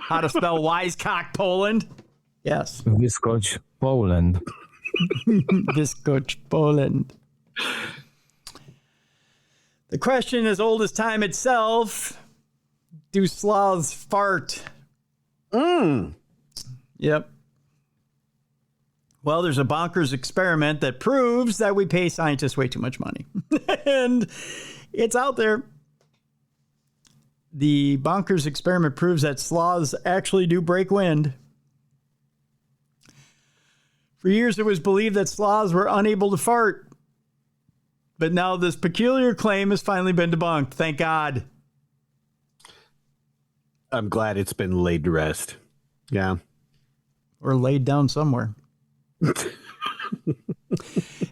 S1: How to spell Wisecock, Poland? Yes.
S10: Wyskocz, Poland.
S1: Wyskocz, Poland. The question is old as time itself. Do sloths fart? Yep. Well, there's a bonkers experiment that proves that we pay scientists way too much money. And it's out there. The bonkers experiment proves that sloths actually do break wind. For years, it was believed that sloths were unable to fart. But now this peculiar claim has finally been debunked. Thank God.
S8: I'm glad it's been laid to rest. Yeah.
S1: Or laid down somewhere. If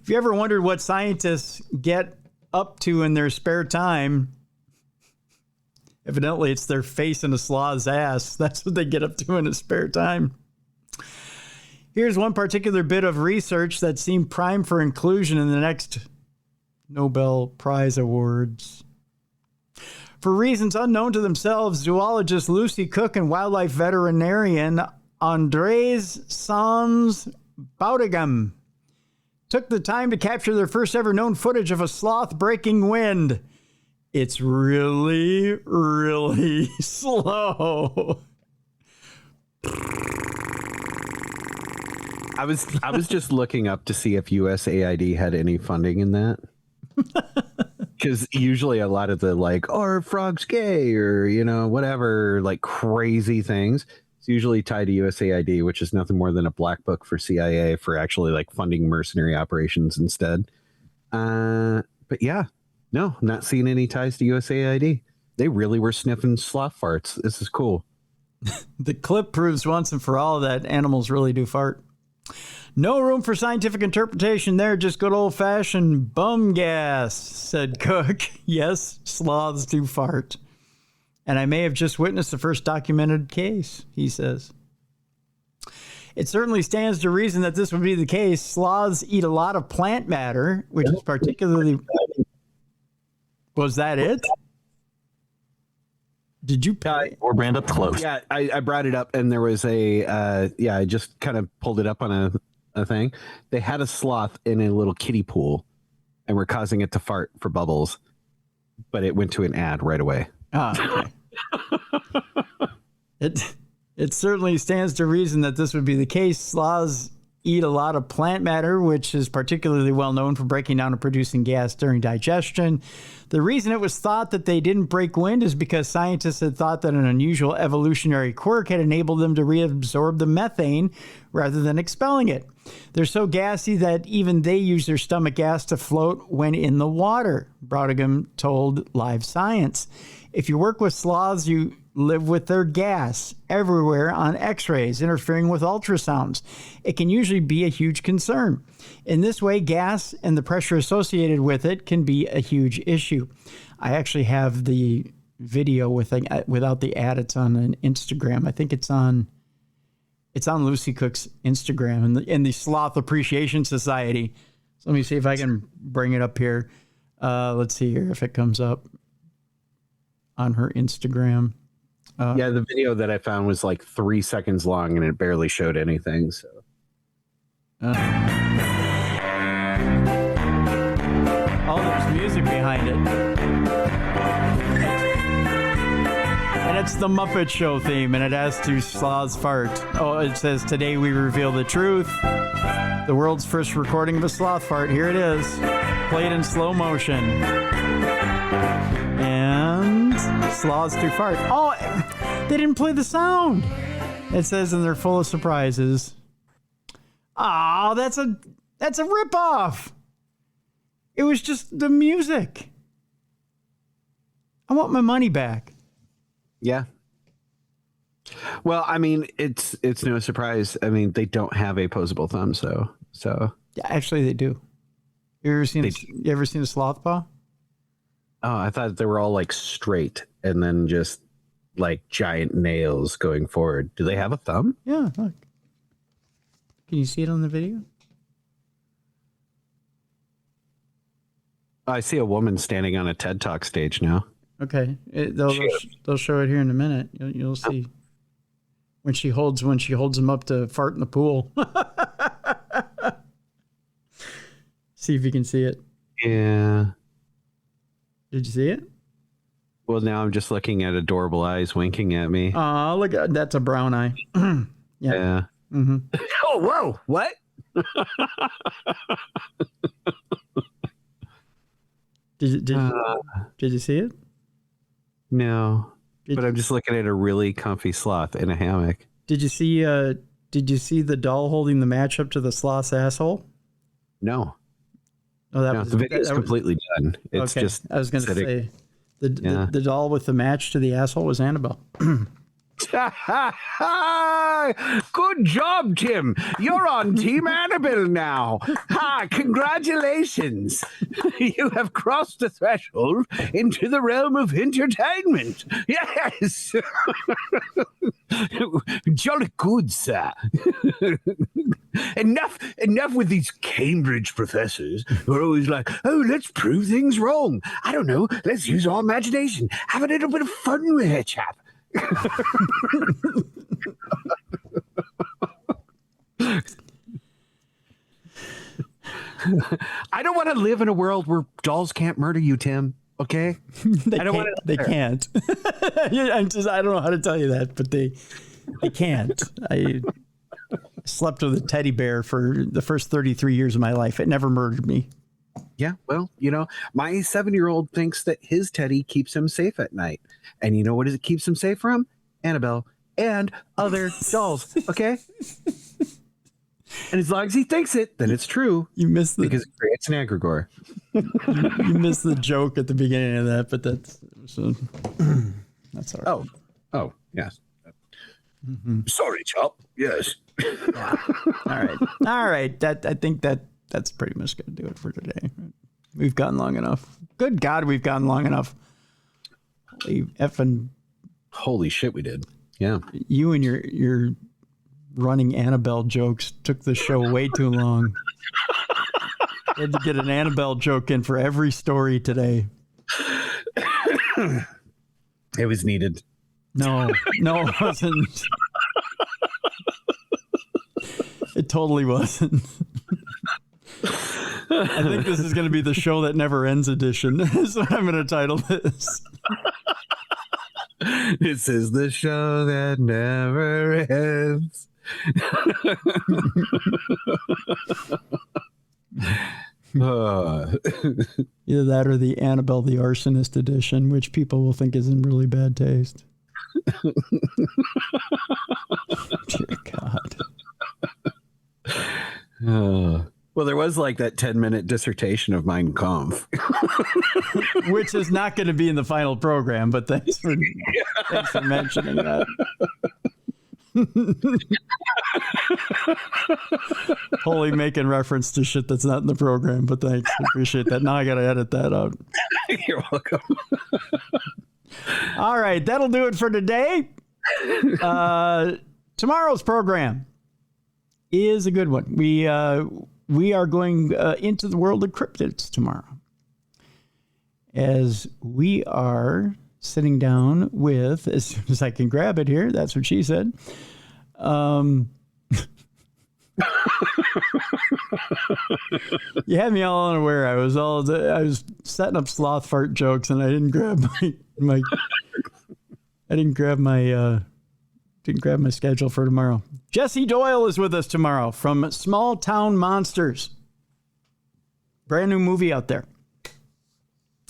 S1: you ever wondered what scientists get up to in their spare time, evidently it's their face in a sloth's ass. That's what they get up to in their spare time. Here's one particular bit of research that seemed primed for inclusion in the next Nobel Prize Awards. For reasons unknown to themselves, zoologist Lucy Cook and wildlife veterinarian Andres Sans Baudigam took the time to capture their first ever known footage of a sloth breaking wind. It's really, really slow.
S8: I was just looking up to see if USAID had any funding in that. Because usually a lot of the like, oh, are frogs gay or, you know, whatever, like crazy things. It's usually tied to USAID, which is nothing more than a black book for CIA for actually like funding mercenary operations instead. But yeah, no, not seeing any ties to USAID. They really were sniffing sloth farts. This is cool.
S1: The clip proves once and for all that animals really do fart. No room for scientific interpretation there, just good old-fashioned bum gas, said Cook. Yes, sloths do fart. And I may have just witnessed the first documented case, he says. It certainly stands to reason that this would be the case. Sloths eat a lot of plant matter, which is particularly... Was that it? Did you...
S10: Or brand up close.
S8: Yeah, I brought it up and there was a... I just kind of pulled it up on a thing. They had a sloth in a little kiddie pool and were causing it to fart for bubbles, but it went to an ad right away.
S1: Okay. It certainly stands to reason that this would be the case. Sloths eat a lot of plant matter, which is particularly well known for breaking down and producing gas during digestion. The reason it was thought that they didn't break wind is because scientists had thought that an unusual evolutionary quirk had enabled them to reabsorb the methane rather than expelling it. They're so gassy that even they use their stomach gas to float when in the water, Brautigam told Live Science. If you work with sloths, you live with their gas everywhere on x-rays, interfering with ultrasounds. It can usually be a huge concern. In this way, gas and the pressure associated with it can be a huge issue. I actually have the video without the ad. It's on an Instagram. I think it's on Lucy Cook's Instagram in the Sloth Appreciation Society. So let me see if I can bring it up here. Let's see here if it comes up on her Instagram.
S8: Yeah, the video that I found was like 3 seconds long and it barely showed anything. So,
S1: there's music behind it, and it's the Muppet Show theme, and it has to sloths fart. Oh, it says today we reveal the truth. The world's first recording of a sloth fart. Here it is, played in slow motion. And sloths do fart. Oh, they didn't play the sound. It says, and they're full of surprises. Oh, that's a ripoff. It was just the music. I want my money back.
S8: yeah. Well, I mean, it's no surprise. I mean, they don't have opposable thumbs, so.
S1: Yeah, actually, they do. You ever seen a sloth paw?
S8: Oh, I thought they were all like straight and then just like giant nails going forward. Do they have a thumb?
S1: Yeah, look. Can you see it on the video?
S8: I see a woman standing on a TED Talk stage now.
S1: Okay, they'll show it here in a minute. You'll see when she holds them up to fart in the pool. See if you can see it.
S8: Yeah.
S1: Did you see it?
S8: Well, now I'm just looking at adorable eyes winking at me.
S1: Oh, look, that's a brown eye.
S8: Yeah.
S1: Mm-hmm.
S8: Oh, whoa. What?
S1: Did you see it?
S8: No. But I'm just looking at a really comfy sloth in a hammock.
S1: Did you see the doll holding the match up to the sloth's asshole?
S8: No.
S1: Oh,
S8: the video's completely done. It's
S1: okay.
S8: just
S1: I was going to say the doll with the match to the asshole was Annabelle.
S8: Good job, Tim. You're on Team Annabelle now. Congratulations. You have crossed the threshold into the realm of entertainment. Yes. Jolly good, sir. Enough with these Cambridge professors who are always like, oh, let's prove things wrong. I don't know. Let's use our imagination. Have a little bit of fun with it, chap. I don't want to live in a world where dolls can't murder you, Tim. Okay?
S1: They can't. I don't know how to tell you that, but they can't. I slept with a teddy bear for the first 33 years of my life. It never murdered me.
S8: Yeah, well, my 7-year-old thinks that his teddy keeps him safe at night. And you know what it keeps him safe from? Annabelle and other dolls, okay? And as long as he thinks it, then it's true.
S1: You missed
S8: because it creates an egregore.
S1: You missed the joke at the beginning of that, but that's all right.
S8: Oh, yes.
S1: Mm-hmm.
S8: Sorry, Chop. Yes.
S1: Yeah. All right. I think that's pretty much going to do it for today. We've gone long enough. Good God, we've gone long enough.
S8: Holy shit, we did. Yeah.
S1: You and your running Annabelle jokes took the show way too long. I had to get an Annabelle joke in for every story today.
S8: It was needed.
S1: No, it wasn't. It totally wasn't. I think this is going to be the show that never ends edition. Is what I'm going to title this.
S8: This is the show that never ends.
S1: Either that or the Annabelle the Arsonist edition, which people will think is in really bad taste. Dear God.
S8: Well, there was like that 10-minute dissertation of Mein Kampf.
S1: Which is not going to be in the final program, but thanks for mentioning that. Wholly making reference to shit that's not in the program, but thanks. I appreciate that. Now I got to edit that out.
S8: You're welcome.
S1: All right, that'll do it for today. Tomorrow's program is a good one. We are going into the world of cryptids tomorrow, as we are sitting down with, as soon as I can grab it here, that's what she said. You had me all unaware. I was setting up sloth fart jokes, and I didn't grab my schedule for tomorrow. Jesse Doyle is with us tomorrow from Small Town Monsters. Brand new movie out there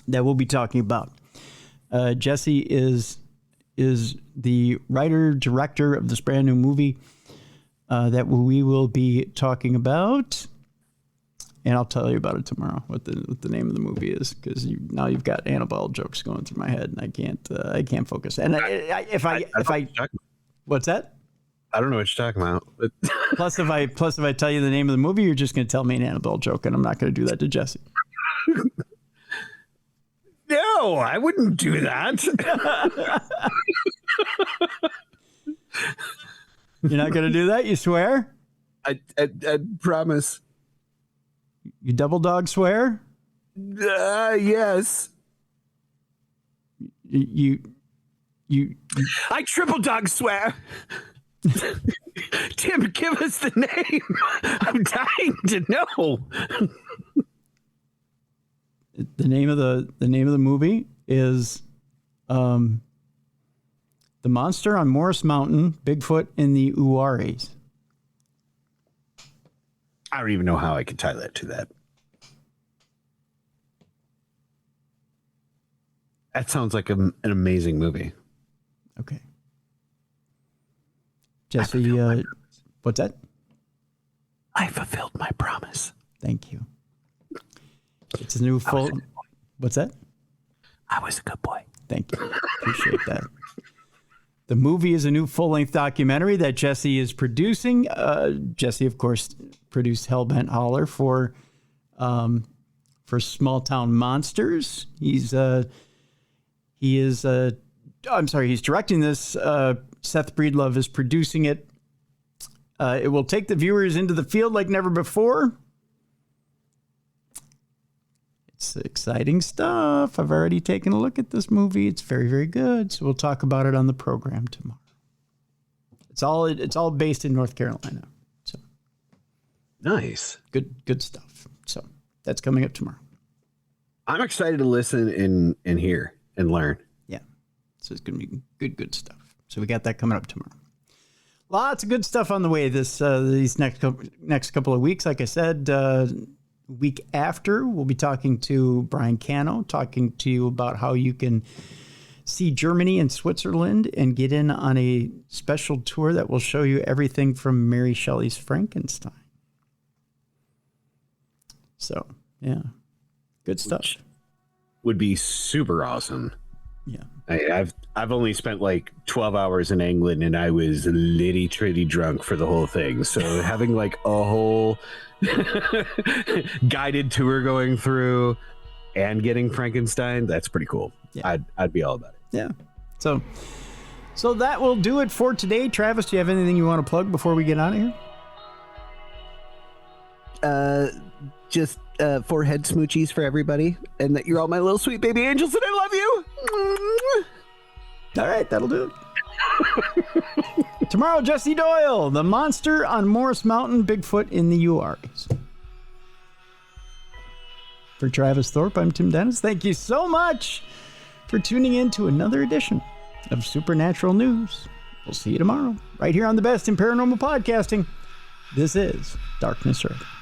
S1: that we'll be talking about. Jesse is the writer, director of this brand new movie that we will be talking about. And I'll tell you about it tomorrow, what the name of the movie is, because now you've got Annabelle jokes going through my head, and I can't focus. And what's that?
S8: I don't know what you're talking about. But
S1: plus, if I tell you the name of the movie, you're just going to tell me an Annabelle joke, and I'm not going to do that to Jesse.
S8: No, I wouldn't do that.
S1: You're not going to do that? You swear?
S8: I promise.
S1: You double dog swear?
S8: Yes.
S1: You
S8: I triple dog swear. Tim, give us the name. I'm dying to know.
S1: The name of the movie is The Monster on Morris Mountain, Bigfoot in the Uaris.
S8: I don't even know how I could tie that to that. That sounds like an amazing movie.
S1: Okay. Jesse, what's that?
S8: I fulfilled my promise.
S1: Thank you. It's a new full. What's that?
S8: I was a good boy.
S1: Thank you. Appreciate that. The movie is a new full-length documentary that Jesse is producing. Jesse, of course, produced Hellbent Holler for Small Town Monsters. He's directing this. Seth Breedlove is producing it. It will take the viewers into the field like never before. It's exciting stuff. I've already taken a look at this movie. It's very, very good. So we'll talk about it on the program tomorrow. It's all based in North Carolina. So
S8: nice.
S1: Good stuff. So that's coming up tomorrow.
S8: I'm excited to listen and hear and learn.
S1: Yeah. So it's going to be good stuff. So we got that coming up tomorrow. Lots of good stuff on the way these next couple of weeks. Like I said, week after, we'll be talking to Brian Cano, talking to you about how you can see Germany and Switzerland and get in on a special tour that will show you everything from Mary Shelley's Frankenstein. So, yeah, good stuff.
S8: Which would be super awesome.
S1: Yeah.
S8: I've only spent like 12 hours in England, and I was litty drunk for the whole thing. So having like a whole guided tour going through and getting Frankenstein, that's pretty cool. Yeah. I'd be all about it.
S1: Yeah. So that will do it for today. Travis, do you have anything you want to plug before we get out of here?
S3: Just forehead smoochies for everybody, and that you're all my little sweet baby angels, and I love you.
S1: All right, that'll do it. Tomorrow, Jesse Doyle, The Monster on Morris Mountain, Bigfoot in the Uaris. For Travis Thorpe, I'm Tim Dennis. Thank you so much for tuning in to another edition of Supernatural News We'll see you tomorrow, right here on the best in paranormal podcasting. This is Darkness Radio.